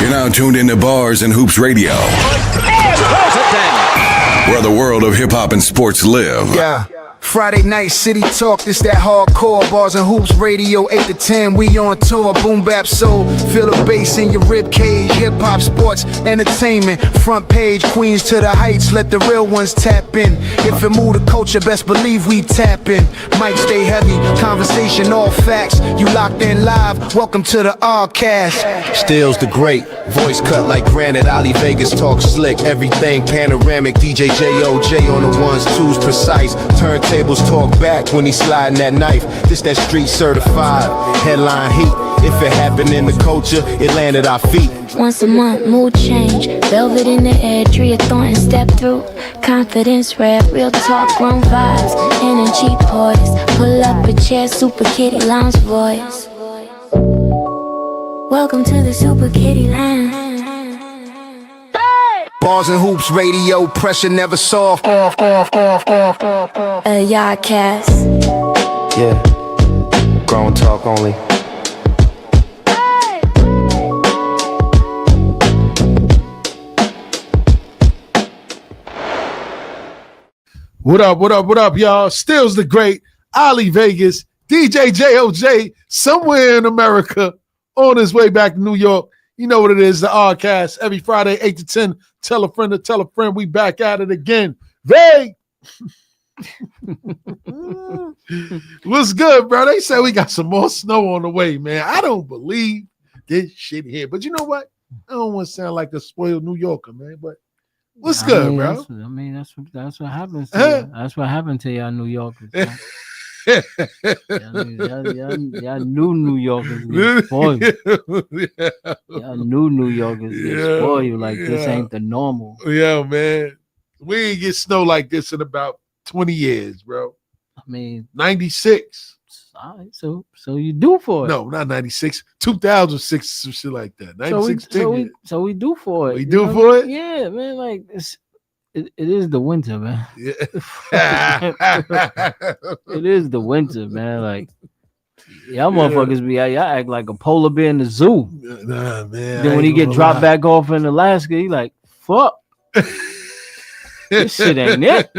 You're now tuned into Bars and Hoops Radio, where the world of hip-hop and sports live. Yeah. Friday night city talk, this that hardcore. Bars and Hoops Radio, 8 to 10, we on tour. Boom bap soul, feel the bass in your rib cage. Hip hop, sports, entertainment, front page, Queens to the heights, let the real ones tap in. If it move the culture, best believe we tap in. Might stay heavy, conversation all facts. You locked in live, welcome to the R-Cast. Stills the great, voice cut like granite. Ali Vegas talk slick, everything panoramic. DJ J.O.J. on the ones, twos precise. Turntable talk back when he sliding that knife. This that street certified headline heat. If it happened in the culture, it landed our feet. Once a month, mood change. Velvet in the air, Drea Thornton step through. Confidence rap, real talk, grown vibes. Energy poise. Pull up a chair, Super Kitty Lounge voice. Welcome to the Super Kitty Lounge. Bars and Hoops Radio, pressure never soft. Yardcast. Yeah, grown talk only. What up, y'all? Stills the great, Ali Vegas, DJ J.O.J. somewhere in America on his way back to New York. You know what it is, the R-Cast, every Friday, 8 to 10. Tell a friend to tell a friend. We back at it again. Vay! What's good, bro? They say we got some more snow on the way, man. I don't believe this shit here. But you know what? I don't want to sound like a spoiled New Yorker, man. But what's good, bro? That's what happens. That's what happened to y'all New Yorkers. Y'all new New Yorkers get spoiled. Y'all new New Yorkers get spoiled like this ain't the normal. Yeah, man. We ain't get snow like this in about 20 years, bro. I mean, 96. All right, so you do for it. No, not 96. 2006, some shit like that. 96. So we do for it. We do for it? Yeah, man. Like it is the winter, man. Yeah. It is the winter, man. Like y'all motherfuckers be out, y'all act like a polar bear in the zoo. Nah, man. Then when he get dropped back off in Alaska, he like, fuck. This shit ain't it.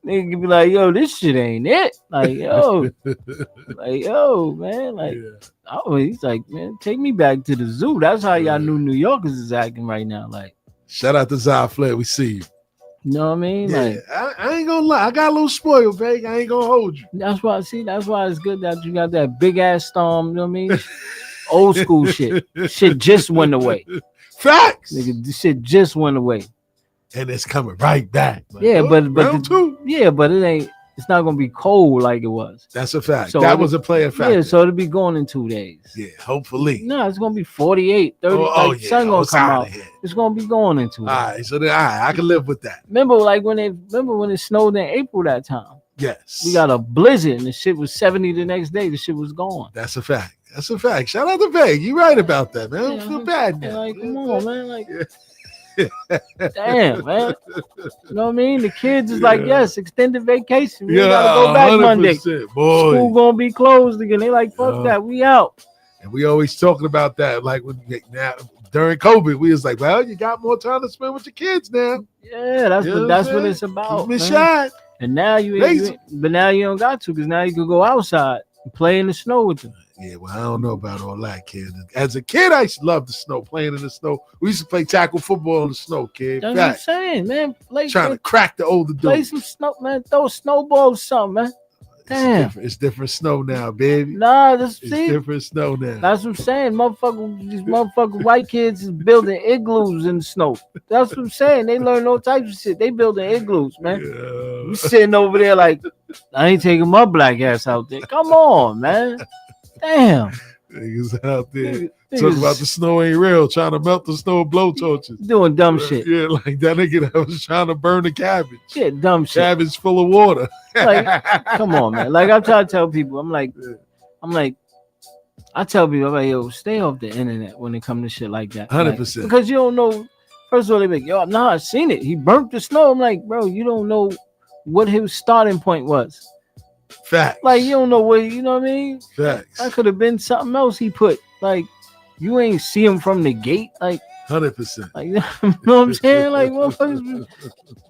Nigga be like, yo, this shit ain't it. Like, yo, man. Like, he's like, man, take me back to the zoo. That's how y'all new New Yorkers is acting right now. Like, shout out to Zai Flair. We see you. You know what I mean? Yeah, like, I ain't gonna lie. I got a little spoiled, babe. I ain't gonna hold you. That's why it's good that you got that big ass storm. You know what I mean? Old school shit. Shit just went away. Facts. Nigga, this shit just went away. And it's coming right back. Like, yeah, but it ain't. It's not gonna be cold like it was. That's a fact. So that was a player factor. Yeah, so it'll be going in 2 days. Yeah, hopefully. No, it's gonna be 48, 30. Sun gonna come out. It's gonna be going in 2 days. All right, so then, I can live with that. Remember when it snowed in April that time? Yes. We got a blizzard and the shit was 70 the next day. The shit was gone. That's a fact. That's a fact. Shout out to Veg. You right about that, man. I don't feel bad now. Like, come on, man. Like, damn, man. You know what I mean? The kids is like, yes, extended vacation. We gotta go back Monday. Boy. School gonna be closed again. They like, fuck that. We out. And we always talking about that. Like now during COVID, we was like, well, you got more time to spend with your kids now. Yeah, that's what it's about. Keep it shot. And now but now you don't got to, because now you can go outside and play in the snow with them. Yeah, well, I don't know about all that, kid. As a kid, I used to love the snow, playing in the snow. We used to play tackle football in the snow, kid. That's what I'm saying, man. Trying to crack the older dude. Play some snow, man. Throw a snowball or something, man. Damn. It's different snow now, baby. Nah, it's different snow now. That's what I'm saying. These motherfucking white kids is building igloos in the snow. That's what I'm saying. They learn all types of shit. They building igloos, man. Yeah. We sitting over there like, I ain't taking my black ass out there. Come on, man. Damn. Niggas out there talking about the snow ain't real, trying to melt the snow with blow torches. Doing dumb shit. Yeah, like that nigga that was trying to burn the cabbage. Yeah, dumb shit. Cabbage full of water. Like, come on, man. Like, I'm trying to tell people, I'm like, I tell people, I'm like, yo, stay off the internet when it comes to shit like that. 100%. Like, because you don't know. First of all, they be like, yo, no, I've seen it. He burnt the snow. I'm like, bro, you don't know what his starting point was. Facts. Like you don't know what you know what I mean. Facts. That could have been something else he put. Like you ain't see him from the gate. Like 100%. you know what I'm saying? Like motherfuckers.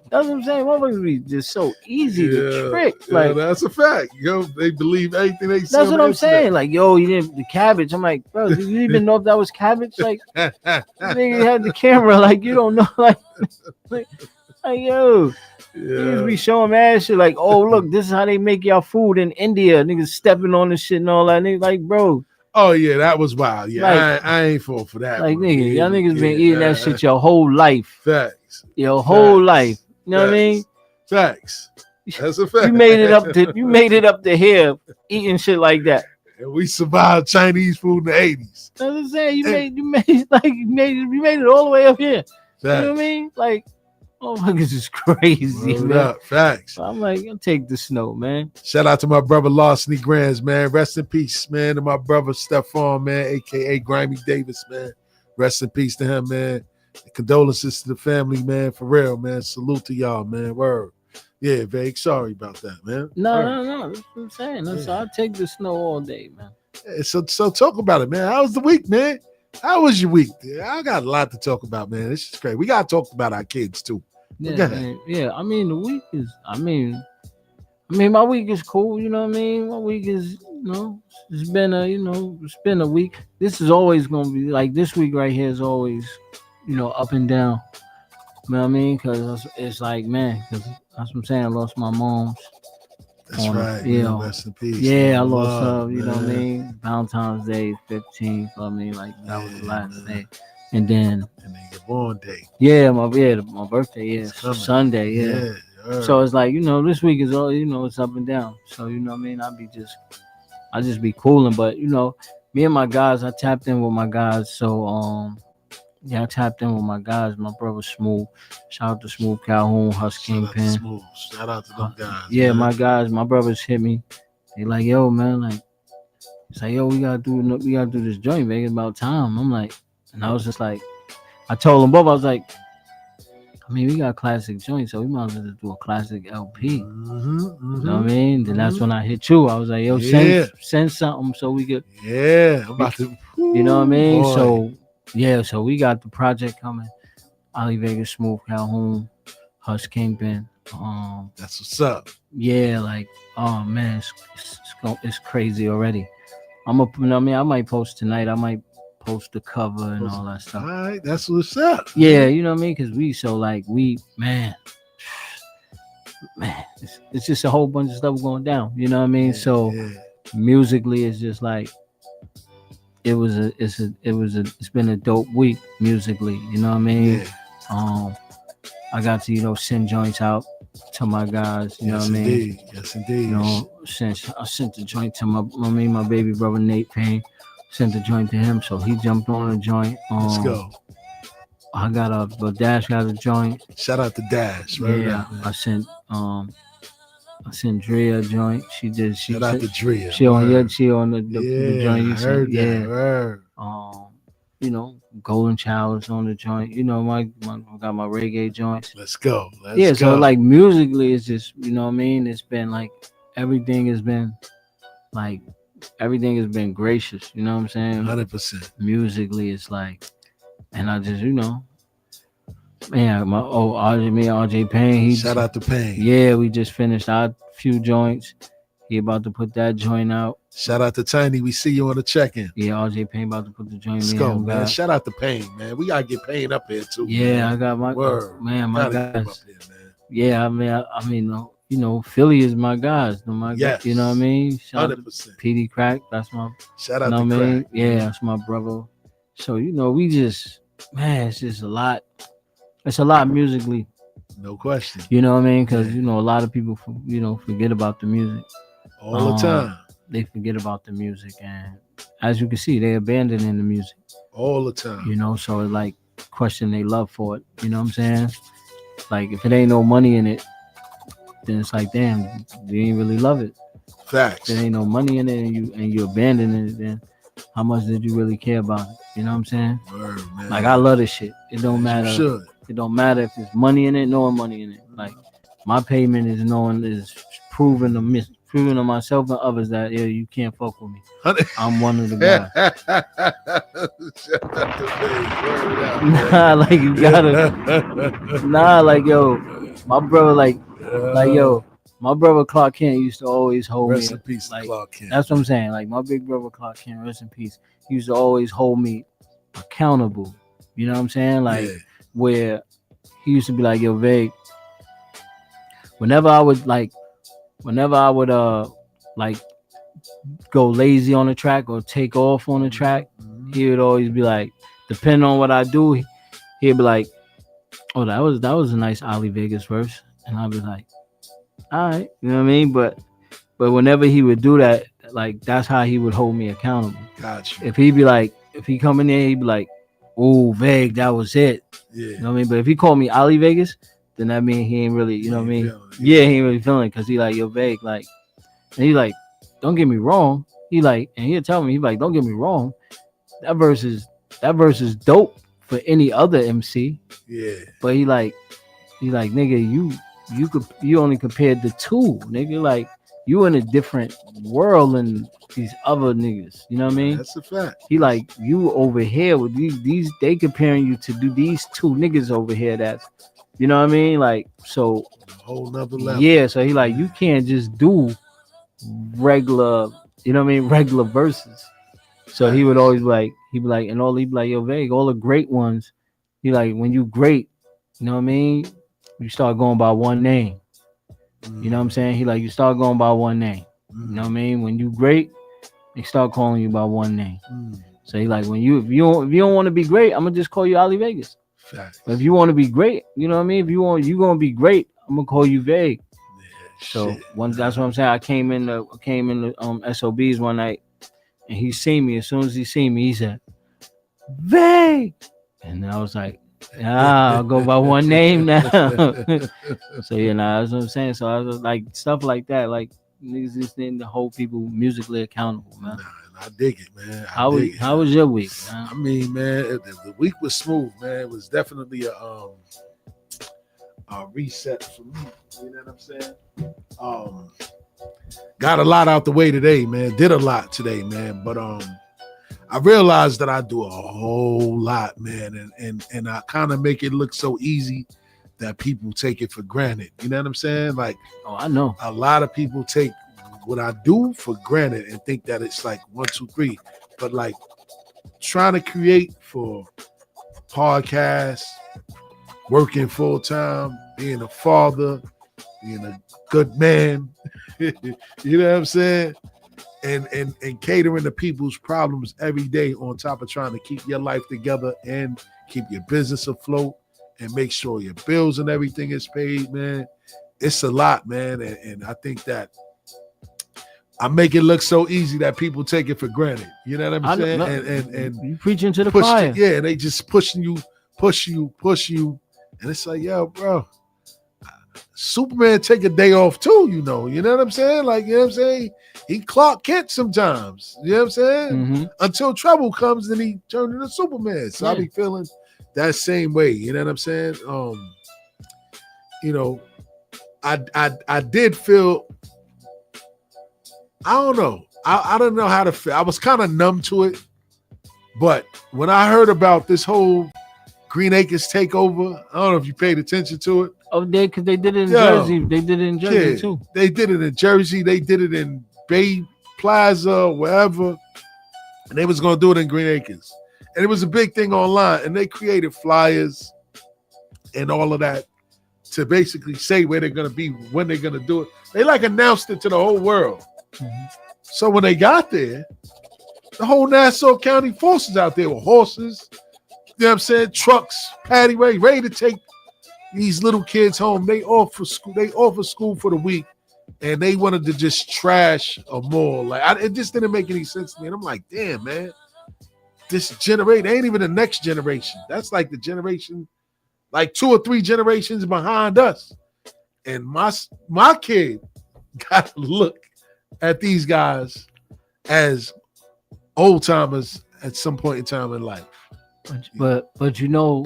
That's what I'm saying. Motherfuckers be just so easy to trick. Like that's a fact. Yo, they believe anything they see. that's on what the I'm saying. Like yo, you didn't the cabbage. I'm like, bro, did you even know if that was cabbage? Like nigga had the camera. Like you don't know. Like yo. Niggas be showing mad shit like, oh look, this is how they make y'all food in India. Niggas stepping on the shit and all that. Niggas like, bro. Oh yeah, that was wild. Yeah, like, I ain't fall for that. Like bro. nigga, y'all niggas been eating that shit your whole life. Facts. Your whole life. You know what I mean? Facts. That's a fact. You made it up to here eating shit like that. And we survived Chinese food in the 80s. That's what I'm saying. You made it all the way up here. Facts. You know what I mean? Like, motherfuckers is crazy, man. Up. Facts. So I'm like, I'll take the snow, man. Shout out to my brother Larceny Grands, man. Rest in peace, man. To my brother Stephon, man, aka Grimy Davis, man. Rest in peace to him, man. And condolences to the family, man. For real, man. Salute to y'all, man. Word. Yeah, Vague. Sorry about that, man. No. That's what I'm saying. So I'll take the snow all day, man. Yeah, so talk about it, man. How was the week, man? How was your week? I got a lot to talk about, man. This is great. We got to talk about our kids, too. Yeah, man. Yeah. I mean, the week is, my week is cool. You know what I mean? My week is, it's been a week. This is always going to be like this week right here is always, up and down. You know what I mean? Because it's like, man, because that's what I'm saying. I lost my mom's. That's right. Rest in peace. Yeah, I lost her. You know what I mean? Valentine's Day, 15th. I mean, like that was the last day. And then your born day. Yeah, my birthday. Yeah, Sunday. Yeah. So it's like this week is all it's up and down. So you know what I mean. I just be cooling, but me and my guys, I tapped in with my guys. So I tapped in with my guys. My brother Smooth. Shout out to Smooth Calhoun, Husk Kingpin. Shout out to them guys. Yeah, man. my guys, my brothers hit me. They like, yo, man, like, it's like, yo, we gotta do this joint, man. It's about time. I'm like, and I was just like, I told them both, I was like, I mean, we got classic joints, so we might as well just do a classic LP. You know what I mean? Then that's when I hit you. I was like, yo, send something so we could. Yeah, I'm about to. You know what I mean? Boy. So we got the project coming. Ali Vegas, Smooth Calhoun, Hush Kingpin. That's what's up. Yeah, like, oh man, it's crazy already. I might post tonight. I might post the cover and all that stuff. All right, that's what's up. Yeah, you know what I mean? Because man, it's just a whole bunch of stuff going down. You know what I mean? Musically, it's just like it's been a dope week musically. You know what I mean? Yeah. I got to send joints out to my guys. You know what I mean? Yes, indeed. I sent the joint to my baby brother Nate Payne. Sent the joint to him, so he jumped on the joint. Let's go. I got Dash got a joint. Shout out to Dash. Right now. I sent Drea a joint. Shout out to Drea. She on the joint. You heard that. Golden Child's on the joint. I got my reggae joints. Let's go. So like musically, it's just what I mean. It's been like everything has been gracious. You know what I'm saying? 100%. Musically, it's like, and I just man, RJ Payne. Shout out to Payne. Yeah, we just finished our few joints. He about to put that joint out. Shout out to Tiny. We see you on the check-in. Yeah, RJ Payne about to put the joint. Let's go, man. Shout out to Payne, man. We gotta get Payne up here too. Yeah, man. I got my word. Man, my guys. Yeah, I mean, Philly is my guys. Yes. You know what I mean? Shout 100%. PD Crack. That's my. Shout out to Crack. Yeah, that's my brother. So we just, man, it's just a lot. It's a lot musically. No question. You know what I mean? Because a lot of people forget about the music. All the time. They forget about the music, and as you can see, they abandoning the music. All the time. So it's like question their love for it. You know what I'm saying? Like if it ain't no money in it, then it's like, damn, you ain't really love it. Facts. If there ain't no money in it and you abandoning it, then how much did you really care about it? You know what I'm saying? Word, man. Like I love this shit. It don't matter. It don't matter if there's money in it, no money in it. Like my payment is proving proving to myself and others that you can't fuck with me. Honey. I'm one of the guys. Shout out to Big. Word up, Nah, like you gotta. Nah, like yo, my brother, like yo, my brother Clark Kent used to always hold Rest me. in peace, Like Clark Kent. that's what I'm saying. Like my big brother Clark Kent, rest in peace. He used to always hold me accountable. You know what I'm saying? Like where he used to be like, yo, Vague. Whenever I would like go lazy on the track or take off on the track, he would always be like, depending on what I do, he'd be like, oh, that was a nice Ali Vegas verse. And I'd be like, all right, you know what I mean? But whenever he would do that, like that's how he would hold me accountable. Gotcha. If he come in there, he'd be like, oh, Vague, that was it. Yeah. You know what I mean? But if he called me Ali Vegas, then that mean he ain't really, you know what I mean? Yeah, he ain't really feeling it because he like, yo, Vague, like, and he like, don't get me wrong. He like, and he'll tell me, he like, don't get me wrong. That verse is dope for any other MC. Yeah. But he like, nigga, you only compared the two, nigga. Like, you in a different world than these other niggas. You know what I mean? That's a fact. He like, you over here with these they comparing you to do these two niggas over here that's, you know what I mean? Like, so a whole nother level. Yeah, so he like, you can't just do regular, you know what I mean, regular verses. So he would always he'd be like, yo, Vague, all the great ones, he like, when you great, you know what I mean, you start going by one name. You know what I'm saying? He like, you start going by one name. You know what I mean? When you great, they start calling you by one name. So he like, if you don't want to be great, I'm gonna just call you Ali Vegas. Facts. But if you want to be great, you know what I mean? If you gonna be great, I'm gonna call you Vague. So that's what I'm saying. I came in the SOBs one night, and he seen me. As soon as he seen me, he said, Vague. And I was like, I'll go by one name now. So that's what I'm saying. So I was like, stuff like that, like niggas just need to hold people musically accountable, man. I dig it, man. How was your week, man? I mean, man, the week was smooth, man. It was definitely a reset for me. You know what I'm saying? Got a lot out the way today, man. Did a lot today, man. But I realized that I do a whole lot, man, and I kind of make it look so easy that people take it for granted. You know what I'm saying? Like, I know a lot of people take what I do for granted and think that it's like 1, 2, 3. But like trying to create for podcasts, working full time, being a father, being a good man, you know what I'm saying? And catering to people's problems every day on top of trying to keep your life together and keep your business afloat and make sure your bills and everything is paid, man. It's a lot, man. And I think that I make it look so easy that people take it for granted. You know what I'm saying? And you preaching to the choir. Yeah, they just push you. And it's like, yo, bro, Superman take a day off too, you know what I'm saying? Like, you know what I'm saying? He Clark Kent sometimes, you know what I'm saying? Mm-hmm. Until trouble comes, then he turned into Superman. So I be feeling that same way, you know what I'm saying? You know, I did feel, I don't know. I don't know how to feel. I was kind of numb to it. But when I heard about this whole Green Acres takeover, I don't know if you paid attention to it. Oh, because they did it in Jersey. They did it in Jersey too. They did it in Jersey. They did it in Bay Plaza, wherever. And they was going to do it in Green Acres. And it was a big thing online. And they created flyers and all of that to basically say where they're going to be, when they're going to do it. They like announced it to the whole world. Mm-hmm. So when they got there, the whole Nassau County forces out there with horses, you know what I'm saying, trucks, paddy ready to take these little kids home. They offer school for the week, and they wanted to just trash a mall. Like it just didn't make any sense to me. And I'm like, damn, man, this generation ain't even the next generation. That's like the generation, like 2 or 3 generations behind us. And my kid got to look at these guys as old timers at some point in time in life. But you know,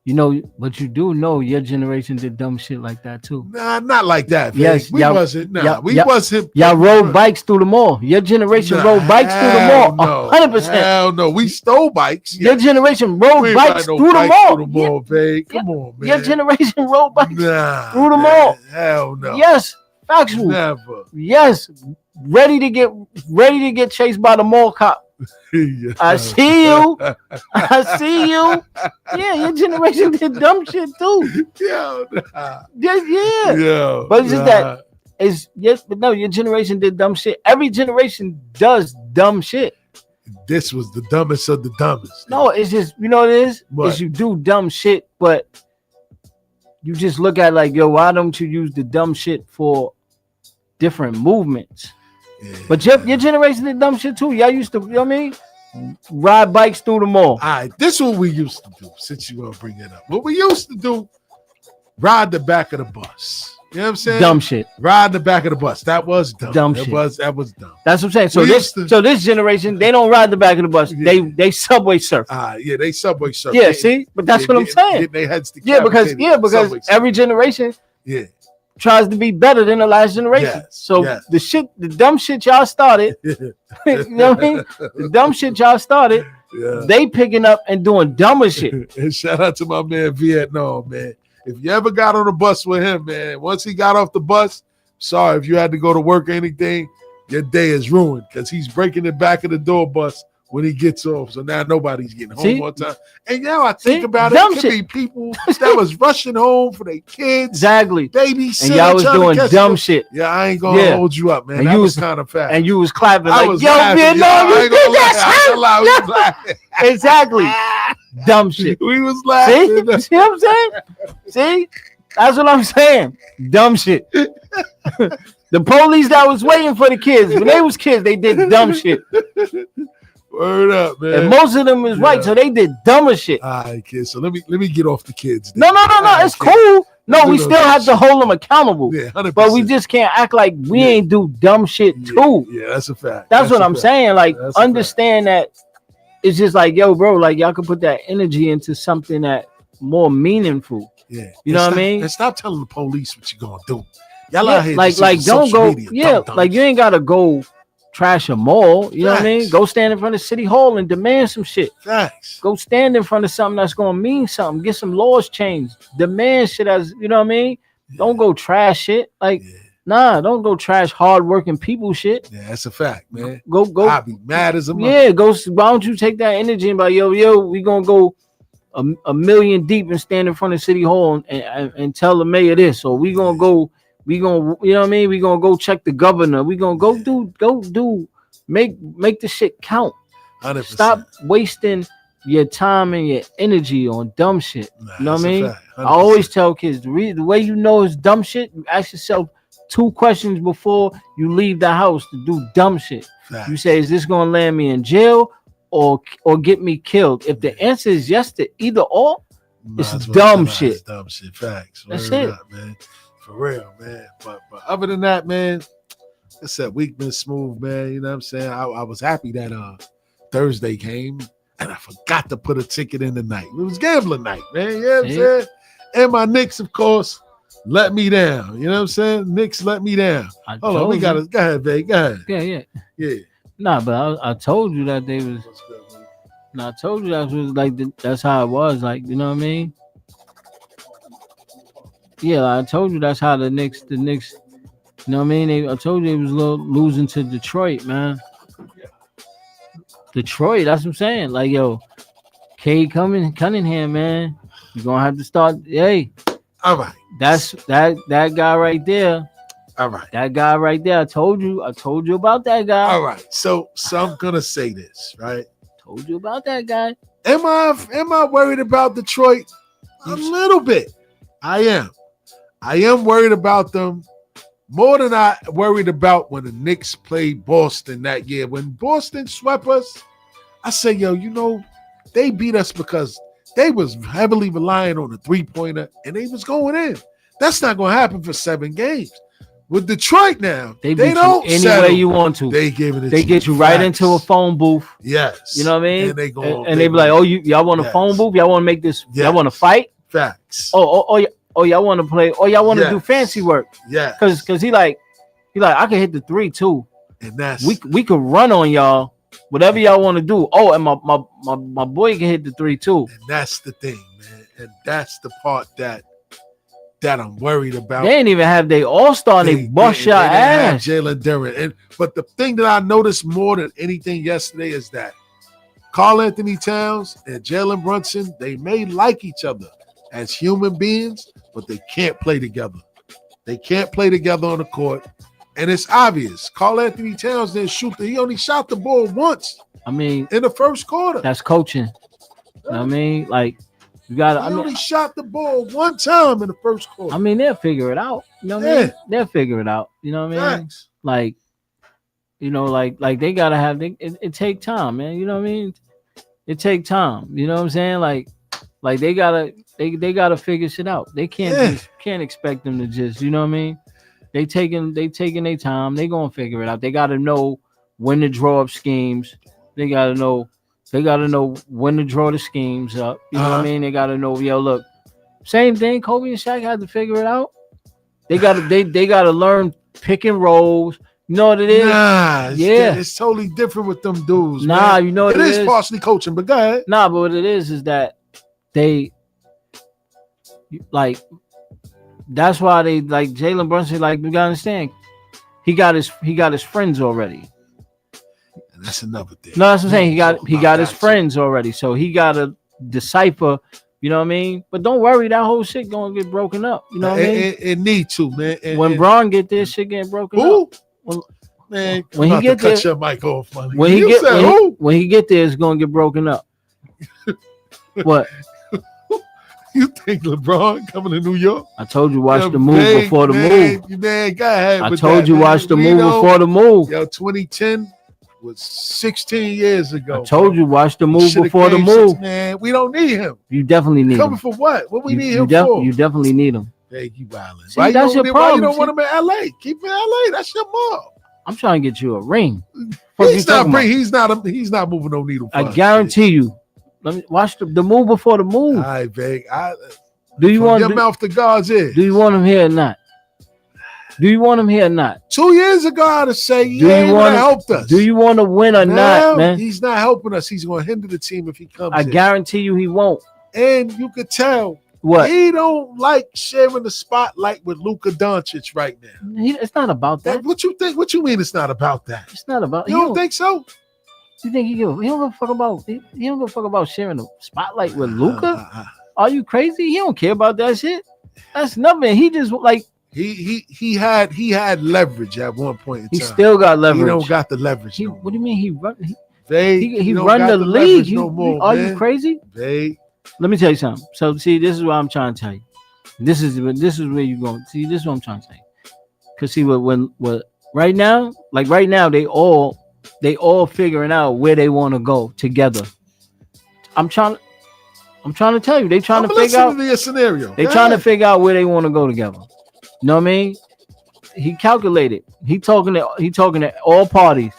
You know, but you do know your generation did dumb shit like that too. Nah, not like that. Vic. Yes, we wasn't. Nah, we y'all, wasn't. Y'all rode bikes through the mall. Your generation rode bikes through the mall. No, 100%. Hell no. We stole bikes. Your generation rode bikes through the mall. Through the mall, babe. Come on, man. Your generation rode bikes through the man. mall. Hell no. Yes, factual. Never. Yes, ready to get chased by the mall cop. Yeah. I see you. I see you. Yeah, your generation did dumb shit too. Yo, nah. Yeah. Yo, But it's just that but no, your generation did dumb shit. Every generation does dumb shit. This was the dumbest of the dumbest. No, it's just, you know what it is? What? Is you do dumb shit, but you just look at like, yo, why don't you use the dumb shit for different movements? Yeah. But your generation did dumb shit too. Y'all used to, you know what I mean? Ride bikes through the mall. All right, this is what we used to do, since you want to bring it up. What we used to do, ride the back of the bus. You know what I'm saying? Dumb shit. Ride the back of the bus. That was dumb. Dumb shit. That was dumb. That's what I'm saying. So this generation, they don't ride the back of the bus. Yeah. They subway surf. Yeah, they subway surf. Yeah, see? But that's what I'm saying. They heads to because every generation tries to be better than the last generation. Yes, so the dumb shit y'all started, you know what I mean? The dumb shit y'all started, they picking up and doing dumber shit. And shout out to my man Vietnam, man. If you ever got on a bus with him, man, once he got off the bus, sorry if you had to go to work or anything, your day is ruined because he's breaking the back of the door bus when he gets off. So now nobody's getting home on time. And now I think about it, it could be people that was rushing home for their kids. Exactly. Babysitting. And y'all was doing dumb shit. Yeah, I ain't going to hold you up, man. And that was kind of fast. And you was clapping like, yo, Vietnam, you did that. Exactly. Dumb shit. We was laughing. See what I'm saying? See? That's what I'm saying. Dumb shit. The police that was waiting for the kids, when they was kids, they did dumb shit. Word up, man. And most of them was white, so they did dumber shit. All right, kids. So let me get off the kids. No. It's cool. No, we still have to hold them accountable. Yeah, 100%. But we just can't act like we ain't do dumb shit too. Yeah, that's a fact. That's what I'm saying. Like, understand that it's just like, yo, bro, like y'all can put that energy into something that more meaningful. Yeah. You know what I mean? And stop telling the police what you're gonna do. Y'all out here like don't go like you ain't gotta go trash a mall, you know what I mean? Go stand in front of City Hall and demand some shit. Facts. Go stand in front of something that's gonna mean something. Get some laws changed. Demand shit as, you know what I mean? Yeah. Don't go trash shit. Like, nah, don't go trash hardworking people shit. Yeah, that's a fact, man. Go. I'll be mad as a mother. Yeah, go. Why don't you take that energy and be like, yo, we gonna go a million deep and stand in front of City Hall and tell the mayor this, or we gonna go. We gonna, you know what I mean? We gonna go check the governor. We gonna go do, make the shit count. 100%. Stop wasting your time and your energy on dumb shit. You know what I mean? I 100%. always tell kids the way you know it's dumb shit. You ask yourself 2 questions before you leave the house to do dumb shit. Facts. You say, is this gonna land me in jail or get me killed? If the answer is yes to either or, it's dumb shit. It's dumb shit. Facts. That's it, up, man. For real, man. But other than that, man, it's that week been smooth, man. You know what I'm saying? I was happy that Thursday came and I forgot to put a ticket in tonight. It was gambling night, man. You know what I'm saying? And my Knicks, of course, let me down. You know what I'm saying? Knicks let me down. Hold on, we got to go ahead, babe. Go ahead. Yeah. Nah, but I told you that they was. I told you that was like that's how it was. Like, you know what I mean? Yeah, I told you that's how the Knicks, you know what I mean? I told you they was losing to Detroit, man. Detroit, that's what I'm saying. Like, yo, Cade Cunningham, man, you're gonna have to start. Hey, all right. That's that guy right there. All right. That guy right there. I told you about that guy. All right. So I'm gonna say this, right? Told you about that guy. Am I worried about Detroit? A little bit. I am worried about them more than I worried about when the Knicks played Boston that year. When Boston swept us, I say, yo, you know, they beat us because they was heavily relying on the three-pointer and they was going in. That's not going to happen for 7 games. With Detroit now, they don't any way you want to. They give it. They get you right into a phone booth. Yes, you know what I mean. And they go and they be like, "Oh, y'all want a phone booth? Y'all want to make this? Y'all want to fight? Facts. Y'all want to play? Oh, y'all want to do Yes. fancy work? Yeah. Cause he like I can hit the 3 too. And that's We could run on y'all, whatever y'all want to do. Oh, and my boy can hit the 3 too. and that's the thing, man. And that's the part that I'm worried about. They ain't even have their all-star and they bust your didn't have ass. Jalen Duren. But the thing that I noticed more than anything yesterday is that Karl Anthony Towns and Jalen Brunson, they may like each other as human beings, but they can't play together. They can't play together on the court. And it's obvious. Karl Anthony Towns didn't shoot. He only shot the ball once. I mean, in the first quarter. That's coaching. You know what I mean? Like, you got to. He only shot the ball one time in the first quarter. I mean, they'll figure it out. You know what I mean? They'll figure it out. You know what I mean? Facts. Like, you know, like they gotta have it take time, man. You know what I mean? It take time. You know what I'm saying? Like they gotta figure shit out. They can't expect them to just, you know what I mean? They taking their time. They gonna figure it out. They gotta know when to draw up schemes. They gotta know when to draw the schemes up. You know what I mean? They gotta know, yo, look, same thing. Kobe and Shaq had to figure it out. They gotta learn pick and rolls. You know what it is? Nah, yeah, it's totally different with them dudes. Nah, man. you know what it is partially coaching, but go ahead. Nah, but what it is that they like. That's why they like Jalen Brunson. Like, you gotta understand, he got his friends already. And that's another thing. No, that's what I'm saying. He got his friends already, so he got to decipher. You know what I mean? But don't worry, that whole shit gonna get broken up. You know what I mean? It need to, man. When Braun get this shit getting broken up. Man, when he get cut there, your mic off, man. When he get there, it's gonna get broken up. What? You think LeBron coming to New York? I told you watch the move before the move. Man, go ahead. I told you watch the move before the move. Yo, 2010 was 16 years ago. I told you watch the move before the move. Man, we don't need him. You definitely need him. Coming for what? What we need him for? You definitely need him. Hey, you wildin'. See, that's your problem. Why you don't want him in LA? Keep him in LA. That's your mom. I'm trying to get you a ring. He's not moving no needle. I guarantee you. Let me watch the move before the move. I beg. Do you want your mouth to God's ear? Do you want him here or not? 2 years ago, I'd have said, he helped us. Do you want to win or not, man? He's not helping us. He's going to hinder the team if he comes. I guarantee you, he won't. And you could tell what he don't like sharing the spotlight with Luka Doncic right now. It's not about that. What you think? What you mean? It's not about that. It's not about. You don't think so? You think he don't give a fuck about? He don't give a fuck about sharing the spotlight with Luka? Are you crazy? He don't care about that shit. That's nothing. He just like he had leverage at one point in time. He still got leverage. He don't got the leverage. What do you mean he run? He run the league. No more, are man. You crazy? Let me tell you something. So see, this is what I'm trying to tell you. This is where you're going. See, this is what I'm trying to tell you. Cause see, what right now, they all figuring out where they want to go together. I'm trying to tell you, they trying to figure out the scenario. They trying to figure out where they want to go together. You know what I mean? He calculated. He talking to all parties.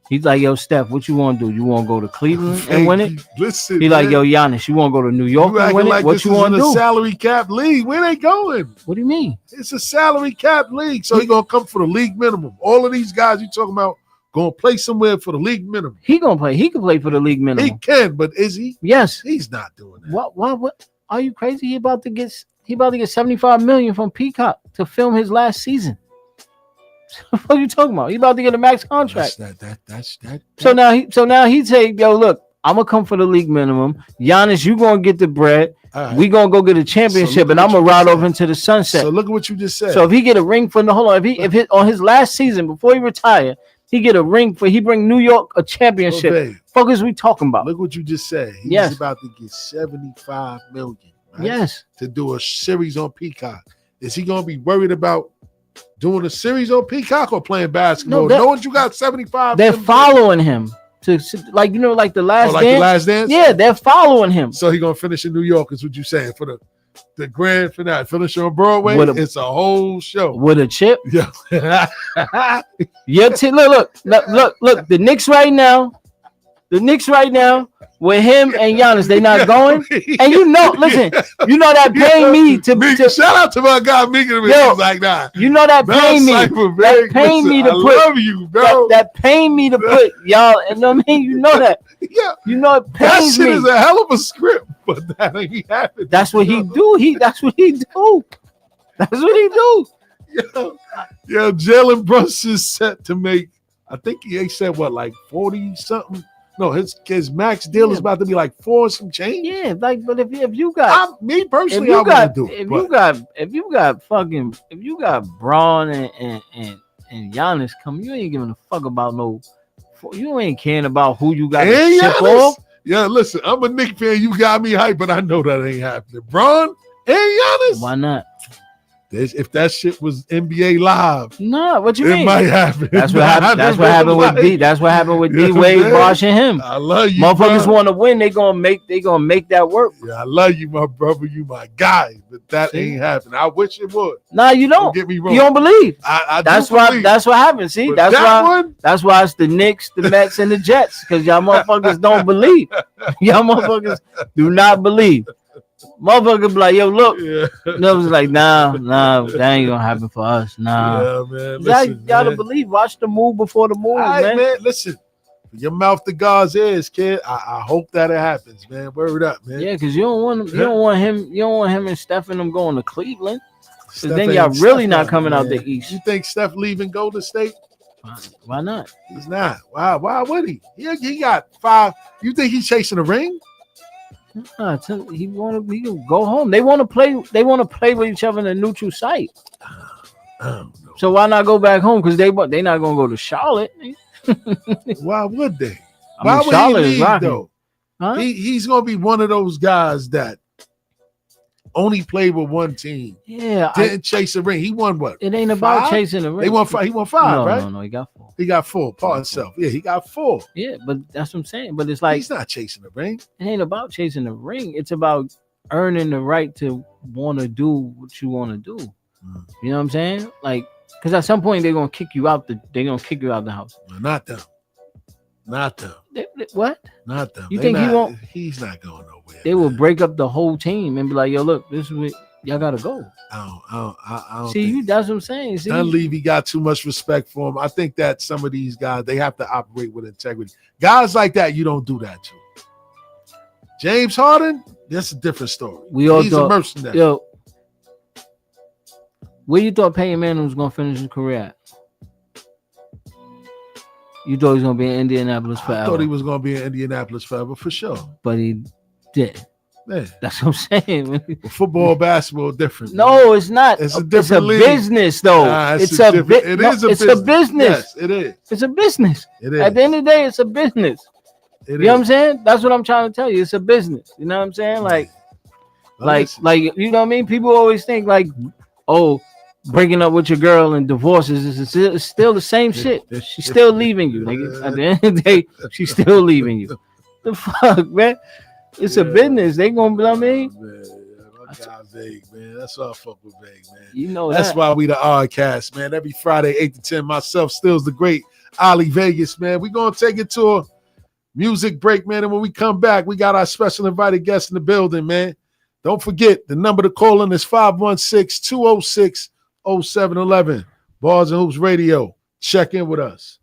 He's like, yo, Steph, what you want to do? You want to go to Cleveland and win it? Listen, he like, yo, Giannis, you want to go to New York and win it? Like what you want to do? A salary cap league. Where they going? What do you mean? It's a salary cap league. So he gonna come for the league minimum. All of these guys you talking about gonna play somewhere for the league minimum. He gonna play. He can play for the league minimum. He can, but is he? Yes. He's not doing that. What? Are you crazy? He about to get $75 million from Peacock to film his last season. What are you talking about? He about to get a max contract. That's that. So now he say, yo, look, I'm gonna come for the league minimum. Giannis, you gonna get the bread. Right. We gonna go get a championship, and I'm gonna ride off into the sunset. So look at what you just said. So if he get a ring for on his last season before he retire, he get a ring he bring New York a championship. Okay. Fuck is we talking about? Look what you just said. He's about to get $75 million. Right? Yes. To do a series on Peacock. Is he gonna be worried about doing a series on Peacock or playing basketball? No, knowing you got 75. They're following him to like the last dance. The last dance. Yeah, they're following him. So he gonna finish in New York, is what you saying for the grand finale. Finish on Broadway. It's a whole show with a chip. Yeah. Look. The Knicks right now. The Knicks right now with him and Giannis, they not going. And listen, that paying me to shout out to my guy Mika. He's like, nah. That paying me. That paying me to put. I love you, bro. That paying me to put y'all. And what I mean, that. Yeah. It pains that shit me. Is a hell of a script, but that ain't happening. That's what he do. That's what he do. That's what he do. Yo, Jalen Brunson's set to make. I think he said what, like 40 something. No, his max deal is about to be like 4 some change. Yeah, like, but if you got me personally, I wouldn't do it. If you got Braun and Giannis coming, you ain't giving a fuck about no. You ain't caring about who you got to ship off. Yeah, listen, I'm a Knicks fan. You got me hyped, but I know that ain't happening. Braun and Giannis. Why not? If that shit was NBA Live, no, what you mean? It might happen. That's what happened. That's what happened with D. That's what happened with D Wade, Bosh, and him. I love you. Motherfuckers want to win. They gonna make that work. Yeah, I love you, my brother. You my guy, but that ain't happening. I wish it would. Nah, you don't. Get me wrong. You don't believe. That's why. That's what happened. See, that's why it's the Knicks, the Mets, and the Jets, because y'all motherfuckers don't believe. Y'all motherfuckers do not believe. Motherfucker be like, yo, look. Yeah. Was like, nah, that ain't gonna happen for us. Nah. Yeah, man. Listen, you gotta believe. Watch the move before the move, man. Listen. Your mouth to God's ears, kid. I hope that it happens, man. Word up, man. Yeah, because you don't want him and Steph and them going to Cleveland. Because then y'all really not coming out the East. You think Steph leaving Golden State? Why not? He's not. Why would he? He got 5. You think he's chasing a ring? He can go home. They want to play. They want to play with each other in a neutral site. So why not go back home? Because they're not gonna go to Charlotte. Why would they? Why would Charlotte he leave, though? Huh? He's gonna be one of those guys that only played with one team. Yeah, didn't chase a ring. He won what? It ain't about chasing a ring. He won 5. He won 5, right? No, he got 4. He got 4. Par himself. Yeah, he got 4. Yeah, but that's what I'm saying. But it's like he's not chasing a ring. It ain't about chasing a ring. It's about earning the right to want to do what you want to do. You know what I'm saying? Like, because at some point they're gonna kick you out the house. No, not them. What? Not them. You think he won't? He's not going nowhere. They will break up the whole team and be like, "Yo, look, this is what y'all gotta go." I don't see you. That's what I'm saying. See, Dunleavy got too much respect for him. I think that some of these guys, they have to operate with integrity. Guys like that, you don't do that to. James Harden, that's a different story. He's a mercenary. Yo, where you thought Peyton Manning was gonna finish his career at? You thought he was gonna be in Indianapolis forever. I thought he was gonna be in Indianapolis forever for sure. But he did. Man. That's what I'm saying. Well, football, basketball, different. No, it's not. It's a different league. Business, though. It's a business. A business. Yes, it is. It's a business. It is. At the end of the day, it's a business. You know what I'm saying? That's what I'm trying to tell you. It's a business. You know what I'm saying? Like, you know what I mean? People always think like, oh, breaking up with your girl and divorces is still the same shit. She's still leaving you. Like, at the end of the day, she's still leaving you. The fuck, man? It's a business. They gonna be, I mean, my guy Vague, man. That's why I fuck with Vague, man. You know that's why we the Oddcast, man. Every Friday, 8 to 10. Myself, Stills the Great, Ali Vegas, man. We gonna take it to a music break, man. And when we come back, we got our special invited guest in the building, man. Don't forget the number to call in is 516-206-0711. Bars and Hoops Radio. Check in with us.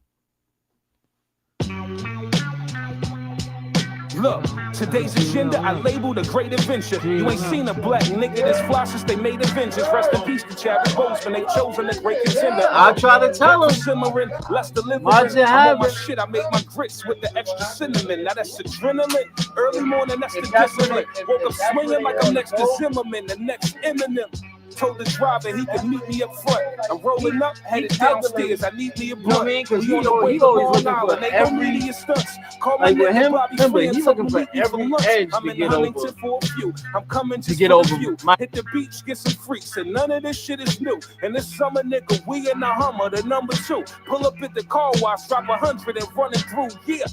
Look, today's agenda, I labeled a great adventure. You ain't seen a black nigga that's fly since they made Avengers. Rest in peace to Chadwick Boseman, they chosen a great contender. I try to tell him. Simmering, less delivering. Watch it happen. Shit, I made my grits with the extra cinnamon. Now that's adrenaline. Early morning, that's the discipline. Woke up swinging like I'm next to Zimmerman, the next Eminem. Told the driver he could meet me up front. I'm rolling up, headed downstairs. I need me a blunt. You know what I mean? Because he always looking for every stunts. Like with him, remember, he's looking for every edge to get over. I'm coming to get over. Hit the beach, get some freaks, and none of this shit is new. And this summer, nigga, we in the Hummer, the number 2. Pull up at the car wash, drop 100 and run it through. Yeah.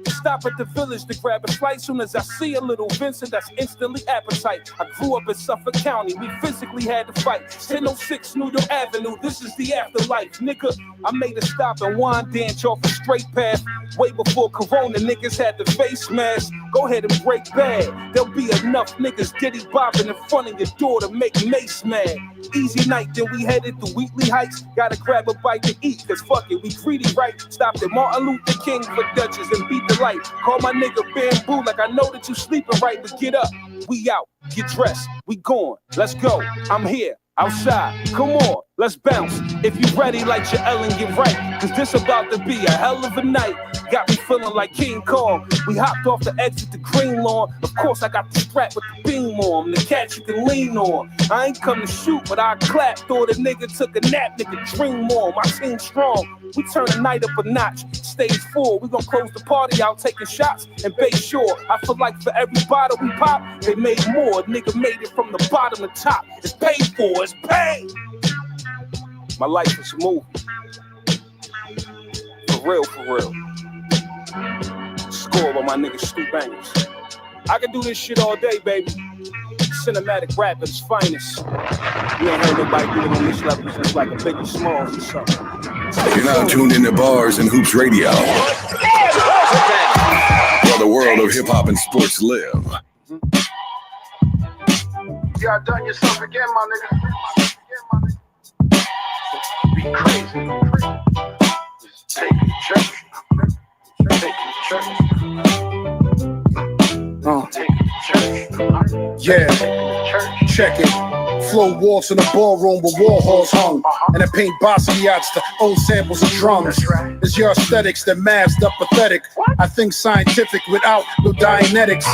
Stop at the village to grab a flight. Soon as I see a little Vincent, that's instantly appetite. I grew up in Suffolk County, we physically had to fight. 1006 New York Avenue, this is the afterlife, nigga. I made a stop and wine dance off a straight path. Way before Corona, niggas had the face mask. Go ahead and break bad. There'll be enough niggas diddy bobbing in front of your door to make Mace mad. Easy night, then we headed to Wheatley Heights. Gotta grab a bite to eat, cause fuck it, we greedy, right? Stopped at Martin Luther King for Dutchess and beat the light. Call my nigga Bamboo like I know that you sleeping right, but get up. We out, get dressed, we going, let's go. I'm here, outside, come on, let's bounce. If you ready, like your Ellen, get right. Cause this about to be a hell of a night. Got me feeling like King Kong. We hopped off the exit to Green Lawn. Of course, I got the strap with the beam on. The cat you can lean on. I ain't come to shoot, but I clap. Thought a nigga took a nap, nigga dream on. My team strong. We turn the night up a notch. Stage 4, we gon' close the party out, taking shots and Bay Shore. I feel like for every bottle we pop, they made more. Nigga made it from the bottom to top. It's paid for, it's paid. My life is a movie. For real, for real. Score by my nigga Stu Bangers. I can do this shit all day, baby. Cinematic rap at its finest. You ain't heard nobody do it on this level since like a Biggie Smalls or something. You're now tuned into Bars and Hoops Radio, where the world of hip hop and sports live. You outdone yourself again, my nigga. Be crazy. Take it to church. Take it to church. Take it to church. Yeah, check it. Flow walks in the ballroom with Warhols hung. And I paint Basquiat's to old samples of drums. It's your aesthetics that masked up pathetic. I think scientific without no Dianetics.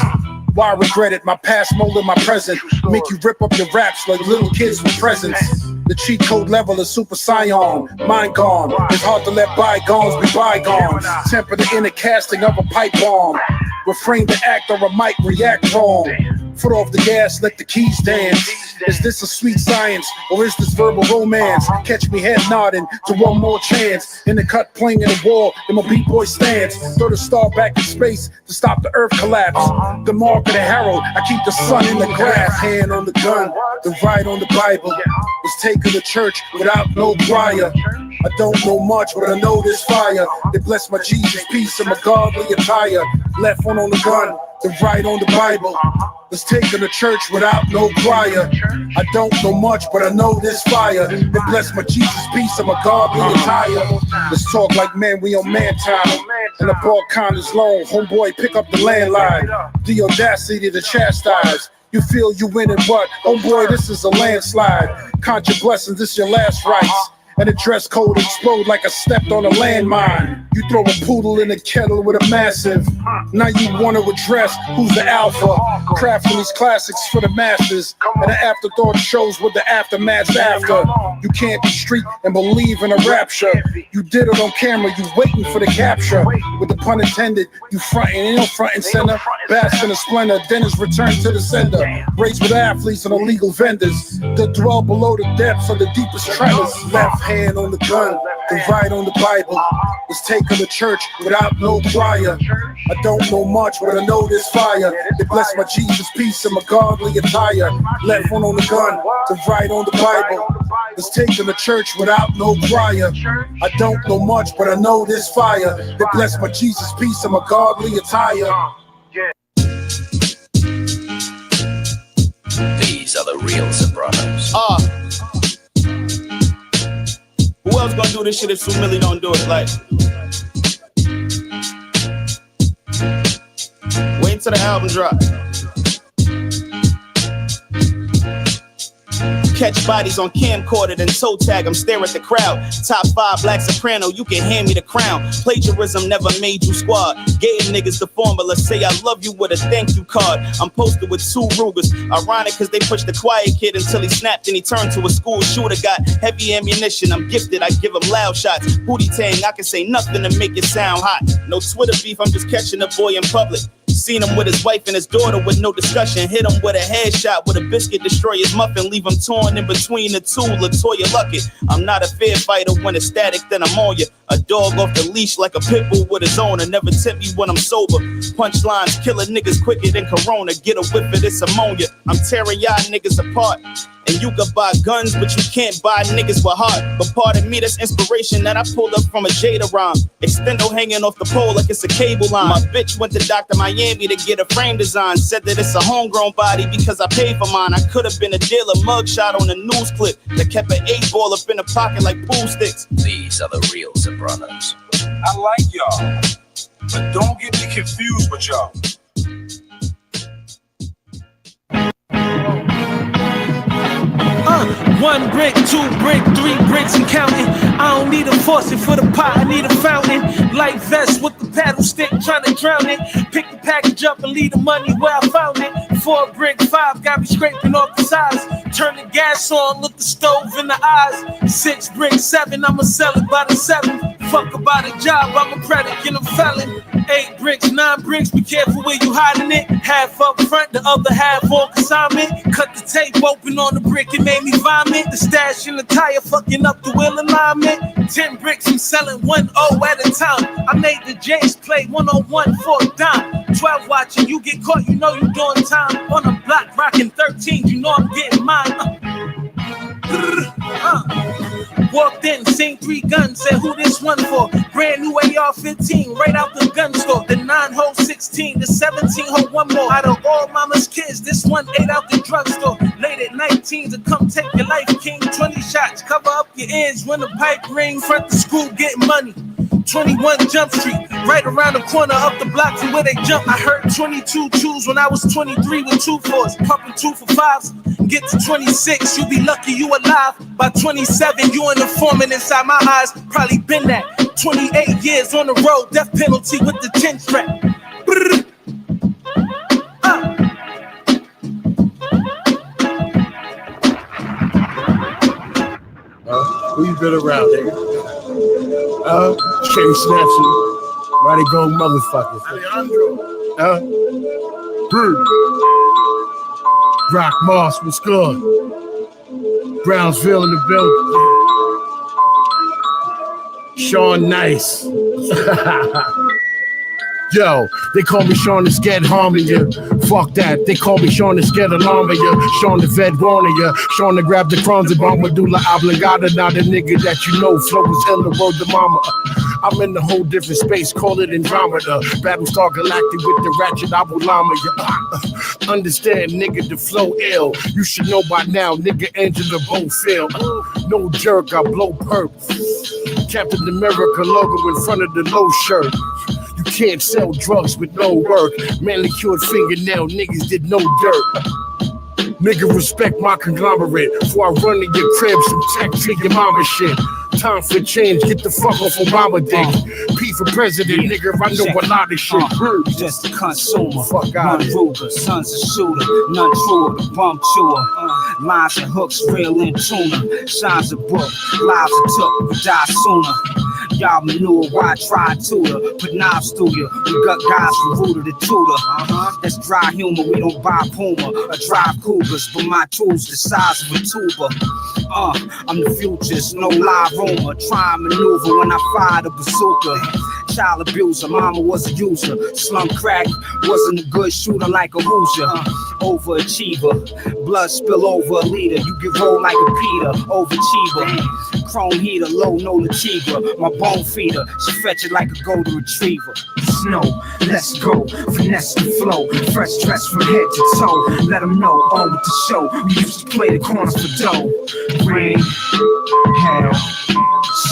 Why regret it? My past molded my present. Make you rip up your raps like little kids with presents. The cheat code level is super scion. Mind gone. It's hard to let bygones be bygones. Temper the inner casting of a pipe bomb. Refrain to act or I might react wrong. Foot off the gas, let the keys dance. Is this a sweet science or is this verbal romance? Catch me head nodding to one more chance. In the cut playing in the wall in my b-boy stance. Throw the star back in space to stop the earth collapse. The mark of the herald, I keep the sun in the grass. Hand on the gun, the right on the Bible. Was taken to church without no choir. I don't know much, but I know this fire. They bless my Jesus peace and my godly attire. Left one on the gun, the right on the Bible. Was taken to church without no choir. I don't know much, but I know this fire. They bless my Jesus peace and my godly attire. Let's talk like man, we on man time. And the ball count is long. Homeboy, pick up the landline. The audacity to chastise. You feel you winning, but oh boy, this is a landslide. Count your blessings, this your last rites. And the dress code explode like I stepped on a landmine. You throw a poodle in a kettle with a massive. Now you want to address who's the alpha. Crafting these classics for the masses. And the afterthought shows what the aftermath's after. You can't be street and believe in a rapture. You did it on camera, you waiting for the capture. With the pun intended, you frontin' and front and center. Bask in the splendor, then is returned to the sender. Raised with athletes and illegal vendors that dwell below the depths of the deepest tremors. Left hand on the gun, the right on the Bible. Was taken to church without no choir. I don't know much, but I know this fire. They bless my Jesus peace and my godly attire. Left one on the gun, the right on the Bible. Was taken to church without no choir. I don't know much, but I know this fire. They bless my Jesus peace and my godly attire. These are the real Sopranos. Who else gonna do this shit if Sue Millie don't do it? Like, wait until the album drop. Catch bodies on camcorder, then toe tag them, stare at the crowd. Top 5 black soprano, you can hand me the crown. Plagiarism never made you squad. Gave niggas the formula, say I love you with a thank you card. I'm posted with 2 Rugers. Ironic cause they pushed the quiet kid until he snapped and he turned to a school shooter. Got heavy ammunition, I'm gifted, I give him loud shots. Booty tang, I can say nothing to make it sound hot. No Twitter beef, I'm just catching a boy in public. Seen him with his wife and his daughter with no discussion. Hit him with a headshot with a biscuit, destroy his muffin, leave him torn in between the two. Latoya Luckett. I'm not a fair fighter. When it's static, then I'm on ya. A dog off the leash like a pit bull with his owner. Never tip me when I'm sober. Punchlines killing niggas quicker than Corona. Get a whiff of this ammonia. I'm tearing y'all niggas apart. And you can buy guns, but you can't buy niggas with heart. But pardon me, that's inspiration that I pulled up from a Jada rhyme. Extendo hanging off the pole like it's a cable line. My bitch went to Dr. Miami to get a frame design. Said that it's a homegrown body because I paid for mine. I could have been a dealer, mugshot on a news clip that kept an 8-ball up in the pocket like pool sticks. These are the real Sopranos. I like y'all, but don't get me confused with y'all. One brick, 2 brick, 3 bricks and counting. I don't need a faucet for the pot, I need a fountain. Light vest with the paddle stick, trying to drown it. Pick the package up and leave the money where I found it. 4 brick, 5, got me scraping off the sides. Turn the gas on, look the stove in the eyes. 6 brick, 7, I'ma sell it by the 7. Fuck about a job, I'm a predicate, I'm felon. 8 bricks, 9 bricks, be careful where you hiding it. Half up front, the other half on consignment. Cut the tape open on the brick, it made me vomit. The stash in the tire, fucking up the wheel alignment. 10 bricks, I'm selling 1-0 at a time. I made the Jays play 1-on-1 for a dime. 12 watching, you get caught, you know you doing time. On a block, rocking 13, you know I'm getting mine. Walked in, seen 3 guns, said who this one for? Brand new AR-15, right out the gun store. The 9-hole 16, the 17-hole 1 more. Out of all mama's kids, this one ate out the drugstore. Late at 19 to come take your life, king. 20 shots, cover up your ears when the pipe ring. Front the school, getting money. 21 Jump Street, right around the corner up the block from where they jump. I heard 22 choose when I was 23 with 2 4s, pumping 2 for 5s. Get to 26, you be lucky you alive. By 27, you an informant inside my eyes. Probably been that. 28 years on the road, death penalty with the 10 strap. Who you been around, nigga? Shady Snapson. Mighty Gold motherfuckers. Rock Moss was good. Brownsville in the building. Sean Nice. Yo, they call me Sean the Scared harming you. Fuck that, they call me Sean the Scared alarming you. Sean the Vet warning you. Sean the grab the crumbs and bomb medulla oblongata. Now the nigga that you know flow is hell the road to mama. I'm in a whole different space, call it Andromeda. Battlestar Galactic with the ratchet Abulama. Understand, nigga, the flow ill. You should know by now, nigga, Angela Bofield. No jerk, I blow perp. Captain America logo in front of the low shirt. You can't sell drugs with no work. Manicured fingernail, niggas did no dirt. Nigga, respect my conglomerate. Before I run to your crib, some tech to your mama shit. Time for change, get the fuck off Obama dick. P for president, nigga, I know a lot of shit. Just a consumer, fuck out one Ruger, son's a shooter, none truer, the bum chewer. Lines and hooks, real in tuna. Shines a book, lives are took, we die sooner. Y'all manure, why try tutor? Put knives through you. We got guys from Rooter to Tutor. That's dry humor, we don't buy Puma or drive Cougars, but my tools the size of a tuba. I'm the futurist, no live rumor. Try and maneuver when I fire the bazooka. Child abuser, mama was a user. Slum crack, wasn't a good shooter like a Hoosier. Overachiever, blood spill over a leader. You get rolled like a Peter, overachiever. Chrome heater, low no Latigra. My bone feeder, she fetch it like a golden retriever. Snow, let's go, finesse the flow. Fresh dress from head to toe. Let them know, on with the show. We used to play the corners for dough. Rain, hail,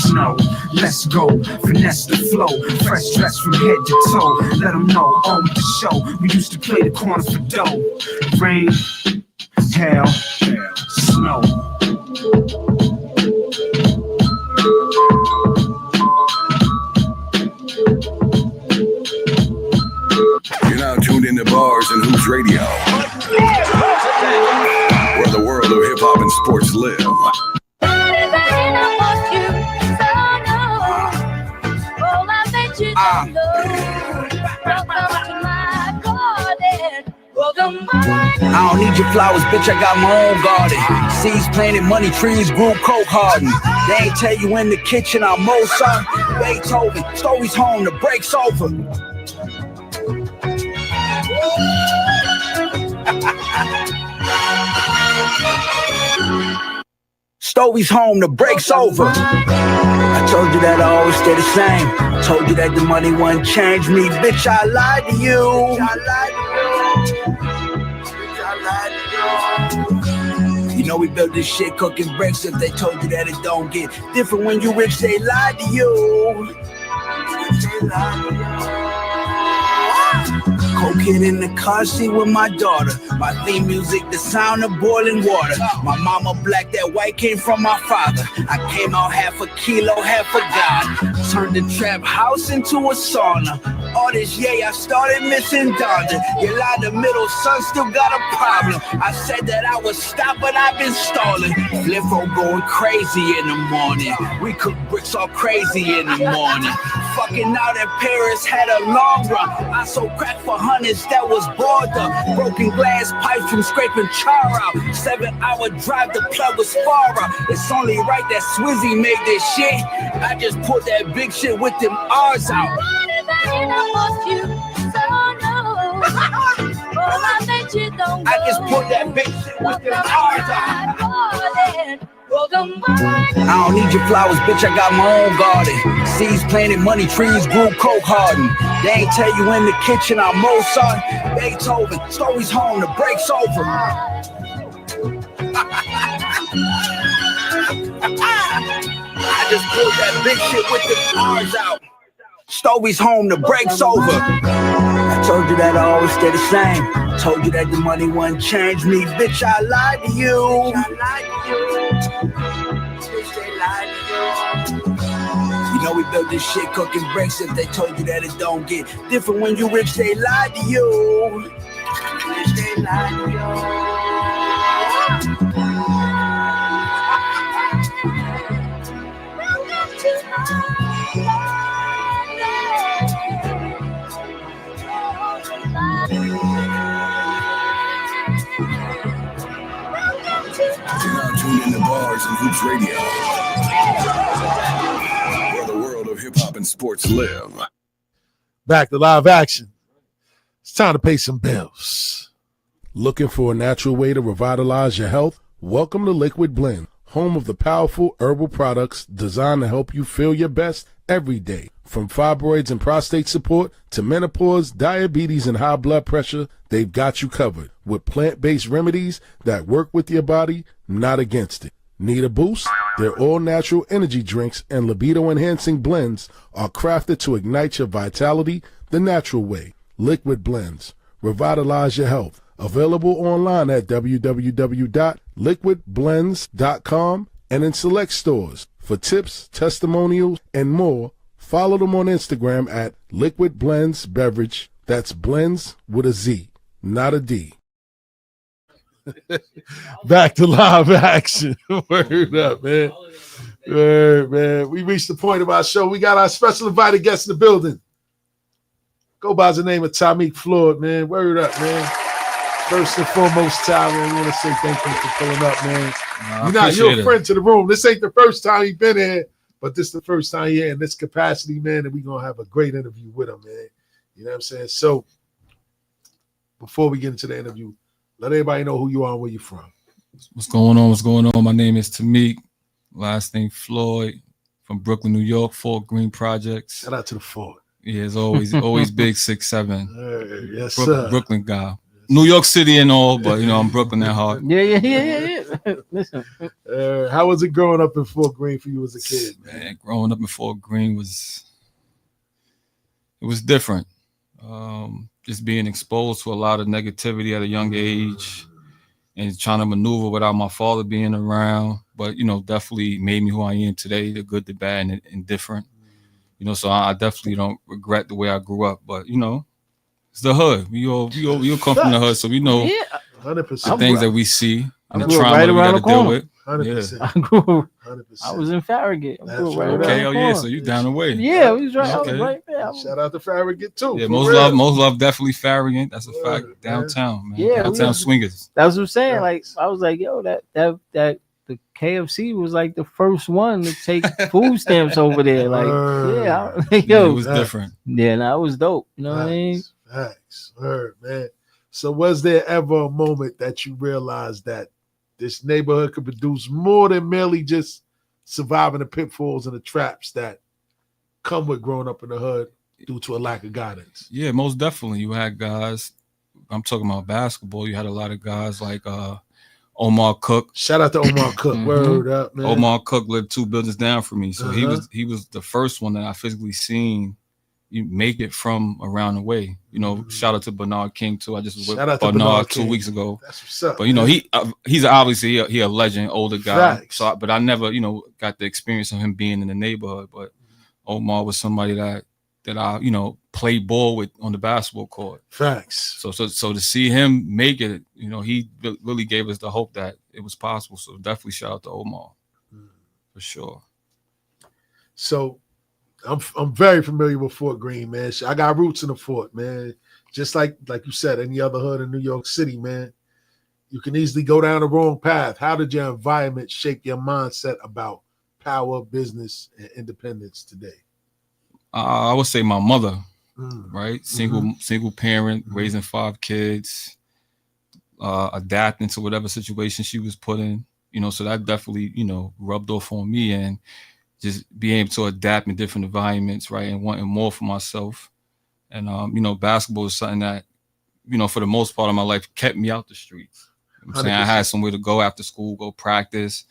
snow. Let's go, finesse the flow. Fresh dress from head to toe. Let them know, on with the show. We used to play the corners for dough. Rain, hail, snow. You're now tuned into Bars and Hoops Radio, where the world of hip hop and sports live. I don't need your flowers, bitch, I got my own garden. Seeds planted, money trees grew coke hardened. They ain't tell you in the kitchen I'm Mozart, Beethoven, stories home, the break's over. Stories home, the break's over. I told you that I always stay the same. I told you that the money wouldn't change me. Bitch, I lied to you. You know we built this shit cooking bricks. If they told you that it don't get different when you rich, they lied to you. Cocaine in the car seat with my daughter. My theme music, the sound of boiling water. My mama black, that white came from my father. I came out half a kilo, half a god. Turned the trap house into a sauna. All this, I started missing Dodger. You lied, the middle son still got a problem. I said that I would stop, but I've been stalling. Flippo going crazy in the morning. We cook bricks all crazy in the morning. Fucking out in Paris, had a long run. I sold crack for hundreds, that was border. Broken glass pipes from scraping char out. 7-hour drive, the plug was far out. It's only right that Swizzy made this shit. I just put that big shit with them R's out. I just put that big shit with them R's out. I don't need your flowers, bitch, I got my own garden. Seeds planted, money trees grew coke hardened. They ain't tell you in the kitchen I'm Mozart, Beethoven, stories home, the break's over. I just pulled that big shit with the R's out. Stories home, the break's over. I told you that I always stay the same. Told you that the money wouldn't change me. Bitch, I lied to you. You know we built this shit cooking bricks. If they told you that it don't get different when you rich, they lied to you. Bitch, they lied to you. You're now tuned in to Bars and Hoops Radio, where the world of hip-hop and sports live. Back to live action. It's time to pay some bills. Looking for a natural way to revitalize your health? Welcome to Liquid Blend, home of the powerful herbal products designed to help you feel your best every day. From fibroids and prostate support to menopause, diabetes, and high blood pressure, they've got you covered with plant-based remedies that work with your body, not against it. Need a boost? Their all-natural energy drinks and libido-enhancing blends are crafted to ignite your vitality the natural way. Liquid Blends. Revitalize your health. Available online at www.liquidblends.com and in select stores. For tips, testimonials, and more, follow them on Instagram at Liquid Blends Beverage. That's blends with a Z, not a D. Back to live action. Word up, man. Word, man. We reached the point of our show. We got our special invited guest in the building. Go by the name of Tamik Floyd, man. Word up, man. First and foremost, Ty, man, we want to say thank you for pulling up, man. You're a friend to the room. This ain't the first time you've been here, but this is the first time you're in this capacity, man, and we're going to have a great interview with him, man. You know what I'm saying? So, before we get into the interview, let everybody know who you are and where you're from. What's going on? What's going on? My name is Tamik. Last name Floyd, from Brooklyn, New York, Fort Greene Projects. Shout out to the Fort. Yeah, it's always big 6'7". Yes, sir. Brooklyn guy. New York City and all, but I'm Brooklyn at heart. Yeah. Listen. How was it growing up in Fort Greene for you as a kid, man? Growing up in Fort Greene was different. Just being exposed to a lot of negativity at a young age and trying to maneuver without my father being around. But, definitely made me who I am today, the good, the bad, and different. So I definitely don't regret the way I grew up. But, it's the hood. We all come from the hood, so we know 100%. the things that we see and the trauma right we got to deal with. 100%. I grew. 100%. I was in Farragut. I grew right Okay, around oh the yeah, corner. so you down the way. Yeah, we was right. I was Okay. right there. Shout out to Farragut too. Yeah, for most real. love, definitely Farragut. That's a fact. Word, Downtown, man. Yeah, Downtown swingers. That's what I'm saying. Like I was like, yo, that the KFC was like the first one to take food stamps over there. Like, yeah, yo, it was different. Yeah, that was dope. You know what I mean? Facts. Word, man. So was there ever a moment that you realized that this neighborhood could produce more than merely just surviving the pitfalls and the traps that come with growing up in the hood due to a lack of guidance? Yeah, most definitely. You had guys. I'm talking about basketball. You had a lot of guys like Omar Cook. Shout out to Omar Cook. Word up, man. Omar Cook lived 2 buildings down from me, so he was the first one that I physically seen you make it from around the way. You know, shout out to Bernard King too. I just was with Bernard 2 weeks ago. That's what's up. But you know, he's obviously he a legend, older guy. Facts. So, but I never got the experience of him being in the neighborhood. But Omar was somebody that I played ball with on the basketball court. Facts. So to see him make it, he really gave us the hope that it was possible. So definitely shout out to Omar for sure. So I'm very familiar with Fort Greene, man. I got roots in the fort, man. Just like you said, any other hood in New York City, man. You can easily go down the wrong path. How did your environment shape your mindset about power, business, and independence today? I would say my mother, right? Single parent, raising 5 kids, adapting to whatever situation she was put in. So that definitely, rubbed off on me, and just being able to adapt in different environments, right? And wanting more for myself. And, basketball is something that, for the most part of my life kept me out the streets. I'm saying I had somewhere to go after school, go practice.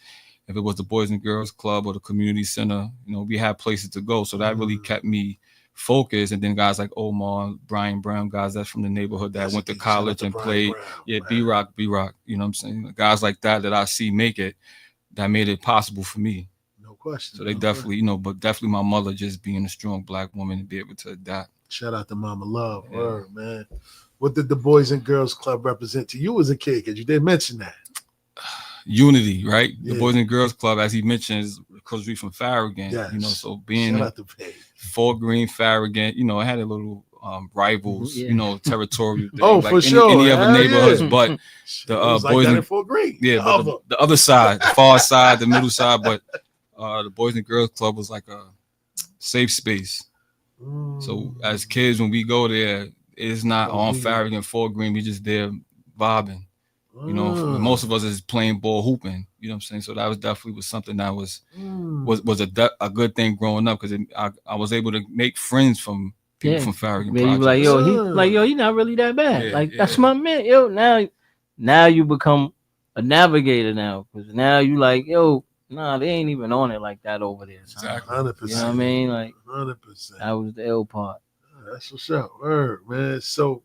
If it was the Boys and Girls Club or the community center, we had places to go. So that really kept me focused. And then guys like Omar, Brian Brown, guys that's from the neighborhood that went to college and played. B-Rock, you know what I'm saying? Guys like that I see make it, that made it possible for me. No question. So they definitely, but definitely my mother just being a strong Black woman and be able to adapt. Shout out to Mama Love. Yeah. Word, man. What did the Boys and Girls Club represent to you as a kid? Because you didn't mention that. Unity, right? Yeah. The Boys and Girls Club, as he mentioned, is because we from Farragut. Yes. So being Fort Greene, Farragut, it had a little rivals, territorial. For sure. Any other neighborhoods, but the Boys and Fort Greene. Yeah, but the other side, the far side, the middle side, but the Boys and Girls Club was like a safe space. So as kids, when we go there, it's not on Farragut, Fort Greene. We just there vibing. Most of us is playing ball, hooping. You know what I'm saying? So that was definitely something that was a good thing growing up, because I was able to make friends from people from Farragut. Man, you like, he's not really that bad. That's my man. Yo, now you become a navigator now, because now you like, they ain't even on it like that over there. Son. Exactly. 100%. You know what I mean? Like 100%. That was the ill part. That's what's up. Word, man. So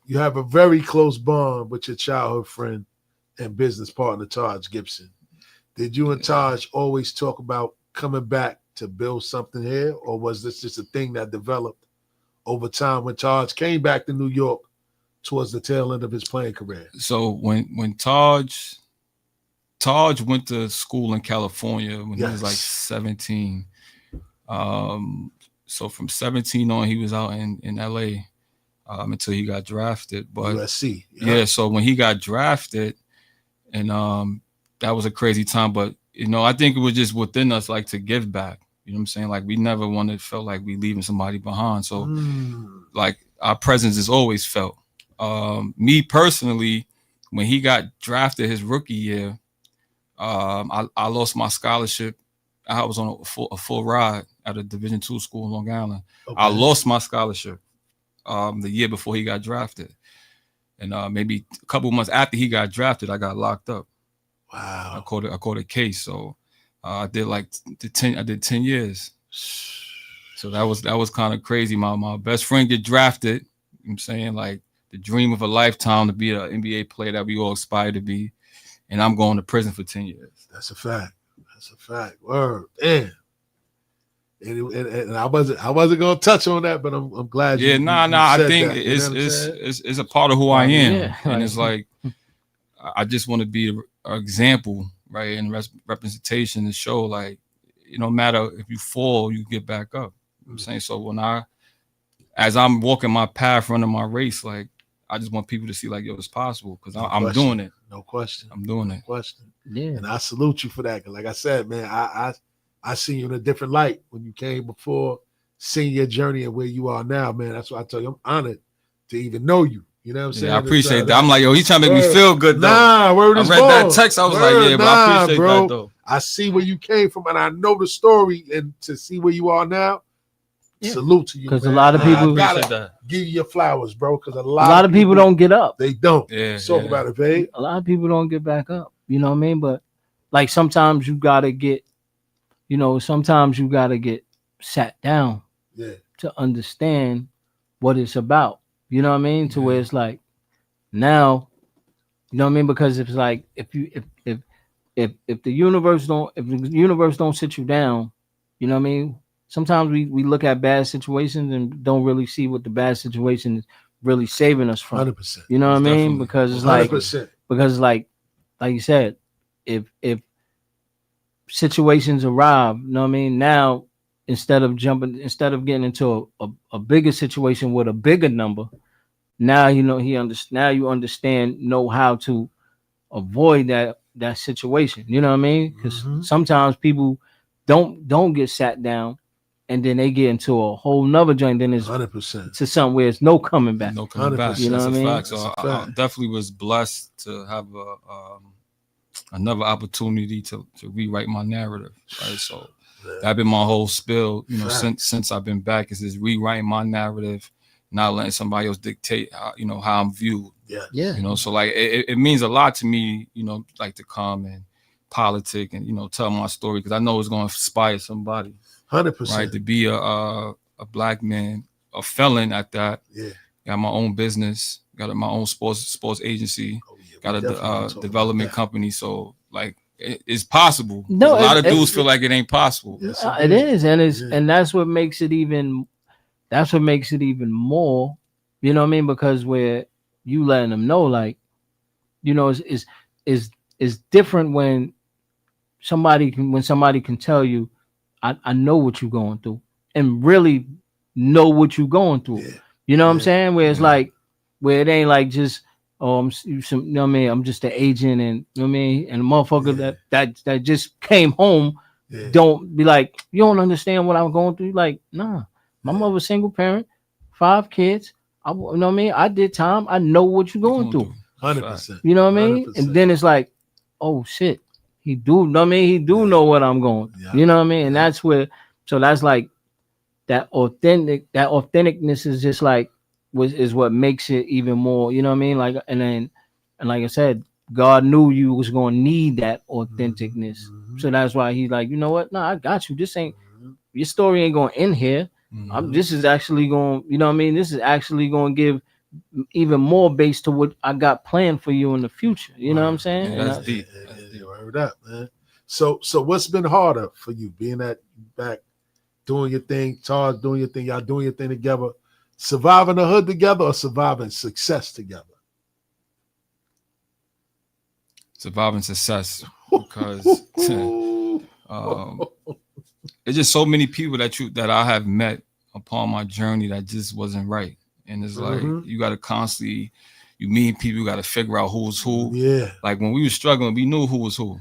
you have a very close bond with your childhood friend and business partner, Taj Gibson. Did you and Taj always talk about coming back to build something here, or was this just a thing that developed over time when Taj came back to New York towards the tail end of his playing career? So when Taj went to school in California when he was like 17. So from 17 on, he was out in LA until he got drafted. But USC. Yeah, so when he got drafted, and that was a crazy time. But I think it was just within us, like, to give back. You know what I'm saying? Like, we never felt like we leaving somebody behind. So like, our presence is always felt. Me personally, when he got drafted his rookie year, I lost my scholarship. I was on a full ride at a Division II school in Long Island. Okay. I lost my scholarship the year before he got drafted, and maybe a couple months after he got drafted, I got locked up. Wow! I caught a case, so I did 10 years. So that was kind of crazy. My best friend get drafted. I'm saying, like, the dream of a lifetime to be an NBA player that we all aspire to be, and I'm going to prison for 10 years. That's a fact. That's a fact. Word. Damn. And I wasn't gonna touch on that, but I'm glad. Yeah, I think it's a part of who I am, and it's like I just want to be an example right? And representation to show like, no matter if you fall, you get back up. You know what I'm saying? So as I'm walking my path, running my race, like I just want people to see like, yo, it's possible because I'm doing it. No question. I'm doing it. Question. Yeah. And I salute you for that. Cause like I said, man, I see you in a different light when you came before, seeing your journey and where you are now, man. That's why I tell you, I'm honored to even know you. You know what I'm saying? I appreciate that. I'm like, yo, he's trying to make me feel good though. Nah, word is I read that text. I was like, yeah, but I appreciate that though. I see where you came from and I know the story, and to see where you are now, salute to you. Because a lot of people gotta give you your flowers, bro. Because a lot of people don't get up. They don't. Yeah. Talk about it, babe. A lot of people don't get back up. You know what I mean? But like sometimes you gotta get, sometimes you gotta get sat down to understand what it's about. You know what I mean? To where it's like now, you know what I mean? Because it's like if the universe don't sit you down, you know what I mean? Sometimes we look at bad situations and don't really see what the bad situation is really saving us from. 100%. You know what I mean? Because it's 100%. like you said, if situations arrive, you know what I mean? Now instead of getting into a bigger situation with a bigger number, now you know how to avoid that situation. You know what I mean? Because sometimes people don't get sat down, and then they get into a whole nother joint. Then it's 100% to something where it's no coming back. No coming back. You know That's what I a mean? fact. So I definitely was blessed to have another opportunity to rewrite my narrative. Right. So that's been my whole spill. Since I've been back, is just rewriting my narrative, not letting somebody else dictate how I'm viewed. Yeah. So like it means a lot to me, like to come and politic and tell my story, because I know it's going to inspire somebody. 100%. Right, to be a black man, a felon at that. Yeah. Got my own business, got my own sports agency, got a development company. So like it's possible. No, a lot of dudes feel like it ain't possible. Yes, it is, and that's what makes it even. That's what makes it even more. You know what I mean? Because where you letting them know, like, is different when somebody can tell you, I know what you're going through, and really know what you're going through. Yeah. You know what I'm saying? Where it's like, where it ain't like just, you know what I mean? I'm just an agent, and you know what I mean? And a motherfucker that just came home, don't be like, you don't understand what I'm going through. Like, nah, my mother's single parent, 5 kids. You know what I mean? I did time. I know what you're going through. 100%. You know what I mean? 100%. And then it's like, oh shit. He do know what I'm going through. Yeah. You know what I mean? And that's where, so that's like that authenticness is just like is what makes it even more, you know what I mean? Like, and like I said, God knew you was gonna need that authenticness. So that's why he's like, you know what? No, I got you. This ain't your story ain't gonna end here. This is actually going, you know what I mean? This is actually gonna give even more base to what I got planned for you in the future. You know what I'm saying? Yeah, that's deep. Word up, man. So what's been harder for you, being that back, doing your thing, Charles doing your thing, y'all doing your thing together, surviving the hood together, or surviving success together? Surviving success, because it's just so many people that I have met upon my journey that just wasn't right. And it's like you got to constantly, you meet people, you got to figure out who's who. Yeah. Like when we were struggling, we knew who was who.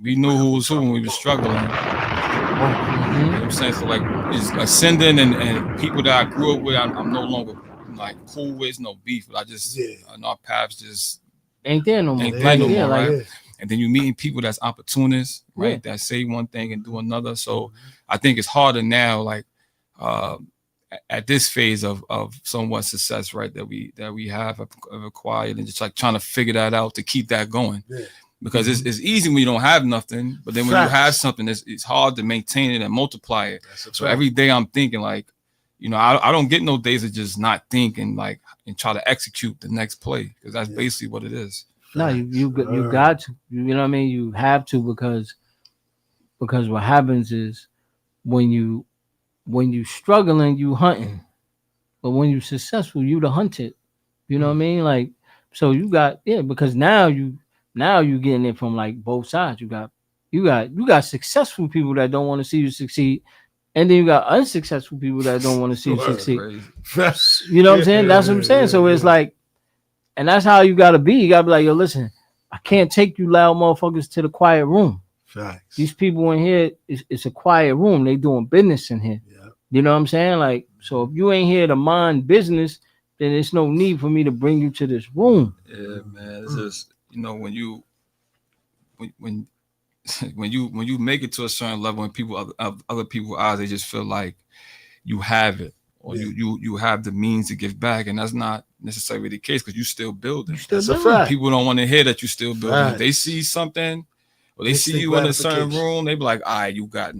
We knew who was who when we were struggling. You know what I'm saying? So like it's ascending and people that I grew up with, I'm no longer like cool with, no beef, but I just our paths just ain't there no more. Right? And then you meeting people that's opportunists, right? That say one thing and do another. So I think it's harder now, like at this phase of somewhat success, right, that we have acquired, and just like trying to figure that out to keep that going. Because it's easy when you don't have nothing, but then when you have something, it's hard to maintain it and multiply it. So every day I'm thinking like, I don't get no days of just not thinking like and try to execute the next play, because that's basically what it is. No, you got to, you know what I mean? You have to, because what happens is when you struggling, you hunting, but when you successful, you the hunted. You know what I mean? Like, so you got because now now you getting it from like both sides. You got successful people that don't want to see you succeed, and then you got unsuccessful people that don't want to see you succeed. You know what I'm saying? That's what I'm saying. So it's like, and that's how you gotta be. You gotta be like, yo, listen, I can't take you loud motherfuckers to the quiet room. Facts. These people in here, it's a quiet room. They doing business in here. Yeah. You know what I'm saying? Like, so if you ain't here to mind business, then there's no need for me to bring you to this room. Yeah, man. It's just, you know, when you make it to a certain level and people other people's eyes, they just feel like you have it, or you have the means to give back, and that's not necessarily the case, because you still building. That's a fact. People don't want to hear that you still building. Facts. If they see something, or they see you in a certain room, they be like, all right, you got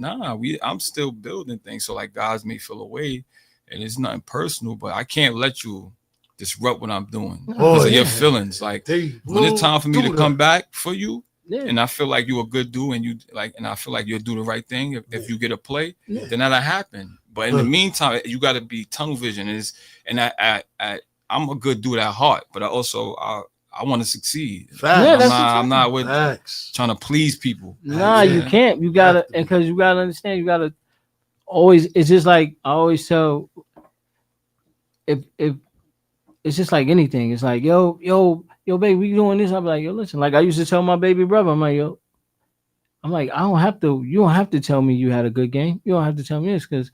I'm still building things. So like, guys may feel away, and it's nothing personal, but I can't let you disrupt what I'm doing because of your feelings. Like, when it's time for me to come back for you, and I feel like you're a good dude, and I feel like you'll do the right thing if you get a play, then that'll happen. But in the meantime, you got to be tunnel vision. I'm a good dude at heart, but I want to succeed. I'm not with trying to please people. Nah, you can't. You gotta, because you gotta understand. You gotta always. It's just like I always tell. If it's just like anything, it's like yo, baby, we doing this. I'm like, yo, listen. Like I used to tell my baby brother, I'm like, I don't have to. You don't have to tell me you had a good game. You don't have to tell me this, because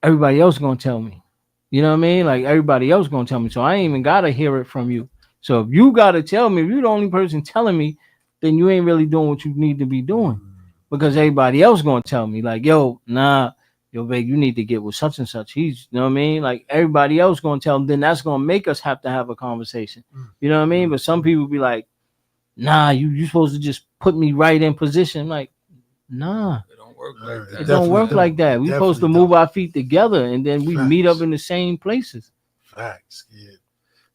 everybody else gonna tell me. You know what I mean? Like everybody else gonna tell me. So I ain't even gotta hear it from you. So if you gotta tell me, if you're the only person telling me, then you ain't really doing what you need to be doing, because everybody else gonna tell me like, yo, babe, you need to get with such and such. He's, you know what I mean? Like everybody else gonna tell them, then that's gonna make us have to have a conversation. You know what I mean? But some people be like, nah, you supposed to just put me right in position. Like, nah. It don't work like that. It don't work like that. We supposed to move our feet together, and then we meet up in the same places. Facts, yeah.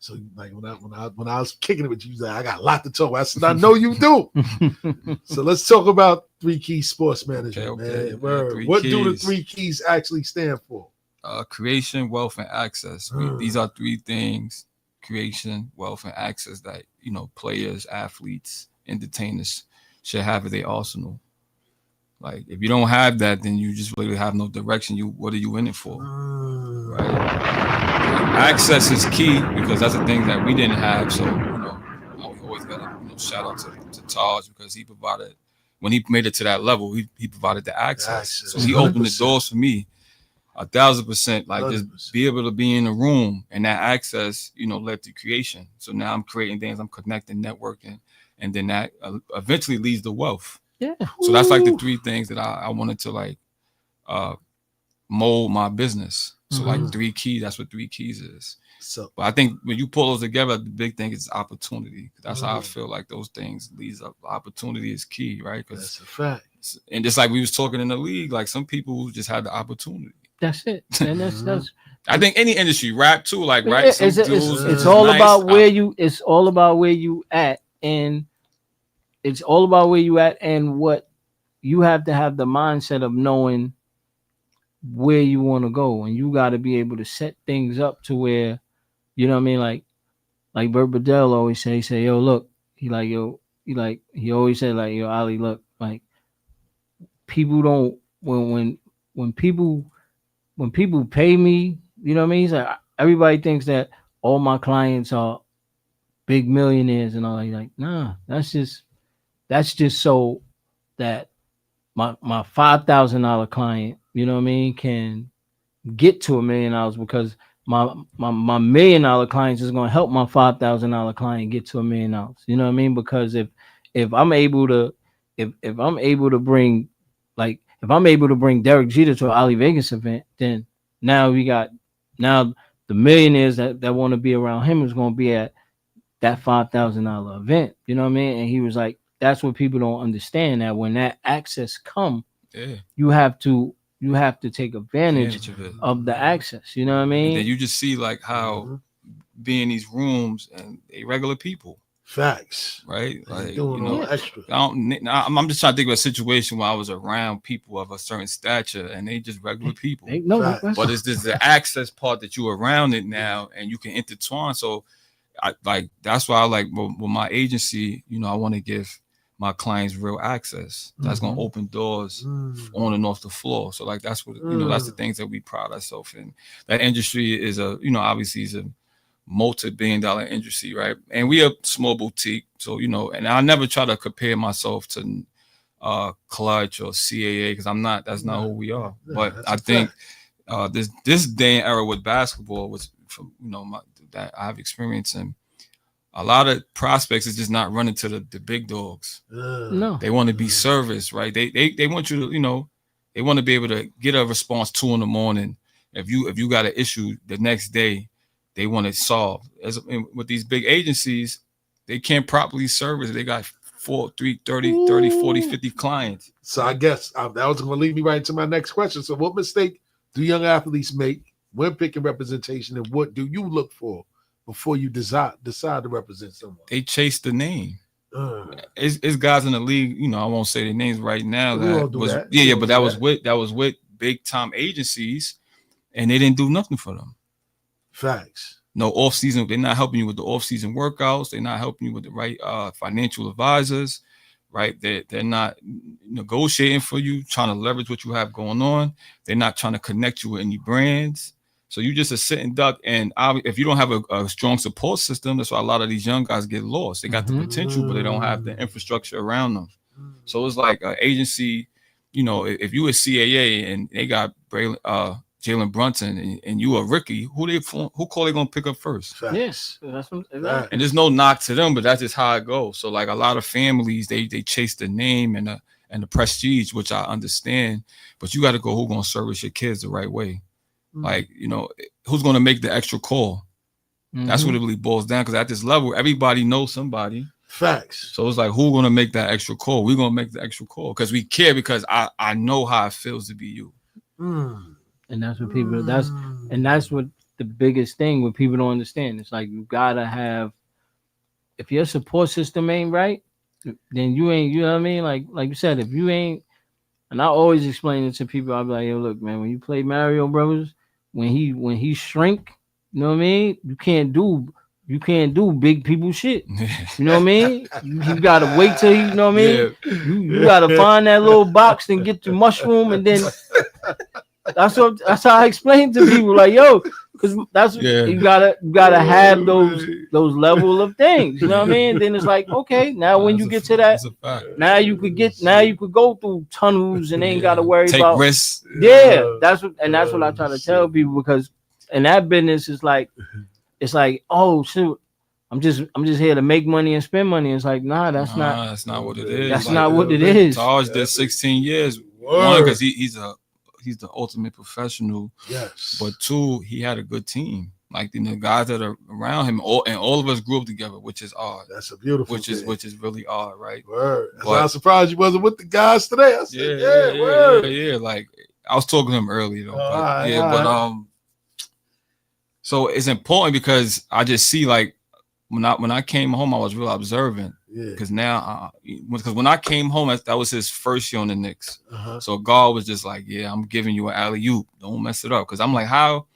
So like when I was kicking it with you, like, I got a lot to talk about. I said, I know you do. So let's talk about 3 Keys Sports Management, man. What do the 3 Keys actually stand for? Creation, wealth, and access. These are 3 things: creation, wealth, and access that, you know, players, athletes, entertainers should have at their arsenal. Like, if you don't have that, then you just really have no direction. What are you in it for? Right? Access is key, because that's the thing that we didn't have. So, you know, I always got to shout out to Taj, because he provided, when he made it to that level, he provided the access. So he opened the doors for me 1,000%. Like 100%. Just be able to be in the room, and that access, you know, led to creation. So now I'm creating things, I'm connecting, networking, and then that eventually leads to wealth. Yeah. So that's like the 3 things that I wanted to like mold my business. So like 3 keys, that's what 3 keys is. So, but I think when you pull those together, the big thing is opportunity. That's how I feel like those things leads up. Opportunity is key, right? That's a fact. And just like we was talking in the league, like some people just had the opportunity. That's it. And that's I think any industry, rap too, like right. It's all nice. About where you. It's all about where you at, and it's all about where you at, and what you have to have the mindset of knowing where you want to go, and you got to be able to set things up to where, you know what I mean, like Bert Badell always say, yo, look, he always said, like, yo, Ali, look, like, people don't, when people pay me, you know what I mean, he's like, everybody thinks that all my clients are big millionaires and all that. Like, nah, that's just so that my $5,000 client, you know what I mean, can get to $1 million, because my $1 million clients is gonna help my $5,000 client get to $1 million. You know what I mean? Because if I'm able to bring Derek Jeter to an Ali Vegas event, then now the millionaires that want to be around him is gonna be at that $5,000 event. You know what I mean? And he was like, that's what people don't understand, that when that access come, you have to take advantage of the access. You know what I mean? And then you just see like how be in these rooms and they regular people. Facts. Right? Like, doing all extra. I'm just trying to think of a situation where I was around people of a certain stature and they just regular people. But it's just the access part that you're around it now, and you can intertwine. So that's why I like with my agency, you know, I want to give my clients real access. That's gonna open doors on and off the floor. So like that's what you know, that's the things that we pride ourselves in. That industry is obviously is a multi-billion-dollar industry, right? And we a small boutique, so you know, and I never try to compare myself to Clutch or CAA because I'm not. That's not who we are. But I think this day and era with basketball was from that I've experienced, and a lot of prospects is just not running to the big dogs. No, they want to be serviced, right? They want you to they want to be able to get a response 2 a.m. If you got an issue the next day, they want it solved. With these big agencies, they can't properly service. They got 30, 40, 50 clients. So I guess that was going to lead me right into my next question. So what mistake do young athletes make when picking representation, and what do you look for before you decide to represent someone? They chase the name. It's guys in the league, I won't say their names right now. But that was with big time agencies, and they didn't do nothing for them. Facts. No off season. They're not helping you with the off season workouts. They're not helping you with the right financial advisors. Right. They're not negotiating for you, trying to leverage what you have going on. They're not trying to connect you with any brands. So you just a sitting duck, and if you don't have a strong support system, that's why a lot of these young guys get lost. They got the potential, but they don't have the infrastructure around them. So it's like an agency, if you a CAA and they got Jalen Brunson and you a rookie, who call they gonna pick up first? Yes, that's what, exactly. And there's no knock to them, but that's just how it goes. So like a lot of families, they chase the name and the prestige, which I understand, but you got to go who gonna service your kids the right way. Like, who's going to make the extra call? That's what it really boils down. Because at this level, everybody knows somebody. Facts. So it's like, who's going to make that extra call? We're going to make the extra call because we care, because I know how it feels to be you. And that's what people, that's what the biggest thing what people don't understand. It's like, you got to have, if your support system ain't right, then you ain't, you know what I mean? Like you said, if you ain't, and I always explain it to people, I'll be like, yo, look, man, when you play Mario Brothers, when he shrink, you know what I mean? You can't do big people shit. You know what I mean? You gotta wait till you know what I mean? Yeah. You gotta find that little box and get the mushroom, and then that's how I explain to people, like, yo, because that's you gotta have those level of things. You know what I mean? Then it's like, okay, now when you get to that, now you could go through tunnels and ain't gotta worry about risks. Yeah, that's what I try to tell people, because in that business it's like, oh shoot, I'm just here to make money and spend money. It's like, that's not what it is. That's not what it is. Taj did 16 years. One, because he's the ultimate professional. Yes. But two, he had a good team. Like the guys that are around him, and all of us grew up together, which is odd. That's a beautiful thing. Which is really odd, right? Word. I'm surprised you wasn't with the guys today. I said, yeah. Like I was talking to him earlier though. So it's important because I just see, like, when I came home, I was real observant. Yeah. Because now, because when I came home, that was his first year on the Knicks. So God was just like, yeah, I'm giving you an alley-oop. Don't mess it up. Because I'm like, how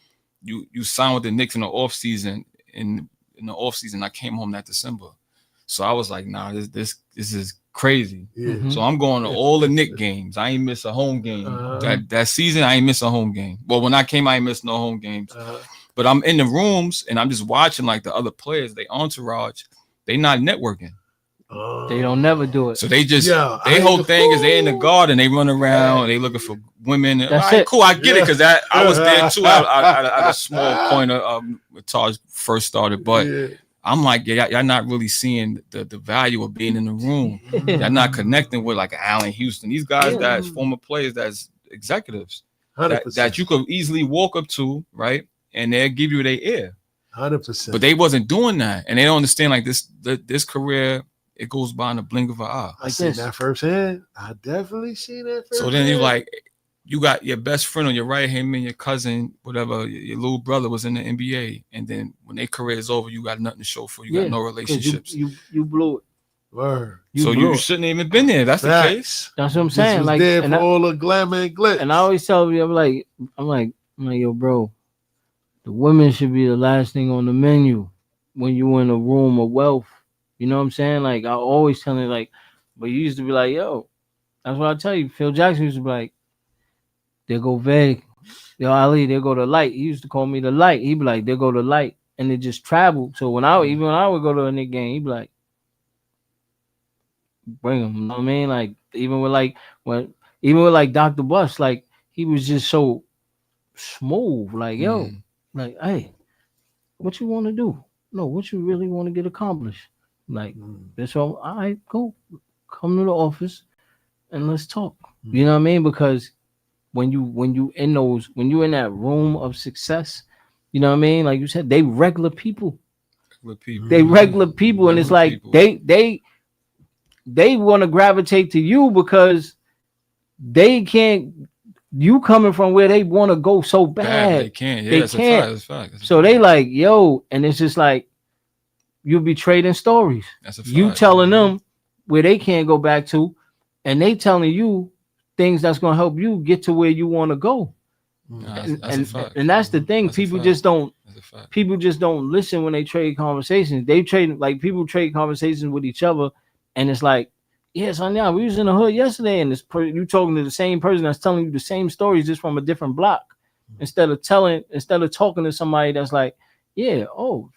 you signed with the Knicks in the off season? In the off season, I came home that December. So I was like, nah, this is crazy. Yeah. So I'm going to all the Knicks games. I ain't miss a home game. That season, I ain't miss a home game. Well, when I came, I ain't missed no home games. But I'm in the rooms and I'm just watching, like, the other players, they entourage, they not networking. They don't never do it. So they just they whole thing is they in the garden, they run around, they looking for women. That's it. Cool, I get it, because I was there too. I at a small point of when Taj first started, but I'm like, y'all not really seeing the value of being in the room. Y'all not connecting with like Allen Houston. These guys that's former players, that's executives that you could easily walk up to, right? And they'll give you their ear. 100%. But they wasn't doing that. And they don't understand, like, this career, it goes by in the blink of an eye. I seen that firsthand. I definitely seen that firsthand. So then you're like, you got your best friend on your right hand, and your cousin, whatever, your little brother was in the NBA. And then when their career is over, you got nothing to show for. You got no relationships. You blew it. Word. You shouldn't even been there. That's the case. That's what I'm saying. Was like, there for all the glamour and glitz. And I always tell you, I'm like, yo, bro, the women should be the last thing on the menu. when you in a room of wealth. You know what I'm saying? Like I always tell you, like, but you used to be like, yo, that's what I tell you. Phil Jackson used to be like, there go Veg. Yo, Ali, there go the light. He used to call me the light. He'd be like, there go the light. And it just traveled. So even when I would go to a Knicks game, he'd be like, bring him. You know what I mean? Like even with like Dr. Bus, like he was just so smooth. Like, yo, like, hey, what you want to do? No, what you really want to get accomplished? Like, that's all right, go. Come to the office and let's talk. You know what I mean? Because when you in that room of success, you know what I mean? Like you said, they regular people. They regular people, and it's like they want to gravitate to you because they can't. You coming from where they want to go so bad, they can't. Yeah, they it's can't. a fact. So they like, yo, and it's just like you'll be trading stories. That's a fact. You telling them where they can't go back to, and they telling you things that's gonna help you get to where you want to go. And that's the thing. People just don't listen when they trade conversations. They trade like people trade conversations with each other, and it's like, yeah, son, yeah, we was in the hood yesterday, and you talking to the same person that's telling you the same stories just from a different block, instead of talking to somebody that's like, yeah, oh,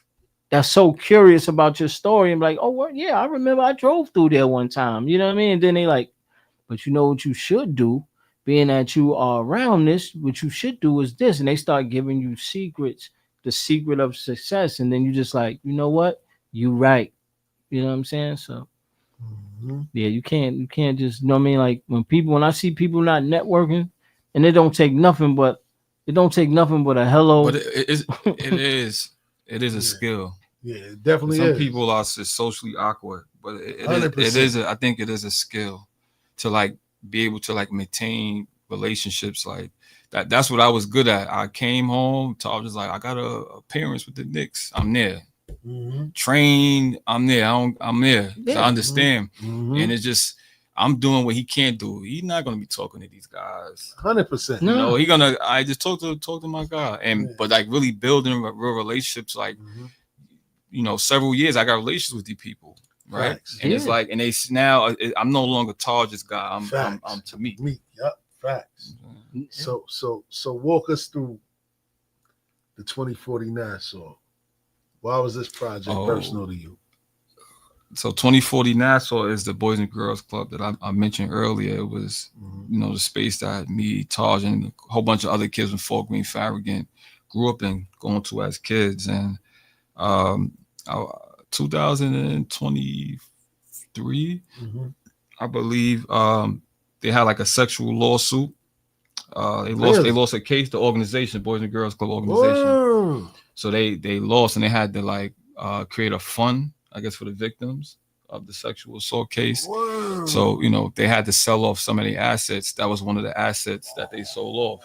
that's so curious about your story, and like, oh, well, yeah, I remember I drove through there one time, you know what I mean? And then they like, but you know what you should do, being that you are around this, what you should do is this, and they start giving you secrets, the secret of success, and then you just like, you know what, you right, you know what I'm saying? So. Yeah, you can't just, you know what I mean? Like when I see people not networking, and it don't take nothing but a hello. But it is a skill. Yeah, it definitely Some is. people are socially awkward, but I think it is a skill to like be able to like maintain relationships like that. That's what I was good at. I came home, I was like, I got a appearance with the Knicks. I'm there. Train, I'm there. I'm there. Yeah. I understand, and it's just I'm doing what he can't do. He's not gonna be talking to these guys. 100%. You know, I just talk to my guy, and but like really building real relationships. Like, you know, several years I got relationships with these people, right? Facts. And it's like, and they now I'm no longer Taj's guy. I'm to me. Yep. Facts. So walk us through the 2049 song. Why was this project personal to you? So 2040 Nassau is the Boys and Girls Club that I mentioned earlier. It was, you know, the space that me, Taj, and a whole bunch of other kids from Fort Greene, Farragut grew up in, going to as kids. And 2023, I believe, they had like a sexual lawsuit. They lost a case, the organization, Boys and Girls Club organization. Whoa. So they lost, and they had to like create a fund, I guess, for the victims of the sexual assault case. Whoa. So, you know, they had to sell off some of the assets. That was one of the assets that they sold off.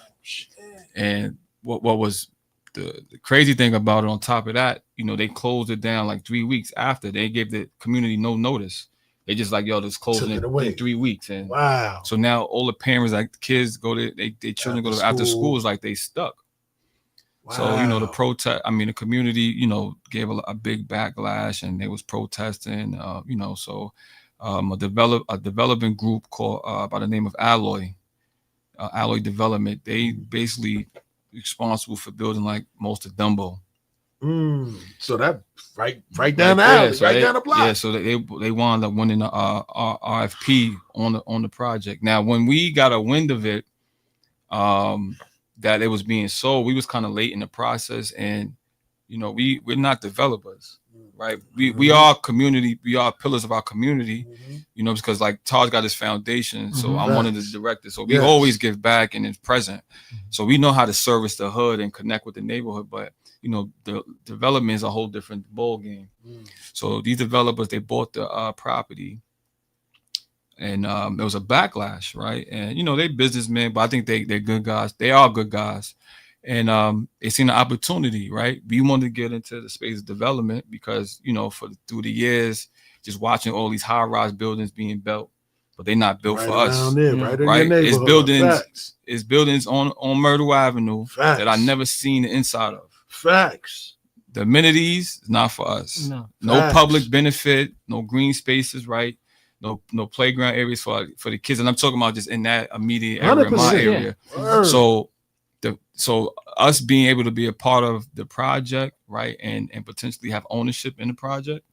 And what was the crazy thing about it, on top of that, you know, they closed it down like 3 weeks after. They gave the community no notice. They just like, yo, just closing it in 3 weeks. And wow. So now all the parents, like the kids go to, they children go to after school, is like they stuck. Wow. So, you know, the community, you know, gave a big backlash, and they was protesting, you know, so a development group called by the name of Alloy Development, they basically responsible for building like most of Dumbo. So that right down the alley, so down the block. Yeah, so they wound up winning the RFP on the project. Now, when we got a wind of it, that it was being sold, we was kind of late in the process, and you know, we're not developers, right? We are community, we are pillars of our community, you know, because like Taj got his foundation, so I'm one of the directors, so we always give back and it's present, so we know how to service the hood and connect with the neighborhood. But you know, the development is a whole different ball game. So these developers, they bought the property, and there was a backlash, right? And you know, they businessmen, but I think they're good guys. They are good guys, and they seen an opportunity, right? We wanted to get into the space of development because, you know, through the years, just watching all these high-rise buildings being built, but they're not built for us, right? It's buildings on Myrtle Avenue that I never seen the inside of. Facts. the amenities is not for us. No Facts. public benefit, no green spaces, right? No playground areas for the kids, and I'm talking about just in that immediate area, in my 100%, area. yeah. So us being able to be a part of the project, right, and potentially have ownership in the project,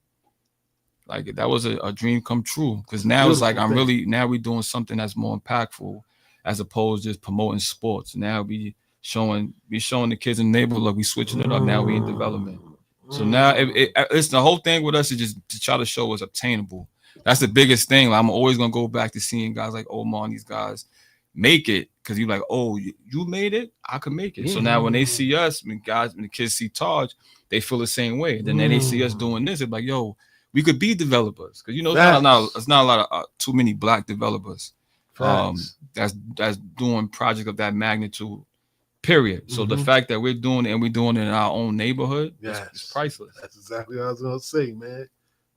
like that was a dream come true. Because now it's like we're doing something that's more impactful, as opposed to just promoting sports. Now we showing the kids in the neighborhood, like we switching it up. Now we in development. So now it's the whole thing with us is just to try to show what's obtainable. That's the biggest thing. Like, I'm always gonna go back to seeing guys like Omar and these guys make it, because you're like, oh, you made it, I can make it. Yeah. So now when they see us, when the kids see Taj, they feel the same way. Then they see us doing this, they're like, yo, we could be developers, because it's not a lot of too many black developers that's doing projects of that magnitude. Period. So the fact that we're doing it and we're doing it in our own neighborhood, it's priceless. That's exactly what I was gonna say, man.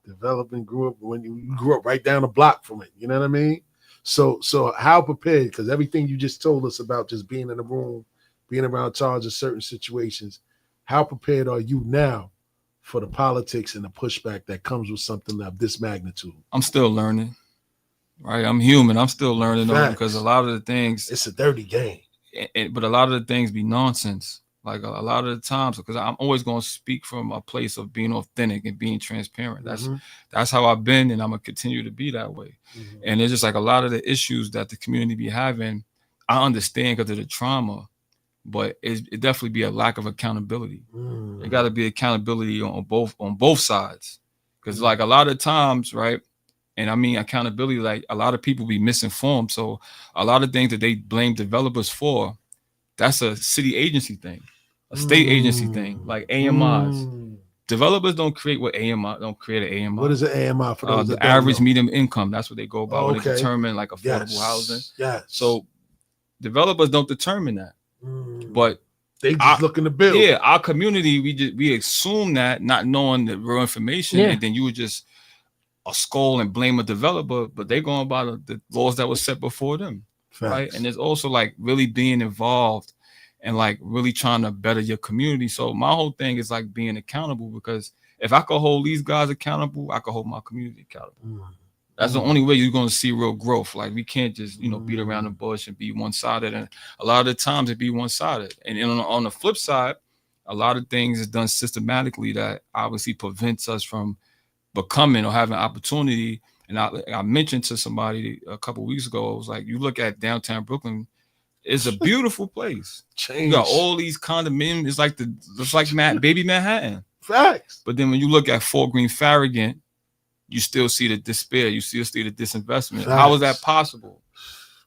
Developing grew up when you grew up right down the block from it. You know what I mean? So how prepared? Because everything you just told us about just being in the room, being around Taj of certain situations, how prepared are you now for the politics and the pushback that comes with something of this magnitude? I'm still learning, right? I'm human. I'm still learning because a lot of the things, it's a dirty game. But a lot of the things be nonsense. Like a lot of the times, because I'm always going to speak from a place of being authentic and being transparent. That's how I've been, and I'm going to continue to be that way. And it's just like a lot of the issues that the community be having, I understand because of the trauma, but it definitely be a lack of accountability. There got to be accountability on both sides, because like a lot of times, right? And I mean accountability, like a lot of people be misinformed. So a lot of things that they blame developers for, that's a city agency thing, a state agency thing, like AMIs. Developers don't create don't create an AMI. What is an AMI for those the average medium income? That's what they go by when they determine like affordable housing. Yes. So developers don't determine that, but they just looking to build. Yeah, our community, we assume that, not knowing the real information, and then you would just scold and blame a developer, but they're going by the laws that were set before them. Right. And there's also like really being involved and like really trying to better your community. So my whole thing is like being accountable, because if I could hold these guys accountable, I could hold my community accountable. That's the only way you're going to see real growth. Like we can't just, beat around the bush and be one-sided. And a lot of the times it be one-sided. And on the flip side, a lot of things is done systematically that obviously prevents us from becoming or having opportunity. And I mentioned to somebody a couple of weeks ago, I was like, you look at downtown Brooklyn, it's a beautiful place. You got all these condominiums. It's like baby Manhattan. Facts. But then when you look at Fort Greene Farragut, you still see the despair. You still see the disinvestment. Facts. How is that possible?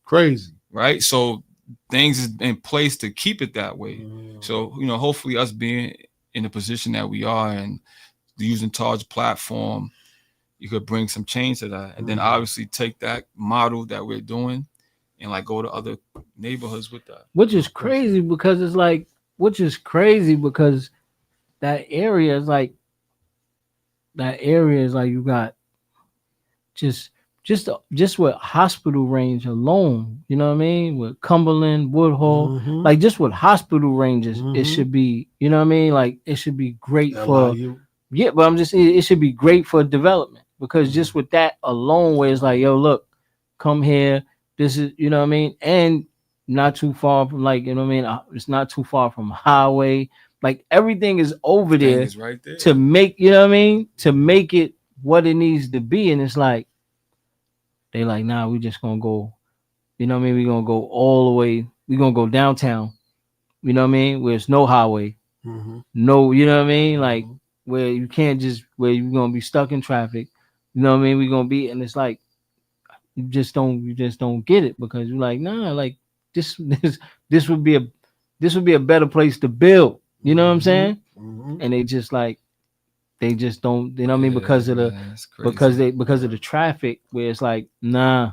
Crazy. Right? So things is in place to keep it that way. So, hopefully us being in the position that we are and using Taj's platform, you could bring some change to that, and then obviously take that model that we're doing and like go to other neighborhoods with that. Which is crazy because that area is like you got just with Hospital Range alone, you know what I mean? With Cumberland, Woodhull, like just with hospital ranges, it should be, you know what I mean? Like it should be great for but it should be great for development, because just with that alone, where it's like, yo, look, come here. This is, you know what I mean? And not too far from, like, you know what I mean? It's not too far from highway. Like everything is over there, right there to make, you know what I mean? To make it what it needs to be. And it's like, they like, nah, we just gonna go, you know what I mean? We're gonna go all the way. We're gonna go downtown, you know what I mean? Where it's no highway, no, you know what I mean? Like where you can't where you're gonna be stuck in traffic, you know what I mean? We're gonna be, and it's like, you just don't get it, because you're like, nah, like this would be a better place to build, you know what I'm saying? And they just don't, you know what I mean? Because of the traffic, where it's like, nah,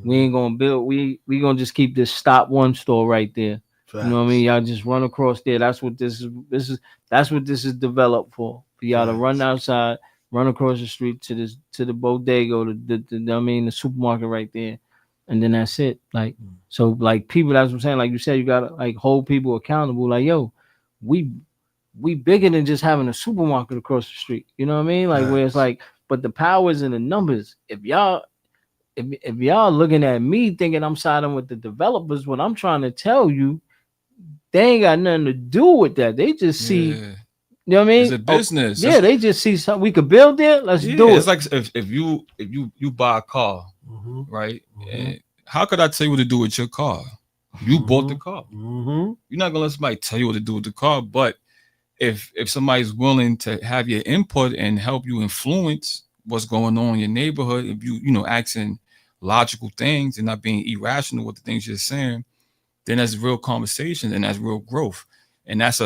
we ain't gonna build, we gonna just keep this stop one store right there. Facts. You know what I mean? Y'all just run across there. That's what this is developed for y'all to run outside, run across the street to the bodega, the supermarket right there, and then that's it. Like, so like people, that's what I'm saying. Like you said, you gotta like hold people accountable. Like, yo, we we bigger than just having a supermarket across the street. You know what I mean? Like where it's like, but the powers in the numbers. If y'all looking at me thinking I'm siding with the developers, what I'm trying to tell you, they ain't got nothing to do with that. They just see, you know what I mean? It's a business. Yeah, they just see something we could build there. Let's do it. It's like if you buy a car, right? And how could I tell you what to do with your car? You bought the car. You're not gonna let somebody tell you what to do with the car, but if somebody's willing to have your input and help you influence what's going on in your neighborhood, if you asking logical things and not being irrational with the things you're saying, then that's real conversation and that's real growth. And that's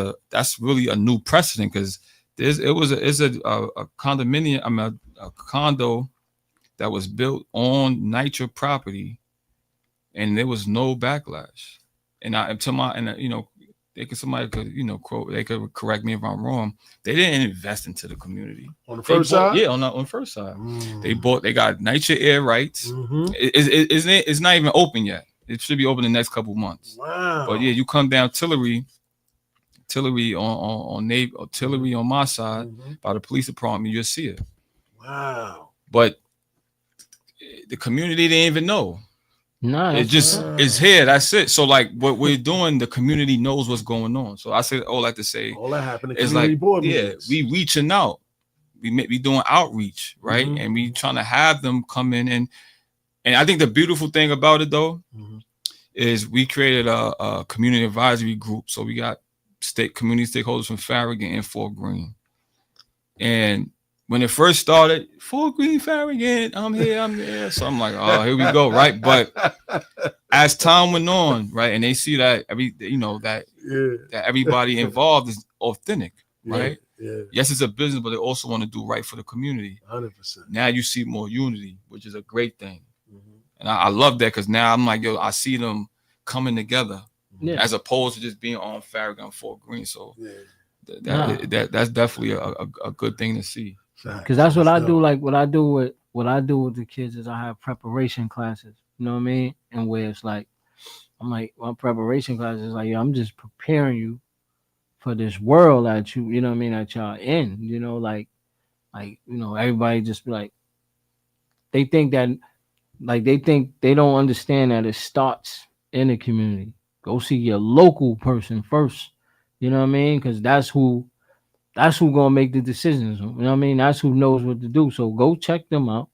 really a new precedent, because it's a condominium, a condo that was built on NYCHA property, and there was no backlash. And somebody could quote, they could correct me if I'm wrong. They didn't invest into the community on the first side. Yeah, on the first side, they got NYCHA air rights. It's not even open yet. It should be open the next couple months. Wow. But yeah, you come down Tillery on my side by the police department, you'll see it. Wow. But the community didn't even know. No, it's here. That's it. So like what we're doing, the community knows what's going on. So I say all that to say, all that happened. It's like we reaching out. We doing outreach, right? And we trying to have them come in and I think the beautiful thing about it though is we created a community advisory group. So we got community stakeholders from Farragut and Fort Greene. And when it first started, Fort Greene, Farragut, I'm here. So I'm like, oh, here we go, right? But as time went on, right, and they see that that everybody involved is authentic, right? Yeah. Yes, it's a business, but they also want to do right for the community. 100%. Now you see more unity, which is a great thing. And I love that, because now I'm like, I see them coming together as opposed to just being on Farragut and Fort Greene. So that's definitely a good thing to see. Because that's what I do. Like what I do with the kids is I have preparation classes. You know what I mean? And where it's like, I'm like, my preparation class is like, I'm just preparing you for this world that you know what I mean, that y'all in. Everybody just be like, they think they don't understand that it starts in the community. Go see your local person first. You know what I mean? Because that's who gonna make the decisions. You know what I mean? That's who knows what to do. So go check them out.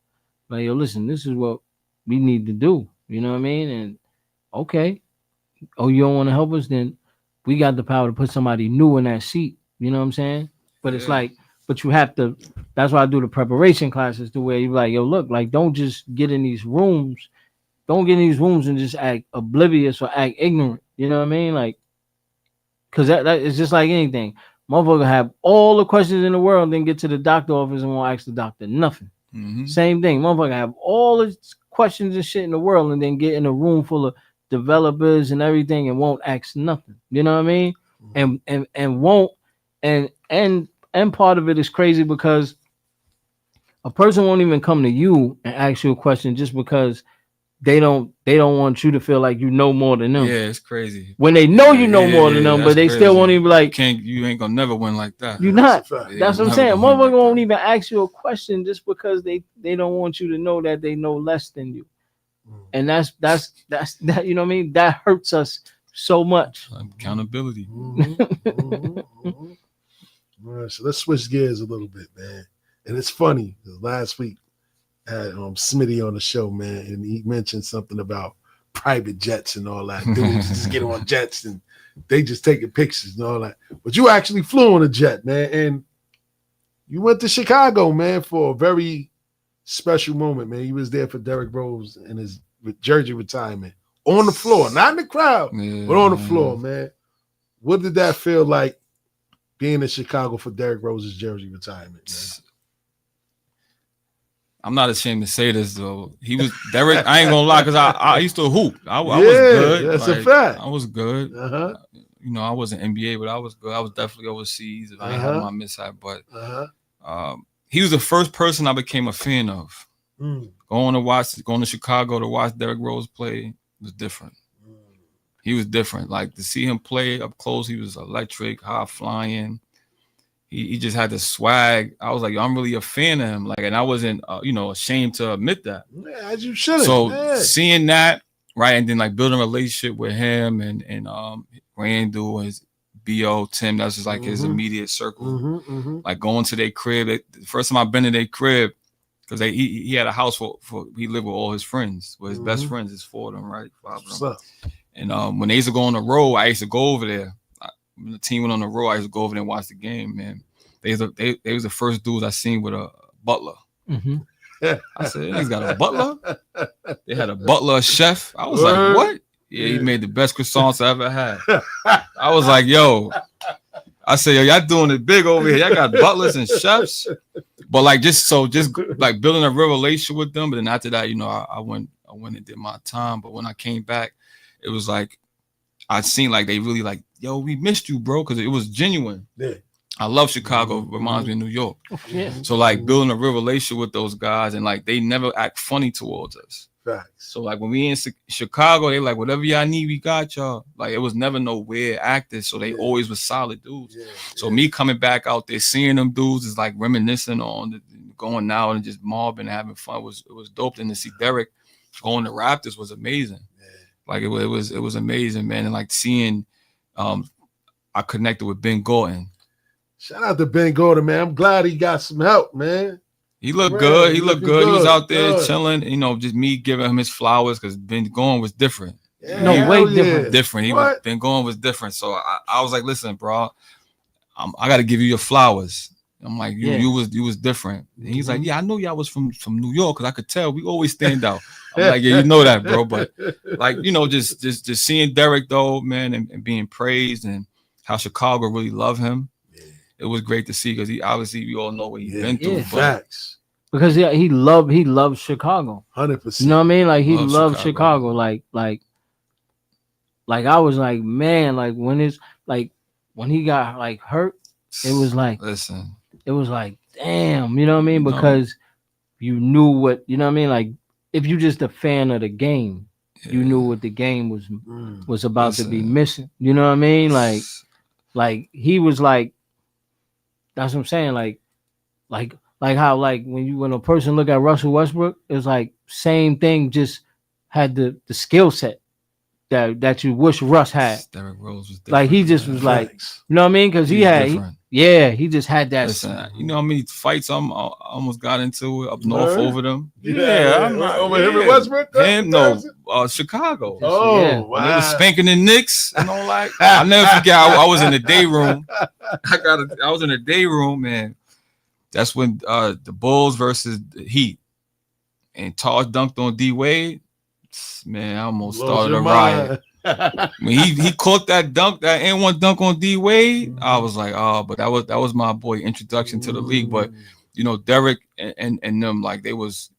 Like, yo, listen, this is what we need to do. You know what I mean? And okay, you don't want to help us? Then we got the power to put somebody new in that seat. You know what I'm saying? But it's like, but you have to. That's why I do the preparation classes, to where you're like, yo, look, like, don't just get in these rooms. Don't get in these rooms and just act oblivious or act ignorant. You know what I mean? Like, because that is just like anything. Motherfucker have all the questions in the world and then get to the doctor office and won't ask the doctor nothing. Same thing. Motherfucker have all the questions and shit in the world and then get in a room full of developers and everything and won't ask nothing. You know what I mean? And won't and part of it is crazy, because a person won't even come to you and ask you a question just because they don't want you to feel like you know more than them. Yeah, it's crazy. When they know you know more than them, but they still won't even be like, you ain't gonna never win like that. You're not. That's what I'm saying. Motherfucker won't even ask you a question just because they don't want you to know that they know less than you. And that's that, you know what I mean? That hurts us so much. Accountability. All right, so let's switch gears a little bit, man. And it's funny, last week I had Smitty on the show, man, and he mentioned something about private jets and all that. Dudes just get on jets and they just taking pictures and all that. But you actually flew on a jet, man, and you went to Chicago, man, for a very special moment, man. You was there for Derrick Rose and his jersey retirement on the floor, not in the crowd, but on the floor, man. What did that feel like, being in Chicago for Derrick Rose's jersey retirement, man? I'm not ashamed to say this though. He was Derrick. I ain't gonna lie, because I used to hoop. I was good. That's a fact. I was good. I wasn't NBA, but I was good. I was definitely overseas if I didn't have my mishap. But he was the first person I became a fan of. Going to Chicago to watch Derrick Rose play was different. He was different. Like, to see him play up close, he was electric, high flying. he just had the swag. I was like, yo, I'm really a fan of him. Like, and I wasn't, ashamed to admit that. Yeah, as you should. So seeing that, right, and then like building a relationship with him and Randall, his Bo, Tim, that's just like his immediate circle. Like going to their crib. The first time I've been to their crib, because he had a house for he lived with all his friends, with his best friends. It's 4 of them, right? 5 of them. And when they used to go on the road, I used to go over there. When the team went on the road, I used to go over there and watch the game, man. They was the first dudes I seen with a butler. I said, he's got a butler? They had a butler, a chef. I was like, what? Yeah, he made the best croissants I ever had. I was like, yo. I said, yo, y'all doing it big over here. Y'all got butlers and chefs. But like just like building a real relationship with them. But then after that, I went and did my time. But when I came back, it was like I seen like they really like, yo, we missed you, bro, because it was genuine. Yeah. I love Chicago. Reminds me of New York. Yeah. So like building a real relationship with those guys, and like they never act funny towards us. Facts. So like when we in Chicago, they like whatever y'all need, we got y'all. Like it was never no weird actors, so they always was solid dudes. So me coming back out there, seeing them dudes is like reminiscing on going out and just mobbing and having fun. It was dope. And to see Derek going to Raptors was amazing. Like it was amazing, man. And like seeing, I connected with Ben Gordon. Shout out to Ben Gordon, man. I'm glad he got some help, man. He looked good. He looked good. He was out there chilling. Just me giving him his flowers because Ben Gordon was different. Yeah, way different. Different. Ben Gordon was different. So I was like, listen, bro, I got to give you your flowers. I'm like, you was different. And he's like, yeah, I know y'all was from New York because I could tell we always stand out. I'm like, yeah, you know that, bro. But like, just seeing Derek though, man, and being praised and how Chicago really love him. It was great to see because we all know what he's been through. Facts. Because he loved Chicago. 100%. You know what I mean? Like he loved Chicago. Like I was like, man, like when he got like hurt, it was like, listen, it was like, damn, you know what I mean? Because you knew what, you know what I mean? Like if you just a fan of the game, you knew what the game was about to be missing. You know what I mean? Like he was like, that's what I'm saying. Like how like when a person look at Russell Westbrook, it's like same thing, just had the skill set that you wish Russ had. Derrick Rose was different. Like he just was like, you know what I mean? Because he just had that. Listen, you know how many fights I almost got into up north over them. I'm not over him in Westbrook. Chicago. Oh, wow. When they was spanking the Knicks, like I never forget. I was in the day room. I was in the day room, and that's when the Bulls versus the Heat, and Taj dunked on D Wade. Man, I almost started a riot. When he caught that dunk, that N1 dunk on D Wade, I was like, oh, but that was my boy introduction to the league. But Derek and them, like Derek was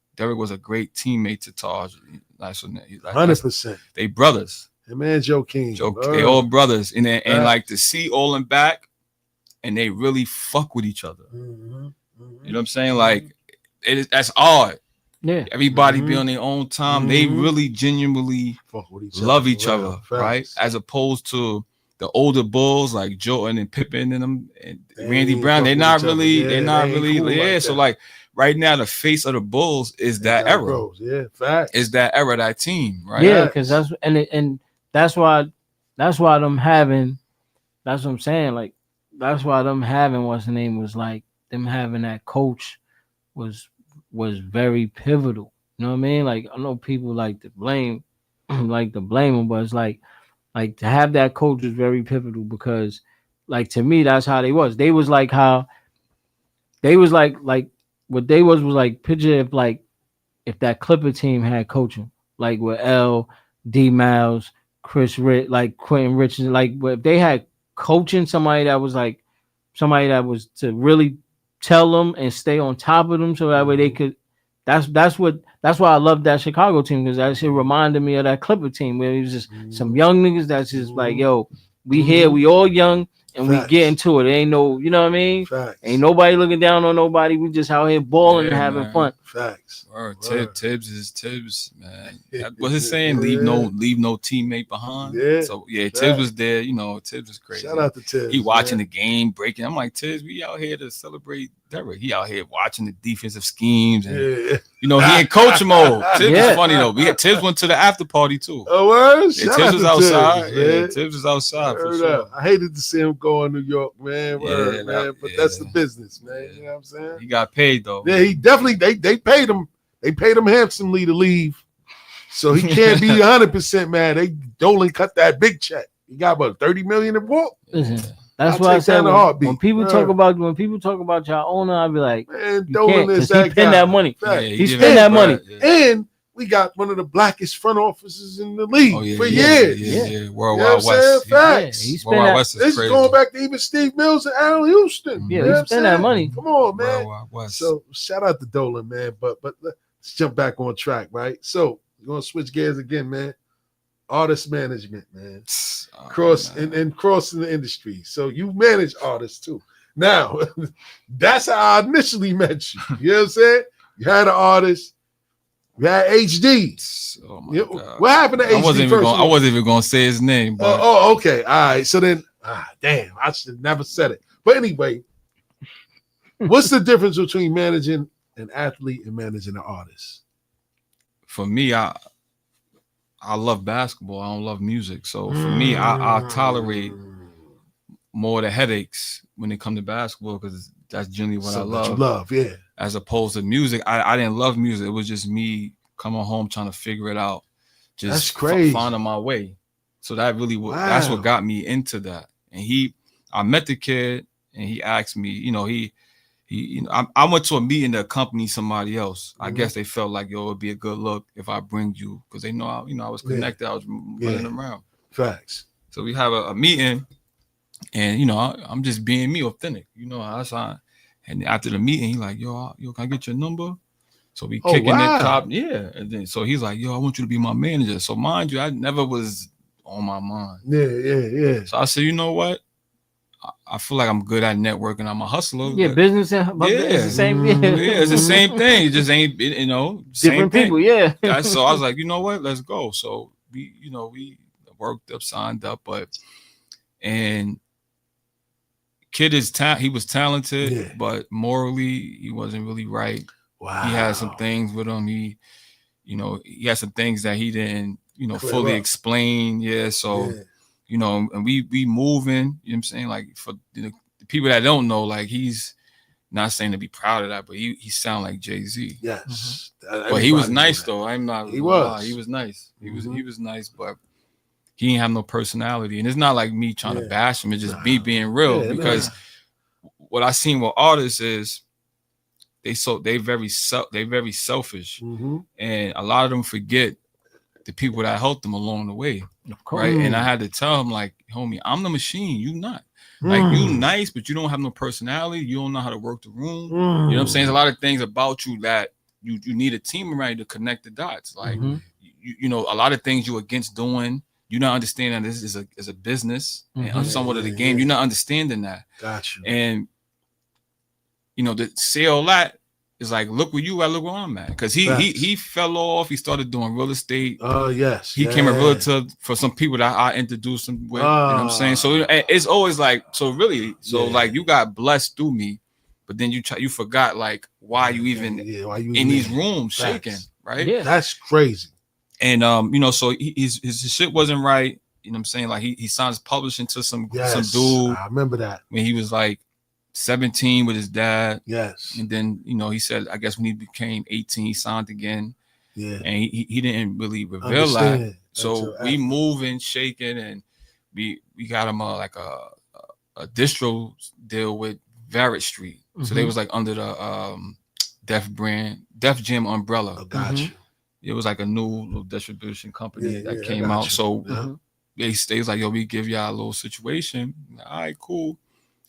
a great teammate to Taj. Like 100%. They brothers. That man Joe King. They all brothers, and like to see all them back, and they really fuck with each other. You know what I'm saying? Like that's odd. Yeah, everybody be on their own time. They really genuinely love each other, right? As opposed to the older Bulls like Jordan and Pippen and them and Randy Brown. They're not really. Cool so like right now, the face of the Bulls is that era. Fact. Is that era, that team, right? Yeah, because that's and that's why them having. That's what I'm saying. Like that's why them having what's the name was like them having that coach was very pivotal. You know what I mean? Like I know people like to blame him, but it's like to have that coach is very pivotal because like to me that's how they was. They was like how they was like what they was like picture if that Clipper team had coaching like with L, D Miles, Chris Ritt, like Quentin Richardson, like if they had coaching somebody that was to really tell them and stay on top of them so that way they could. That's why I love that Chicago team because that shit reminded me of that Clipper team where it was just some young niggas that's just like, yo, we here, we all young and we get into it. Ain't no, you know what I mean? Facts. Ain't nobody looking down on nobody. We just out here balling and Yeah, having man. fun. Facts. Word. Tibbs is Tibbs, man. What's he saying? Leave no teammate behind. Yeah. So yeah, Facts. Tibbs was there. You know, Tibbs was crazy. Shout out to Tibbs. He watching the game, breaking. I'm like, Tibbs, we out here to celebrate Derek. He out here watching the defensive schemes, and you know, he in coach mode. Tibbs is funny though. Tibbs went to the after party too. Oh, word? Yeah, Tibbs was outside. Tibbs, man. Tibbs was outside for Word sure. up. I hated to see him go in New York, man. Word, man. But that's the business, man. You know what I'm saying? He got paid though. Yeah, he definitely they paid him. They paid him handsomely to leave. So he can't be 100% mad. They Dolan cut that big check. He got about 30 million in walk. That's why I said when people talk about your owner, I'll be like, man, Dolan is that guy. That money. Yeah, he spent that money. And we got one of the blackest front offices in the league for years. Yeah. Worldwide West. Facts. He spent that. This is going back to even Steve Mills and Allen Houston. Yeah, he spent that money. Come on, man. Worldwide West. So shout out to Dolan, man. But let's jump back on track, right? So we're gonna switch gears again, man. Artist management, man. Crossing the industry. So you manage artists too. Now, that's how I initially met you. You know what I'm saying? You had an artist. You had HD. Oh my God. What happened to HD? I wasn't even gonna say his name. But okay. All right. So then, damn, I should have never said it. But anyway, what's the difference between managing an athlete and managing an artist? For me, I love basketball. I don't love music. So for me, I tolerate more of the headaches when it comes to basketball because that's generally what I love. You love, yeah. As opposed to music, I didn't love music. It was just me coming home trying to figure it out, just that's crazy. Finding my way. So that really that's what got me into that. And I met the kid, and he asked me, I went to a meeting to accompany somebody else. I guess they felt like, it would be a good look if I bring you, because they know, I was connected. I was running around. Facts. So we have a meeting, and I'm just being me, authentic. And after the meeting, he's like, yo, can I get your number? So we kicking it, top, yeah. And then so he's like, yo, I want you to be my manager. So mind you, I never was on my mind. Yeah. So I said, you know what? I feel like I'm good at networking. I'm a hustler. Yeah, business and it's the same. Yeah, it's the same thing. It just ain't, different people. Yeah. So I was like, you know what? Let's go. So we worked up, signed up, and kid he was talented, but morally he wasn't really right. Wow. He had some things with him. He had some things that he didn't, fully explain. Yeah. So. And we moving, you know what I'm saying? Like for the people that don't know, like he's not saying to be proud of that, but he sound like Jay-Z. Yes. But he was nice though. I'm not he was nice. He was nice, but he didn't have no personality. And it's not like me trying to bash him, it's just me being real. Because what I seen with artists is they very selfish. And a lot of them forget the people that helped them along the way. Right. And I had to tell him, like, homie, I'm the machine. You not. Like, you nice, but you don't have no personality. You don't know how to work the room. You know what I'm saying? There's a lot of things about you that you need a team around you to connect the dots. Like, a lot of things you're against doing. You're not understanding this is a business and somewhat of the game. You're not understanding that. Got you. And, to say all that, it's like, look where you at, look where I'm at. Because he fell off. He started doing real estate. Oh, yes. He came a realtor for some people that I introduced him with. You know what I'm saying? So it's always like, like you got blessed through me, but then you forgot like why you even in these rooms shaking, right? Yeah. That's crazy. And so his shit wasn't right. You know what I'm saying? Like he signs publishing to some dude. I remember that. When he was like 17 with his dad. Yes. And then, he said, I guess when he became 18, he signed again. Yeah. And he didn't really reveal that. So we moving, shaking, and we got him a distro deal with Barrett Street. So they was like under the Def Jam umbrella. Oh, gotcha. It was like a new little distribution company that came out. So they was like, yo, we give y'all a little situation. All right, cool.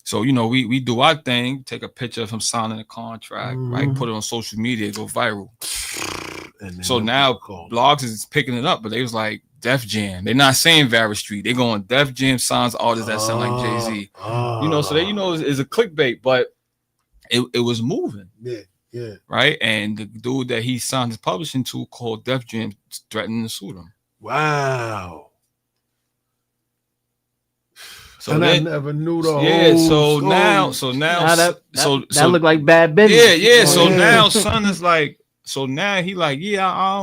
So, we do our thing, take a picture of him signing a contract, right? Put it on social media, go viral. So now blogs is picking it up, but they was like, Def Jam. They're not saying Vara Street. They're going Def Jam signs artists that sound like Jay-Z. You know, so they, you know, is a clickbait, but it was moving. Yeah. Right? And the dude that he signed his publishing to called Def Jam threatening to sue them. Wow. So and then, I never knew the whole so story. now that looked like bad business. Yeah. So now son is like, so now he like, yeah, I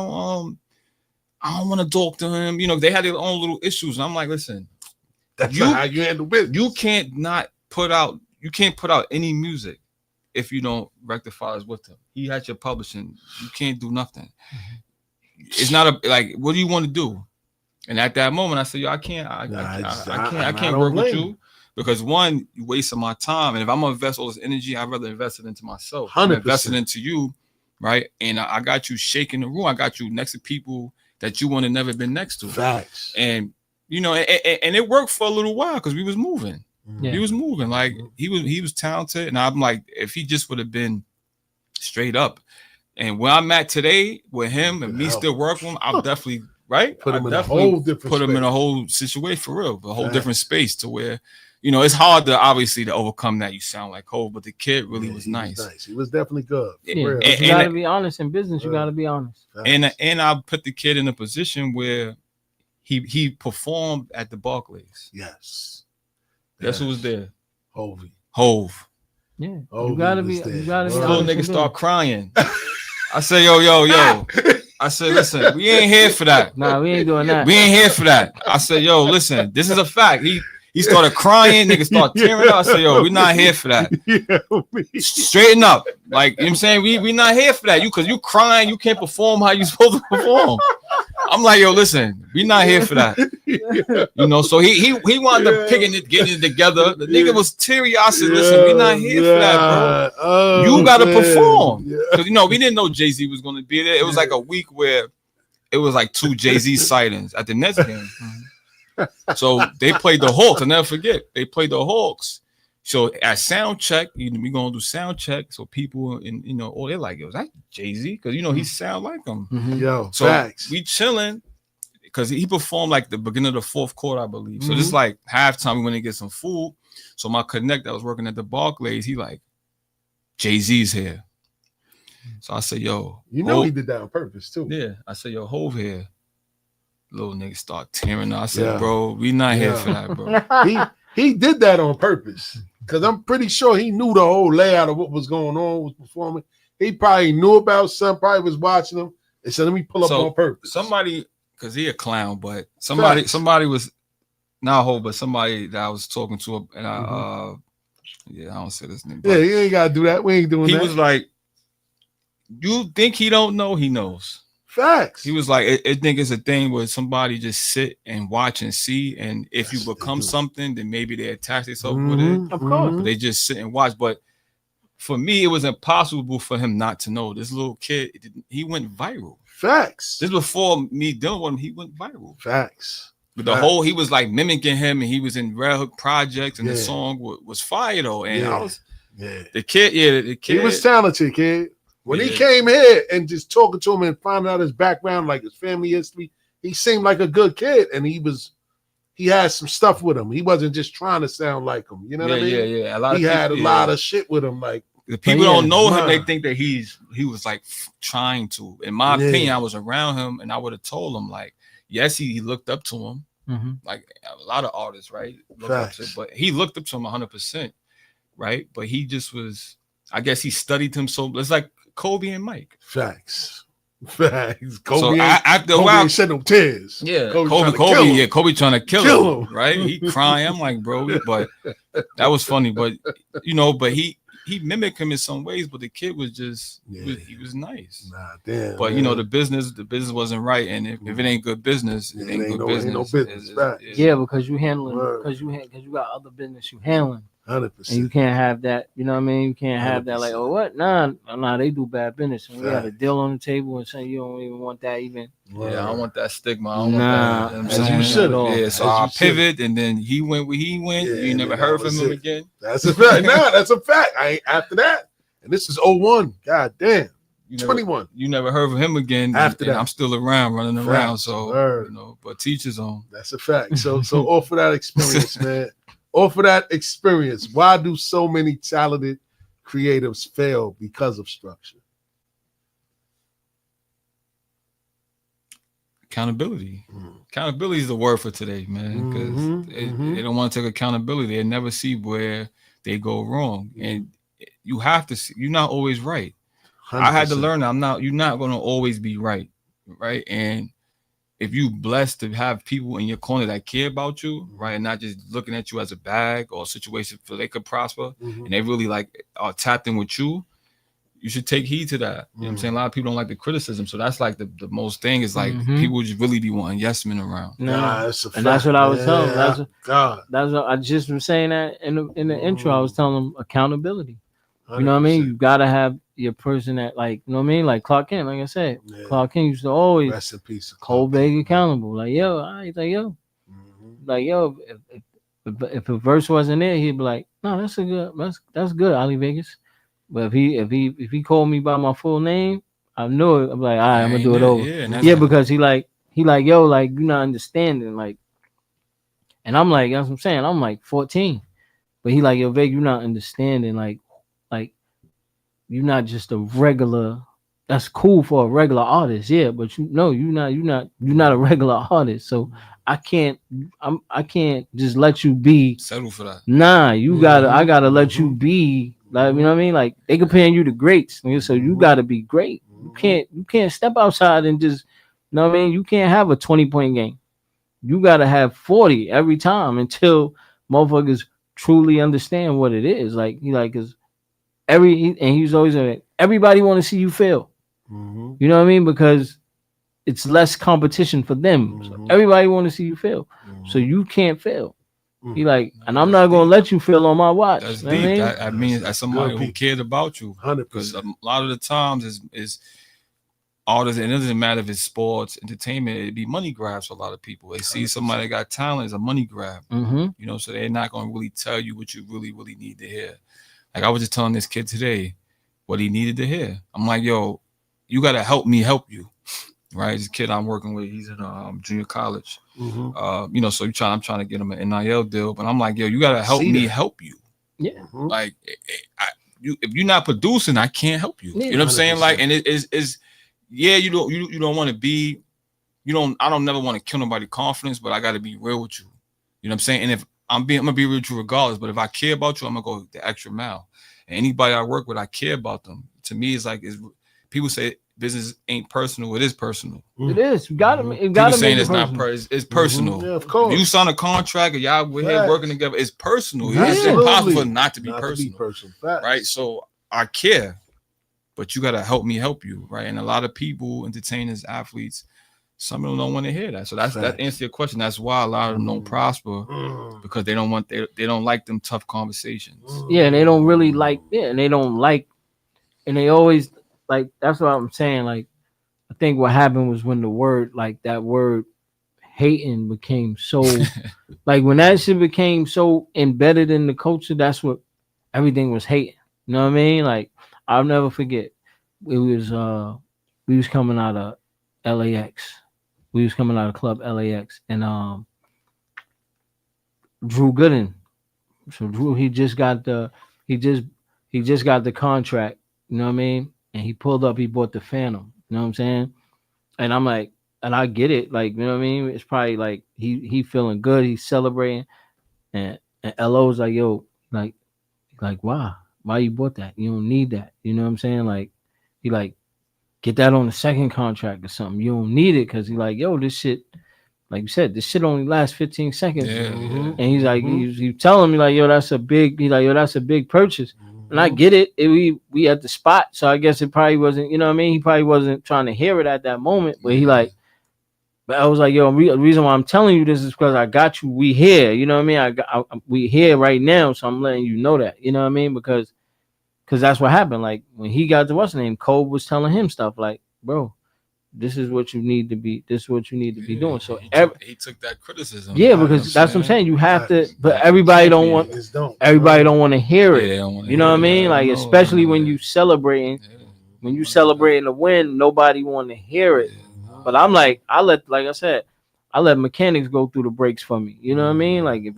don't want to talk to him. You know, they had their own little issues. And I'm like, listen, that's not how you handle business. You can't put out any music if you don't rectify us with him. He had your publishing. You can't do nothing. It's not what do you want to do? And at that moment, I said, yo, I can't work with you because one, you wasting my time. And if I'm gonna invest all this energy, I'd rather invest it into myself. 100%. I'm investing into you, right? And I got you shaking the room. I got you next to people that you want to never been next to. Facts. And you know, and it worked for a little while because we was moving. Yeah. He was moving. Like he was talented. And I'm like, if he just would have been straight up. And where I'm at today with him and me still working with him, I'll definitely put him in a whole situation for real, a whole different space to where, you know, it's hard to obviously to overcome that. You sound like Hov, but the kid really was nice. He was definitely good. Yeah. You gotta be honest in business. You gotta be honest. And I put the kid in a position where he performed at the Barclays. Yes. Guess who was there? Hov. Yeah. You gotta be. Little nigga start crying. I say, yo. I said, listen, we ain't here for that. Nah, we ain't doing that. We ain't here for that. I said, yo, listen, this is a fact. He started crying, niggas start tearing up. I said, yo, we not here for that. Straighten up. Like, you know what I'm saying? We not here for that. Because you crying, you can't perform how you supposed to perform. I'm like, yo, listen, we not here for that. You know, so he wound up getting it together. The nigga was teary. I said, listen, we not here for that, bro. You gotta perform. Because you know, we didn't know Jay-Z was gonna be there. It was like a week where it was like 2 Jay-Z sightings at the Nets game. So they played the Hawks. I'll never forget. They played the Hawks. So at sound check, we gonna do sound check. So people and they're like, yo, is that Jay-Z? Because he sound like him. Yo, so facts. We chilling because he performed like the beginning of the 4th quarter, I believe. So just like halftime, we went to get some food. So my connect that was working at the Barclays, he like, Jay-Z's here. So I said, yo, he did that on purpose too. Yeah, I said, yo, Hov here. Little nigga start tearing up. I said, bro, we not here for that, bro. He did that on purpose because I'm pretty sure he knew the whole layout of what was going on, was performing. He probably knew about something, probably was watching him and said, let me pull up on purpose. Somebody, because he a clown, but somebody was not Hov, but somebody that I was talking to, and I don't say this name. Yeah, you ain't gotta do that. We ain't doing that. He was like, you think he don't know? He knows. Facts. He was like, I think it's a thing where somebody just sit and watch and see, and if you become something, then maybe they attach themselves with it. Of course. But they just sit and watch. But for me, it was impossible for him not to know. This little kid, he went viral. Facts. This before me dealing with him, he went viral. Facts. But he was like mimicking him, and he was in Red Hook Projects, and the song was fire though. And I was, the kid, he was talented, kid. When he came here and just talking to him and finding out his background, like his family history, he seemed like a good kid, and he had some stuff with him. He wasn't just trying to sound like him. You know what I mean? Yeah. He had a lot of shit with him. Like the people don't know him, they think that he was like trying to. In my opinion, I was around him, and I would have told him like, yes, he looked up to him, like a lot of artists, right? But he looked up to him 100%, right? But he just was. I guess he studied him so. It's like Kobe and Mike. Facts. Kobe, so after a while, shed no tears. Yeah, Kobe trying to kill him. Right? He crying. I'm like, bro, but that was funny. But but he mimicked him in some ways. But the kid was just he was nice. Nah, damn. But the business wasn't right. And if it ain't good business, it ain't good business. Ain't no business. Because you handling because you got other business you handling. 100%. And you can't have that, you know what I mean? You can't have 100%. That like, oh, what? Nah, they do bad business. And we got a deal on the table and saying you don't even want that even. Yeah, I don't want that stigma. I don't want that. As you should. Yeah, so I pivot, and then he went where he went. You never heard from him again. That's a fact. That's a fact. I ain't after that. And this is 01. God damn. 21. You never heard from him again. After that, I'm still around, running around. So Word. but teachers on. That's a fact. So off of that experience, man. Off of that experience, why do so many talented creatives fail because of structure? Accountability. Accountability is the word for today, man. Because they don't want to take accountability. They never see where they go wrong, and you have to see. You're not always right. 100%. I had to learn that you're not going to always be right, And if you blessed to have people in your corner that care about you, right, and not just looking at you as a bag or a situation so they could prosper, and they really like are tapped in with you, you should take heed to that. You know what I'm saying? A lot of people don't like the criticism, so that's like the most thing is like people just really be wanting yes men around. That's a fact, and that's what I was telling them. That's what I just was saying that in the intro. I was telling them accountability. 100%. You know what I mean? You gotta have your person that, like, you know what I mean? Like Clark Kent, like I said, Clark Kent used to always rest in peace, hold big accountable. Like, yo, if a verse wasn't there, he'd be like, no, that's good, Ali Vegas. But if he called me by my full name, I knew it. I'm like, all right, I'm gonna do it over. Because he like, yo, like, you're not understanding, like, and I'm like, that's what I'm saying. I'm like 14, but he like, yo, Veg, you're not understanding, like you're not just a regular. That's cool for a regular artist, but you're not a regular artist. So I can't just let you be settle for that. Nah, I gotta let you be. Like, you know what I mean? Like, they comparing you to greats, so you gotta be great. You can't step outside and just, you know what I mean? You can't have a 20-point game. You gotta have 40 every time until motherfuckers truly understand what it is. Like, cause he's always like, everybody want to see you fail. You know what I mean? Because it's less competition for them. So everybody want to see you fail. So you can't fail. He like, and I'm not gonna let you fail on my watch. That's deep. I mean, as somebody who cared about you, 100%. Because a lot of the times is artists, and it doesn't matter if it's sports, entertainment, it'd be money grabs for a lot of people. They see somebody that got talent as a money grab, you know, so they're not gonna really tell you what you really need to hear. Like, I was just telling this kid today what he needed to hear. I'm like, yo, you gotta help me help you. Right, this kid I'm working with, he's in junior college. You know, so I'm trying to get him an NIL deal, but I'm like, yo, you gotta help me help you. Yeah, like, if you're not producing, I can't help you. You know what I'm saying? Like, and it is, you don't want to be, I don't never want to kill nobody's confidence, but I got to be real with you. You know what I'm saying? And if I'm gonna be real with you regardless, but if I care about you, I'm gonna go the extra mile. And anybody I work with, I care about them. To me, it's like, people say business ain't personal. It is personal. It is. You gotta People saying it's not it's personal. Yeah, of course. If you sign a contract and y'all we're here working together, it's personal. It's Absolutely. impossible not to be personal. Right? So I care, but you gotta help me help you, right? And a lot of people, entertainers, athletes, some of them don't want to hear that. So that answers your question. That's why a lot of them don't prosper, because they don't like them tough conversations. Yeah, and they don't really like. Yeah, and they don't like, and they always. Like, that's what I'm saying. Like, I think what happened was when that word hating became so like, when that shit became so embedded in the culture, that's what everything was hating. You know what I mean? Like, I'll never forget. It was we was coming out of LAX. We was coming out of Club LAX, and Drew Gooden. So Drew, he just got the contract. You know what I mean? And he pulled up, he bought the Phantom. You know what I'm saying? And I'm like, and I get it. Like, you know what I mean? It's probably like he feeling good, he's celebrating. And LO's like, yo, like why you bought that? You don't need that. You know what I'm saying? Like, he like, get that on the second contract or something. You don't need it, because he like, yo, this shit, like you said, this shit only lasts 15 seconds. And he's like, he's telling me like, yo, that's a big purchase. And I get it. We at the spot, so I guess it probably wasn't, you know what I mean? He probably wasn't trying to hear it at that moment, but but I was like, yo, the reason why I'm telling you this is because I got you. We here, you know what I mean? We here right now, so I'm letting you know that, you know what I mean? Because that's what happened. Like, when he got to what's the name, Cole was telling him stuff like, bro, this is what you need to be. This is what you need to be doing. So he took that criticism. Yeah, because that's what I'm saying. You have to, but everybody don't want to hear it. You know what I mean? Like, especially when you celebrating, when you celebrating a win, nobody want to hear it. But I'm like I said, I let mechanics go through the brakes for me. You know what I mean? Like if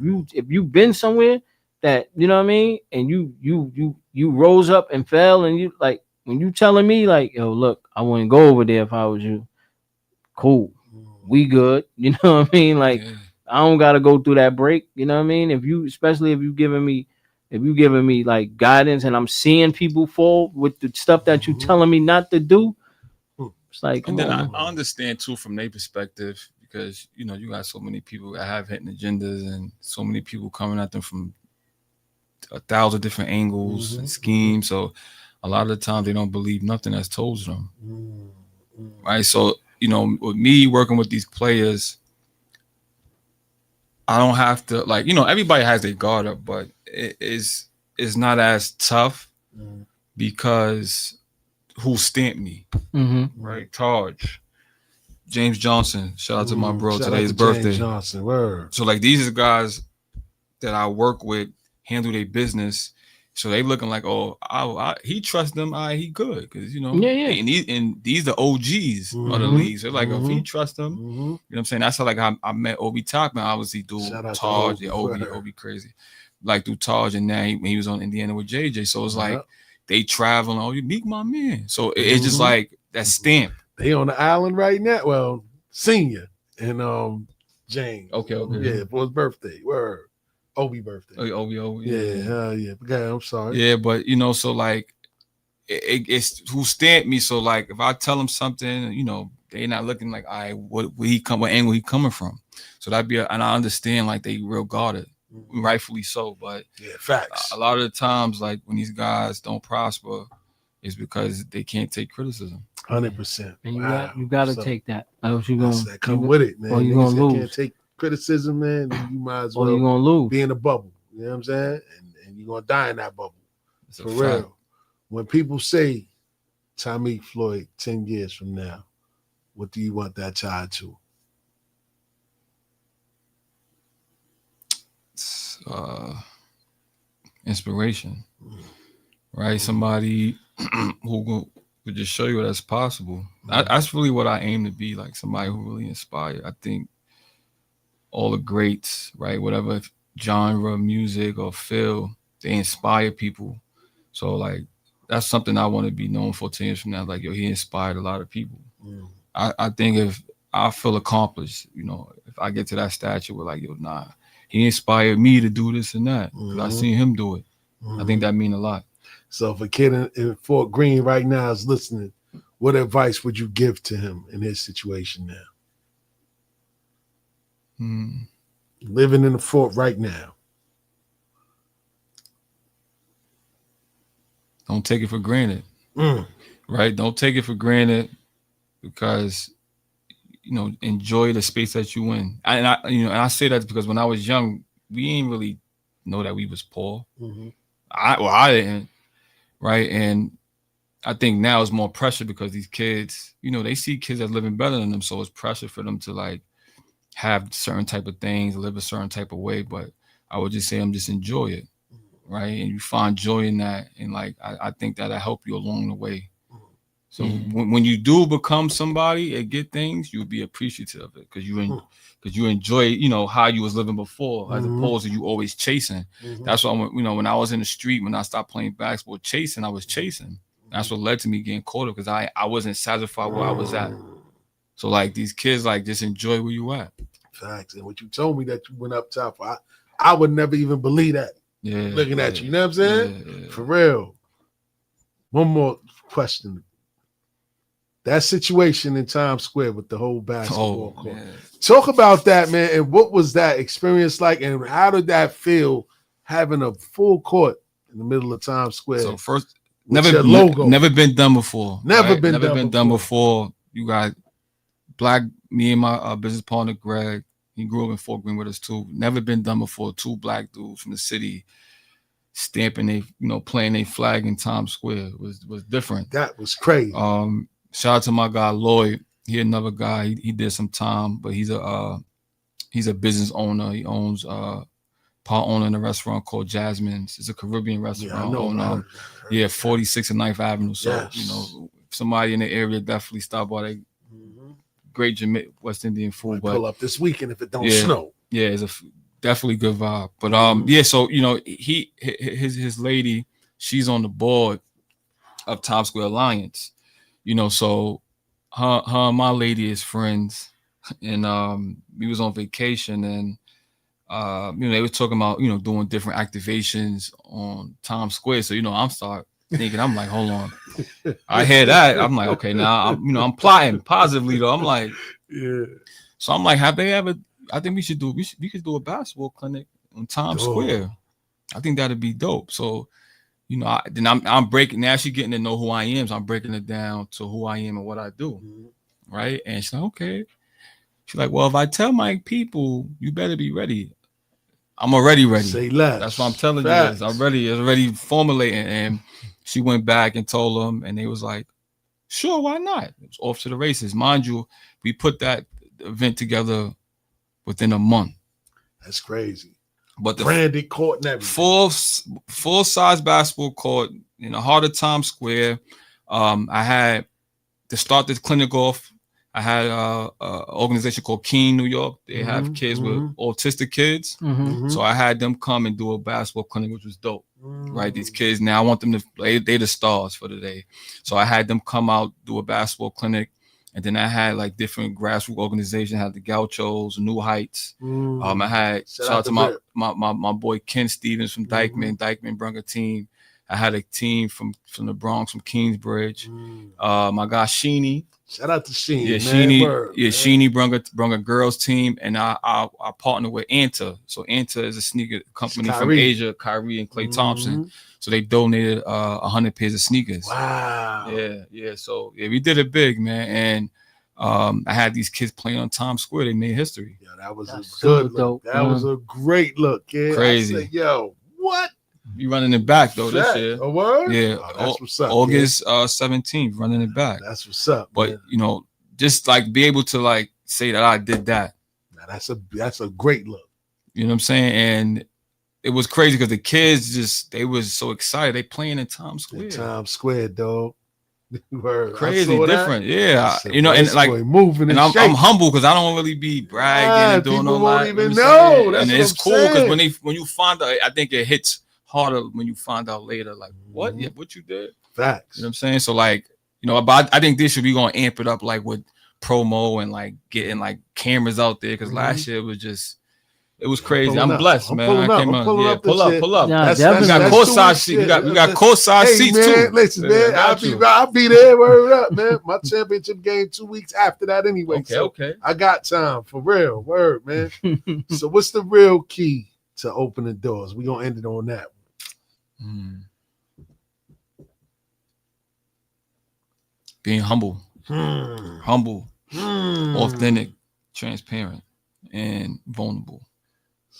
you been somewhere that, you know what I mean, and you rose up and fell, and you like when you telling me like, yo, look, I wouldn't go over there if I was you. Cool, we good. You know what I mean? Like I don't gotta go through that break. You know what I mean? Especially if you giving me like guidance, and I'm seeing people fall with the stuff that you telling me not to do. It's like, and then I understand too from their perspective, because you know you got so many people that have hidden agendas and so many people coming at them from 1,000 different angles and schemes. So a lot of the time they don't believe nothing that's told to them. Right. So, you know, with me working with these players, I don't have to, like, you know, everybody has their guard up, but it's not as tough because who stamped me. Right. Taj, James Johnson, shout out to my bro, today's birthday. James Johnson, word. So like these are guys that I work with, handle their business, so they looking like, oh, he trusts them, he good, because you know, and these the OGs of the league. So like, if he trusts them, you know what I'm saying. That's how like I met Obi Toppin, obviously through Taj, Obi crazy, like through Taj, and now he was on Indiana with JJ. So it's like they traveling. Oh, you meet my man. So it's just like that stamp. They on the island right now. Well, senior and James. Okay. Yeah, for his birthday. Word. Obi birthday. Obi. Yeah, hell yeah. Okay, I'm sorry. Yeah, but you know, so like it's who stamped me. So like if I tell them something, you know, they not looking like what angle he coming from. So that'd be and I understand like they real guarded, rightfully so. But yeah, facts. A lot of the times, like when these guys don't prosper, it's because they can't take criticism. 100%. And you got to take that. Else you gonna that come with it, man. Or you gonna lose. Can't take criticism, man. Then you might as well you're gonna lose. Be in a bubble. You know what I'm saying? And you're gonna die in that bubble. It's for real. When people say Tommy Floyd 10 years from now, what do you want that child to? It's, inspiration, right? Somebody who could just show you that's possible. That's really what I aim to be, like somebody who really inspires. I think all the greats, right? Whatever genre, music, or feel, they inspire people. So like that's something I want to be known for 10 years from now. Like, yo, he inspired a lot of people. I think if I feel accomplished, you know, if I get to that stature where like, yo, nah, he inspired me to do this and that. Because I seen him do it. I think that mean a lot. So if a kid in Fort Greene right now is listening, what advice would you give to him in his situation now? Living in the fort right now. Don't take it for granted. Right? Don't take it for granted, because you know, enjoy the space that you in. And I say that because when I was young, we didn't really know that we was poor. I didn't, right? And I think now it's more pressure because these kids, you know, they see kids that's living better than them, so it's pressure for them to like have certain type of things, live a certain type of way. But I would just say just enjoy it, right? And you find joy in that, and like I think that'll help you along the way. So when you do become somebody and get things, you'll be appreciative of it because you enjoy, you know, how you was living before, as opposed to you always chasing. That's why when I was in the street, when I stopped playing basketball, I was chasing. That's what led to me getting caught up, because I wasn't satisfied where I was at. So like these kids, like just enjoy where you at. Facts. And what you told me that you went up top, I would never even believe that. Yeah. Looking at you, you know what I'm saying? Yeah. For real. One more question. That situation in Times Square with the whole basketball court. Man. Talk about that, man. And what was that experience like? And how did that feel having a full court in the middle of Times Square? So first, never been done before. Never right? been done before. You got me and my business partner Greg. He grew up in Fort Greene with us too. Never been done before. Two black dudes from the city stamping playing a flag in Times Square was different. That was crazy. Shout out to my guy Lloyd. He another guy. He did some time, but he's a business owner. He owns part owner in a restaurant called Jasmine's. It's a Caribbean restaurant. Yeah, I know. on 46 and 9th Avenue. So yes. somebody in the area, definitely stop by. They great West Indian food. But pull up this weekend if it don't snow. Yeah, it's definitely good vibe. But yeah, so you know, his lady, she's on the board of Times Square Alliance. You know, so her and my lady is friends, and we was on vacation, and you know, they were talking about, you know, doing different activations on Times Square. So, you know, I'm like, hold on. I hear that. I'm like, okay, now I'm plotting positively though. I'm like, yeah. So I'm like, have they ever? I think we could do a basketball clinic on Times Square. I think that'd be dope. So, you know, I'm breaking, now she's getting to know who I am. So I'm breaking it down to who I am and what I do. Right. And she's like, okay. She's like, well, if I tell my people, you better be ready. I'm already ready. Say less. That's what I'm telling you. I'm ready. It's already formulating. And she went back and told them, and they was like, sure, why not? It was off to the races. Mind you, we put that event together within a month. That's crazy. But the branded court and everything. Full size basketball court in the heart of Times Square. I had to start this clinic off. I had an organization called Keen New York. They have kids with autistic kids. So I had them come and do a basketball clinic, which was dope. Right? These kids, now I want them to play. They the stars for the day. So I had them come out, do a basketball clinic. And then I had like different grassroots organizations. I had the Gauchos, New Heights. I had shout out to my boy Ken Stevens from Dykeman. Dykeman brung a team. I had a team from the Bronx, from Kingsbridge. My guy Sheeny. Shout out to Sheeny. Yeah, Sheeny brung a girls team, and I partnered with Anta. So Anta is a sneaker company from Asia, Kyrie and Klay Thompson. So they donated 100 pairs of sneakers. Wow. Yeah. So yeah, we did it big, man. And I had these kids playing on Times Square. They made history. Yeah, that was a good look. That was a great look, kid. Crazy. I said, yo, what? You running it back though this year. A word? Yeah. That's what's up. August 17th, running it back. That's what's up. But you know, just like be able to like say that I did that. Now that's a great look. You know what I'm saying? And it was crazy because the kids they was so excited. They playing in Times Square. In Times Square, dog. Crazy, different. Yeah. Said, you know, and like moving and I'm humble because I don't really be bragging and doing all that. Even know. That's and what it's I'm cool saying. because when you find out, I think it hits harder when you find out later, like what? Yeah, what you did. Facts. You know what I'm saying? So like, you know, but I think this year we gonna amp it up like with promo and like getting like cameras out there because last year it was crazy. I'm blessed, man. I came on. Yeah, pull up. Nah, we got courtside seats. We got courtside seats man, too. Listen, man, I'll be there. Word up, man. My championship game 2 weeks after that anyway. Okay. I got time for real. Word, man. So what's the real key to opening doors? We gonna end it on that one. Being humble, authentic, transparent, and vulnerable.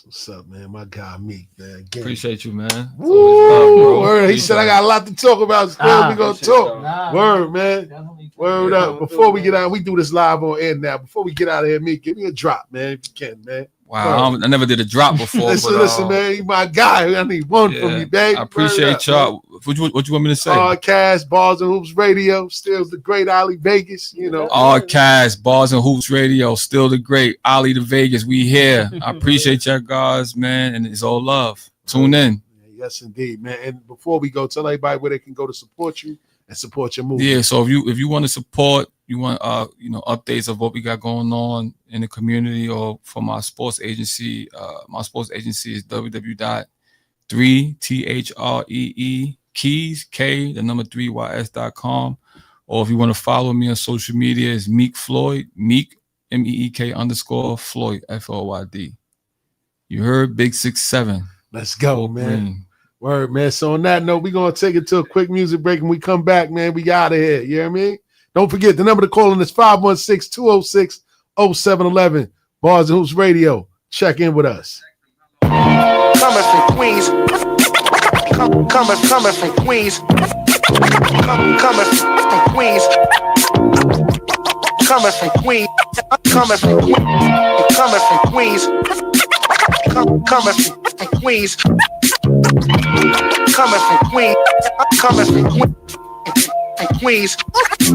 What's up, man? My guy Meek, man. Again. Appreciate you, man. Woo! Word. He said I got a lot to talk about. Still, we gonna talk. Word, man. Word up. Before we get out, we do this live on air now. Before we get out of here, Meek, give me a drop, man, if you can, man. Wow, I never did a drop before. listen, man. You my guy. I need one from you, baby. I appreciate y'all. What you want me to say? Podcast, Bars and Hoops Radio, still the great Ali Vegas, you know. Podcast, Bars and Hoops Radio, still the great Ali the Vegas. We here. I appreciate y'all guys, man, and it's all love. Tune in. Yes, indeed, man. And before we go, tell everybody where they can go to support you and support your movie. Yeah, so if you want to support, you want updates of what we got going on in the community or for my sports agency. My sports agency is www.3THREE Keys K3YS.com. Or if you want to follow me on social media, is Meek Floyd, Meek MEEK_ Floyd FLYD. You heard? Big 6'7". Let's go, man. Word, man. So on that note, we're gonna take it to a quick music break and we come back, man. We out of here. You know what I mean? Don't forget the number to call in is 516-206-0711. Bars and Hoops Radio. Check in with us. Coming from Queens. Coming from Queens. Coming from Queens. Coming from Queens. Coming from Queens. Coming from Queens. Coming from Queens. Coming from Queens. Queens,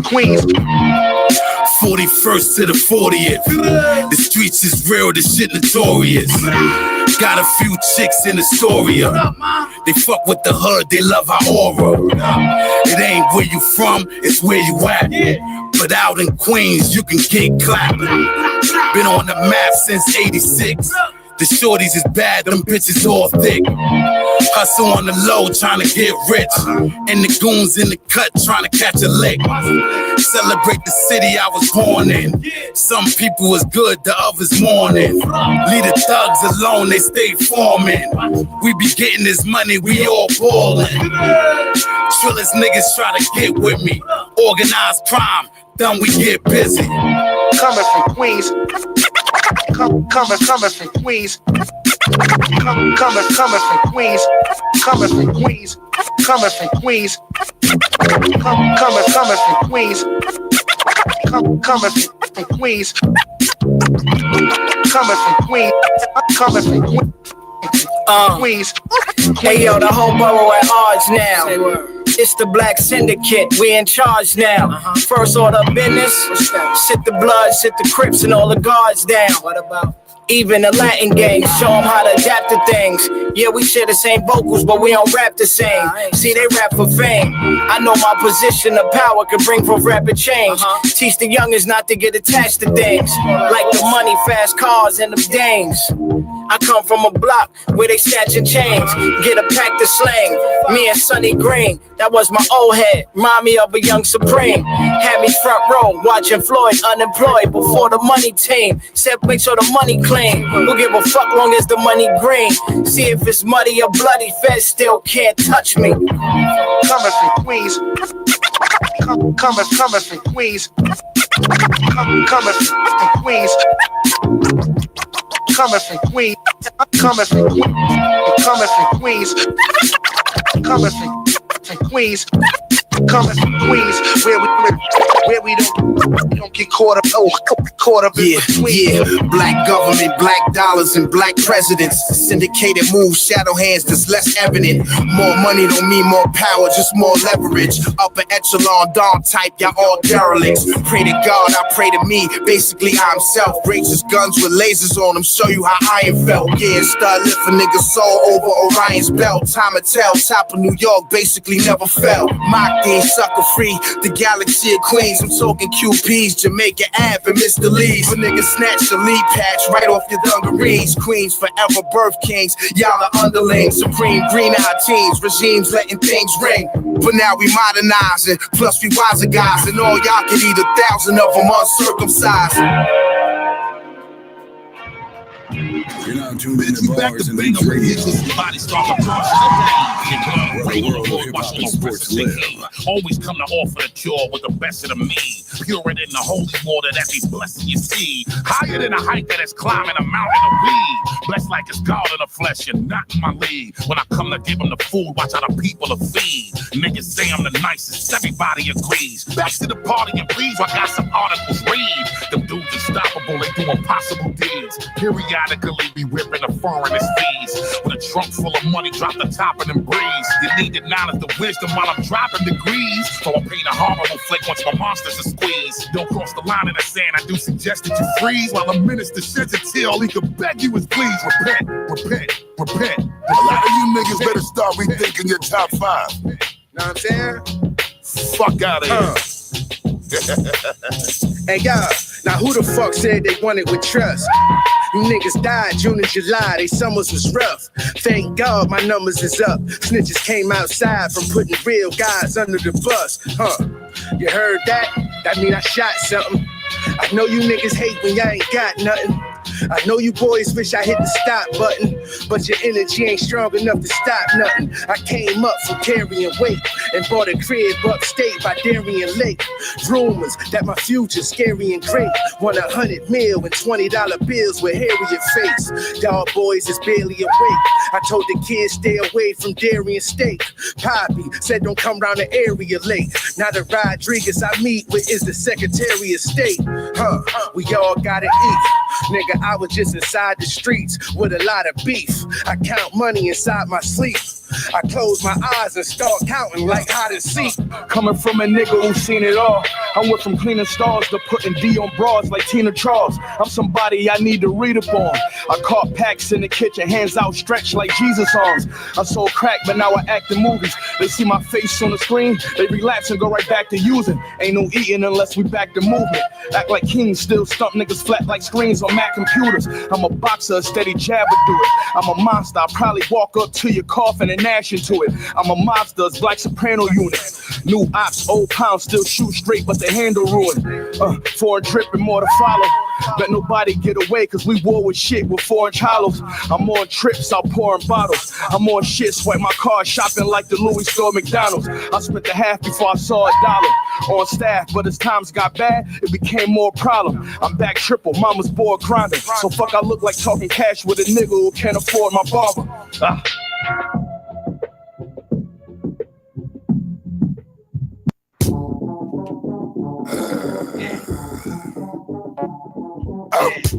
Queens. 41st to the 40th. The streets is real, the shit notorious. Got a few chicks in Astoria. They fuck with the hood, they love our aura. It ain't where you from, it's where you at. But out in Queens, you can get clapped. Been on the map since 86. The shorties is bad, them bitches all thick. Hustle on the low, trying to get rich. And the goons in the cut, trying to catch a lick. Celebrate the city I was born in. Some people was good, the others mourning. Leave the thugs alone, they stay forming. We be getting this money, we all ballin'. Trillers niggas try to get with me. Organized crime, then we get busy. Coming from Queens. Coming from Queens. Coming from Queens. Coming from Queens. Coming from Queens. Coming from Queens. Coming from Queens. Coming from Queens. Coming from Queens. Hey yo, the whole borough at odds now. It's the Black Syndicate, we in charge now. First order of business, sit the Bloods, sit the Crips and all the guards down. What about? Even the Latin gangs, show them how to adapt to things. Yeah, we share the same vocals, but we don't rap the same. See, they rap for fame. I know my position of power can bring forth rapid change. Teach the youngins not to get attached to things. Like the money, fast cars, and the dames. I come from a block where they snatching chains. Get a pack to slang. Me and Sonny Green, that was my old head. Remind me of a young Supreme. Had me front row, watching Floyd unemployed before the money team. Said make sure the money clean. Who give a fuck long as the money green? See if it's muddy or bloody, feds still can't touch me. Coming from Queens. Coming from Queens. Coming from Queens. Coming from Queens. Coming from Queens. Coming from Queens. Coming from Queens, where we don't get caught up in between. Yeah, black government, black dollars, and black presidents. Syndicated moves, shadow hands, that's less evident. More money don't mean more power, just more leverage. Upper echelon, dawn type, y'all all derelicts. Pray to God, I pray to me. Basically, I'm self. Racist guns with lasers on them, show you how iron felt. Yeah, start lift a nigga's soul over Orion's belt. Time to tell, top of New York basically never fell. Mocked in, sucker free, the galaxy of Queens. I'm talking QPs, Jamaica Ave and Mr. Lee's. But niggas snatch the lead patch right off your dungarees. Queens forever birth kings, y'all are underlings. Supreme green-eyed teens, regimes letting things ring. But now we modernizing, plus we wiser guys, and all y'all can eat 1,000 of them uncircumcised. You're not tuned in to bars and Hoops Radio. Always come to offer the cure with the best of the me. Purer than the holy water that be blessing you see. Higher than a height that is climbing a mountain of weed. Blessed like it's God in the flesh and not in my league. When I come to give them the food, watch how the people are feed. Niggas say I'm the nicest, everybody agrees. Back to the party and please, I got some articles read. Them dudes unstoppable, they do impossible deeds. Periodically be ripping the foreigners fees. With a trunk full of money, drop the top and then breeze. You need the knowledge, the wisdom while I'm dropping degrees. So I paint a horrible flick once my monsters are squeezed. Don't cross the line in the sand, I do suggest that you freeze. While the minister sheds a tear, all he can beg you is please repent, repent, repent. A lot of you niggas better start rethinking your top 5. Know what I'm saying? Fuck out of here. Hey y'all, now who the fuck said they wanted with trust? You niggas died June and July, they summers was rough. Thank God my numbers is up. Snitches came outside from putting real guys under the bus. You heard that? That mean I shot something. I know you niggas hate when y'all ain't got nothing. I know you boys wish I hit the stop button, but your energy ain't strong enough to stop nothing. I came up from carrying weight and bought a crib upstate by Darien Lake. Rumors that my future's scary and great. Won 100 mil and $20 bills with Harriet face. Y'all boys is barely awake. I told the kids stay away from Darien State. Poppy said don't come round the area late. Now the Rodriguez I meet with is the Secretary of State. We all gotta eat. Nigga, I was just inside the streets with a lot of beef. I count money inside my sleep. I close my eyes and start counting like hide and seek. Coming from a nigga who's seen it all. I went from cleaning stars to putting D on bras like Tina Charles. I'm somebody I need to read up on. I caught packs in the kitchen, hands outstretched like Jesus arms. I sold crack, but now I act in movies. They see my face on the screen, they relapse and go right back to using. Ain't no eating unless we back to movement. Act like kings, still stump niggas flat like screens on Mac computers. I'm a boxer, a steady jabber do it. I'm a monster, I probably walk up to your coffin and gnash into it. I'm a mobster, it's Black Soprano unit. New ops, old pounds, still shoot straight, but the handle ruined. Foreign trip and more to follow. Bet nobody get away, cause we war with shit with 4-inch hollows. I'm on trips, I'll pour in bottles. I'm on shit, swipe my card, shopping like the Louis store McDonald's. I spent the half before I saw $1 on staff, but as times got bad, it became more problem. I'm back triple, mama's bored grinding. So fuck I look like talking cash with a nigga who can't afford my barber.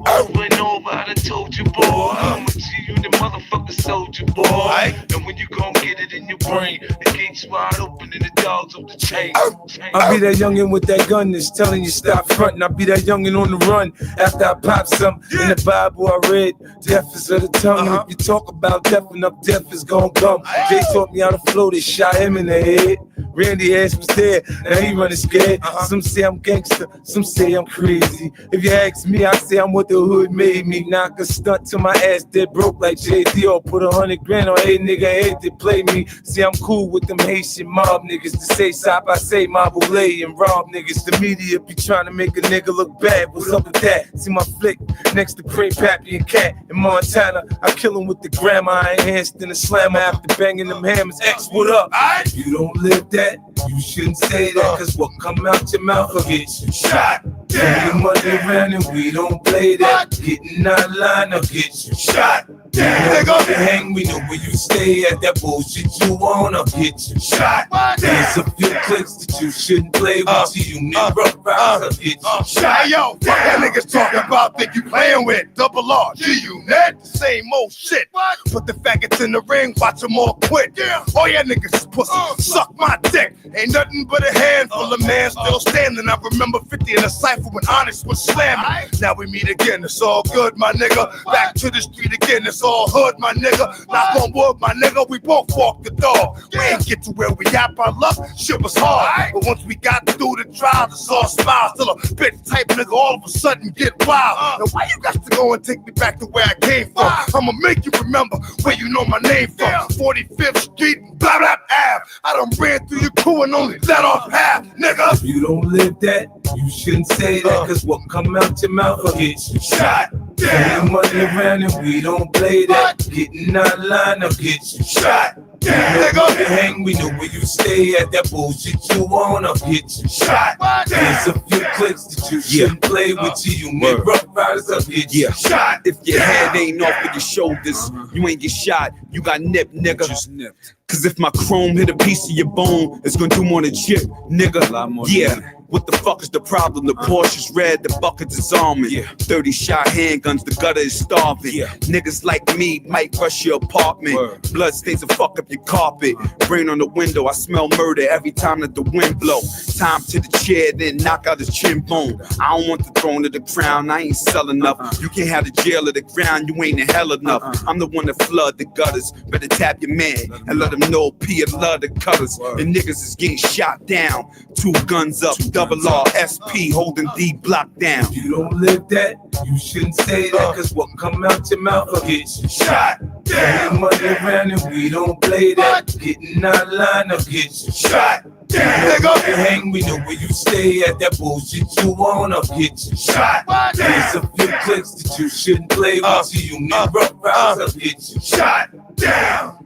Over and over, I done told you, boy. I'ma see you the motherfucker soldier, boy. And when you gon' get it in your brain, the gates wide open and the dogs off the chain. I'll be that youngin' with that gun that's telling you stop frontin'. I'll be that youngin' on the run after I pop some. In the Bible I read, death is of the tongue. And if you talk about death, enough death is gon' come. Jay taught me how to flow, they shot him in the head. Randy ass was there, now he running scared. Some say I'm gangster, some say I'm crazy. If you ask me, I say I'm what the hood made me. Knock a stunt till my ass dead broke like JD, or put 100 grand on a nigga head to play me. See, I'm cool with them Haitian mob niggas. To say stop, I say Mabule and rob niggas. The media be trying to make a nigga look bad. What's up with that? See my flick next to Cream Pappy and Cat in Montana. I kill him with the grandma. I enhanced in the slammer after banging them hammers. X, what up? You don't live that, you shouldn't say that, cause what come out your mouth will get you shot. Turn your money around and we don't play that. Getting out of line, I'll get you shot. Nigga, to hang, we know where you stay at. That bullshit you want, I'll get you shot. There's a few clicks that you shouldn't play with. See you need rough riders, I'll get you shot. Hey yo, fuck that niggas talking about, think you playing with double R, G-Unit, the same old shit. Put the faggots in the ring, watch them all quit. All ya niggas is pussy, suck my dick. Ain't nothing but a handful of man still standing. I remember 50 in a cypher when Honest was slamming. Now we meet again, it's all good, my nigga. Back to the street again, it's all hood, my nigga. Knock on wood, my nigga, we both walk the dog. We ain't get to where we at by luck, shit was hard. But once we got through the trial, it's all smiles. Still a bitch type nigga, all of a sudden get wild. Now why you got to go and take me back to where I came from? I'ma make you remember where you know my name from. 45th Street, blah blah Ave. I done ran through your crew and only let off half, nigga. You don't live that, you shouldn't say that, cause what come out your mouth will get you shot. Turn your money around and we don't play that. Getting out of line, I'll get you shot. Nigga, to hang, we know where you stay at. That bullshit you want, I'll get you shot. There's a few clicks that you shouldn't play with. You need rough riders, I'll get you shot. If your head ain't off of your shoulders, you ain't get shot, you got nipped, nigga. Just nipped. Cause if my chrome hit a piece of your bone, it's gonna do more than chip, nigga. Yeah. What the fuck is the problem? The Porsche's red, the buckets is almond. 30 shot handguns, the gutter is starving. Niggas like me might rush your apartment. Blood stains will fuck up your carpet. Rain on the window, I smell murder every time that the wind blow. Time to the chair, then knock out his chin bone. I don't want the throne or the crown, I ain't selling enough. You can't have the jail or the ground, you ain't in hell enough. I'm the one that flood the gutters. Better tap your man and let him know P love the cutters. The niggas is getting shot down. 2 guns up, double R, SP holding D block down. You don't live that, you shouldn't say that, cause what come out your mouth will get you shot. Turn your money around and we don't play that. Getting out of line, I'll get you shot. Nigga, to hang, we know where you stay at. That bullshit you want, I'll get you shot. There's a few clicks that you shouldn't play with. You need rough riders, I'll get you shot. Down.